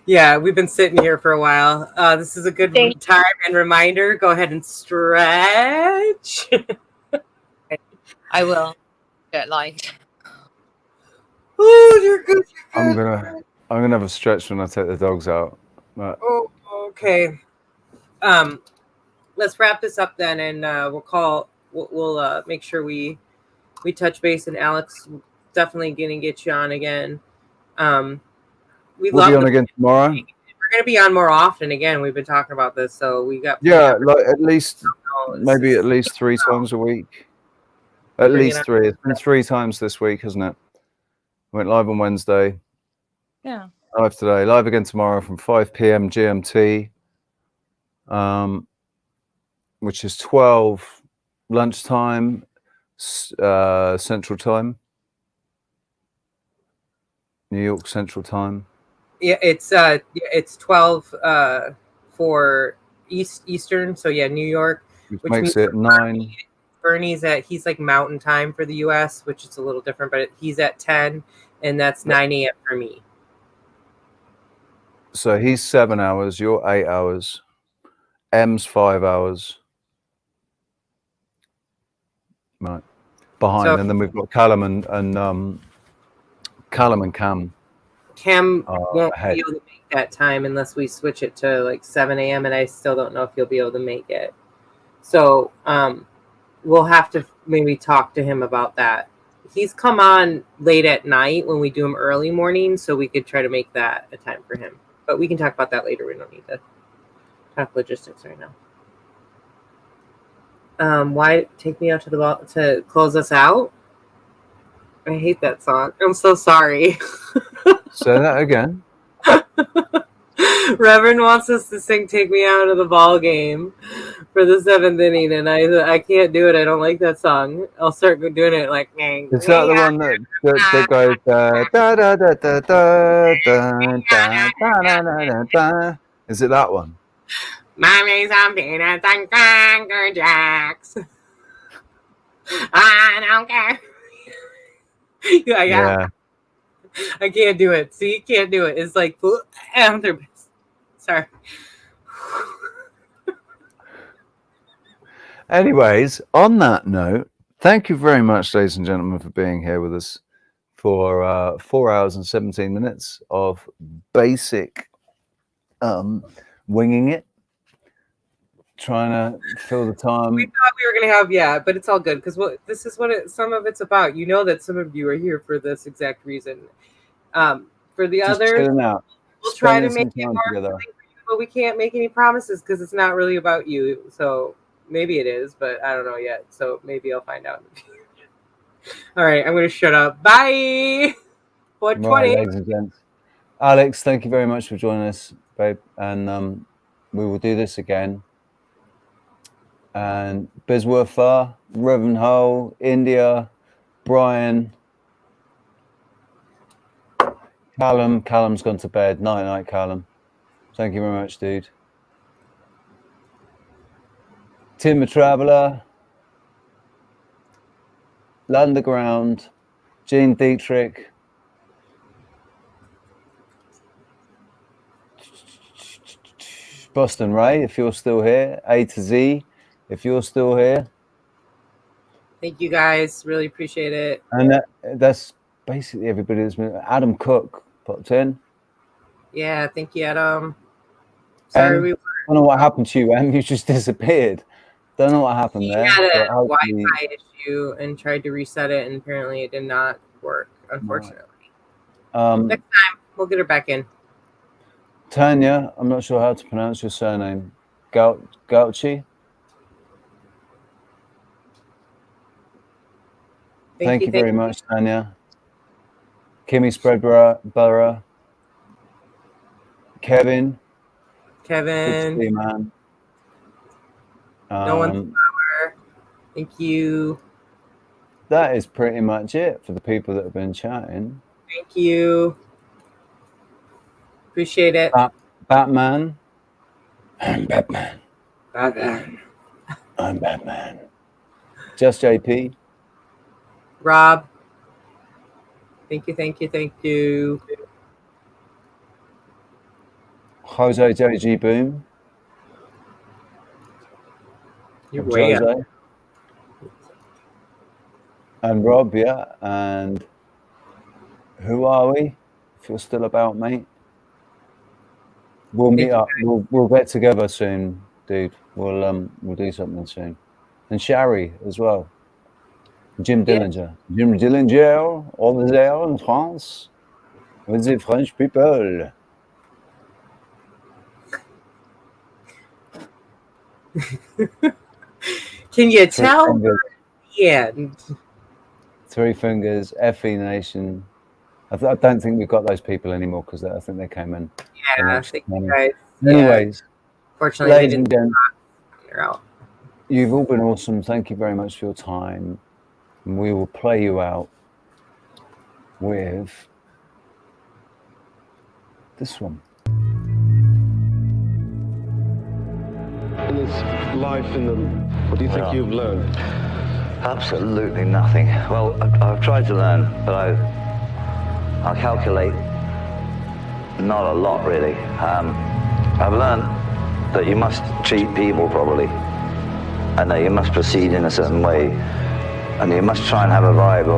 Yeah, we've been sitting here for a while. This is a good time and reminder. Go ahead and stretch. I will get like. Oh, you're good. I'm gonna have a stretch when I take the dogs out. But Oh, okay. Let's wrap this up then, and we'll make sure we touch base. And Alex, definitely gonna get you on again. We'll be on again tomorrow. We're gonna be on more often again. We've been talking about this, so we got like at least 3 times a week. At least 3. It's been 3 times this week, hasn't it? Went live on Wednesday. Yeah. Live today. Live again tomorrow from 5 p.m. GMT, which is 12 lunchtime Central Time. New York Central Time. Yeah, it's 12 for Eastern. So yeah, New York, which makes it 9. Bernie's he's like Mountain Time for the U.S., which is a little different, but he's at 10, and that's 9 a.m. for me. So he's 7 hours. You're 8 hours. M's 5 hours. Right. Behind, and then we've got Callum and Cam. Cam won't be able to make that time unless we switch it to like 7 a.m. and I still don't know if he'll be able to make it. So we'll have to maybe talk to him about that. He's come on late at night when we do him early morning, so we could try to make that a time for him. But we can talk about that later. We don't need to talk logistics right now. Why take me out to the ball to close us out? I hate that song. I'm so sorry. Say that again. Reverend wants us to sing "Take Me Out of the Ball Game" for the 7th inning, and I can't do it. I don't like that song. I'll start doing it like. Is that the one that goes da da da da da da da da da? Is it that one? Mommy's on peanuts and Cracker Jacks. I don't care. Yeah. I can't do it. See, can't do it. It's like, sorry. Anyways, on that note, thank you very much, ladies and gentlemen, for being here with us for 4 hours and 17 minutes of basic winging it, trying to fill the time. We thought we were going to have, but it's all good because this is what some of it's about. You know that some of you are here for this exact reason. For the Just others, we'll try to make it more together. But we can't make any promises because it's not really about you. So maybe it is, but I don't know yet. So maybe I'll find out in the future. All right, I'm going to shut up. Bye. 420. Right, ladies and gents. Alex, thank you very much for joining us, babe. And we will do this again. And Bisworth, Reverend Hull, India, Brian, Callum's gone to bed. Night, Callum. Thank you very much, dude. Tim the Traveller, L'Underground, Gene Dietrich, Boston Ray, if you're still here, A to Z, if you're still here. Thank you guys. Really appreciate it. And that's basically everybody that's been. Adam Cook popped in. Yeah, thank you, Adam. Sorry, I don't know what happened to you, Em. You just disappeared. Don't know what happened there. He had a Wi-Fi issue and tried to reset it, and apparently it did not work, unfortunately. Next time, we'll get her back in. Tanya, I'm not sure how to pronounce your surname. Gauchi? Thank you very much, Tanya. Kimmy Spreadborough. Kevin. Good to see you, man. No one's power. Thank you. That is pretty much it for the people that have been chatting. Thank you. Appreciate it. Batman. I'm Batman. Batman. I'm Batman. Just JP. Rob. Thank you. Jose JG Boom. You're way up. Jose. And Rob, yeah. And who are we? If you're still about, mate. We'll meet up. We'll get together soon, dude. We'll do something soon. And Shari as well. Jim Dillinger. Jim Dillinger over there in France with the French people. Can you tell? Yeah. Three Fingers, FE Nation. I don't think we've got those people anymore because I think they came in. Yeah, I think you guys. Anyways, fortunately, ladies and gentlemen, you're out. You've all been awesome. Thank you very much for your time. And we will play you out with this one. In this life in the, what do you think you've learned? Absolutely nothing. Well, I've tried to learn, but I'll calculate not a lot really. I've learned that you must treat people properly, and that you must proceed in a certain way, and you must try and have a vibe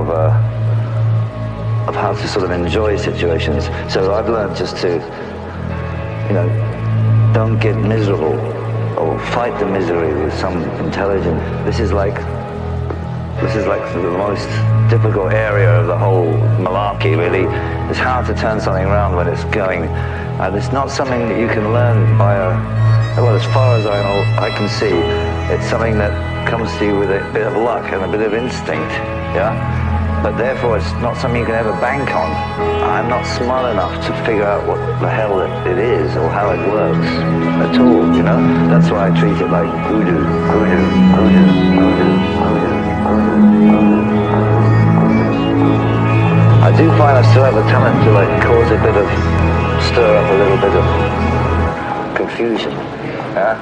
of how to sort of enjoy situations. So I've learned just to, you know, don't get miserable or fight the misery with some intelligence. This is like the most difficult area of the whole malarkey, really. It's hard to turn something around when it's going, and it's not something that you can learn by well, as far as I know, I can see, it's something that comes to you with a bit of luck and a bit of instinct, yeah? But therefore, it's not something you can ever bank on. I'm not smart enough to figure out what the hell it is or how it works at all, you know? That's why I treat it like hoodoo, hoodoo, hoodoo, hoodoo, hoodoo. I do find I still have a talent to like cause a bit of, stir up a little bit of confusion, yeah?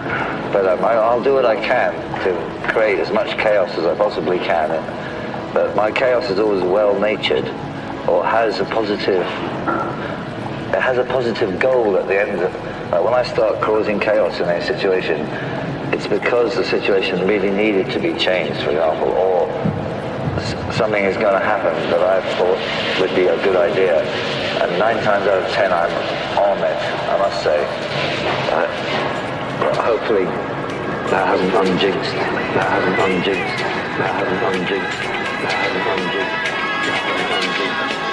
But I'll do what I can to create as much chaos as I possibly can. But my chaos is always well-natured, or has a positive goal at the end of it. Like when I start causing chaos in a situation, it's because the situation really needed to be changed, for example, or something is going to happen that I thought would be a good idea. And 9 times out of 10 I'm on it, I must say. But hopefully that hasn't unjinxed, that hasn't unjinxed, that hasn't unjinxed, that hasn't unjinxed, that hasn't unjinxed.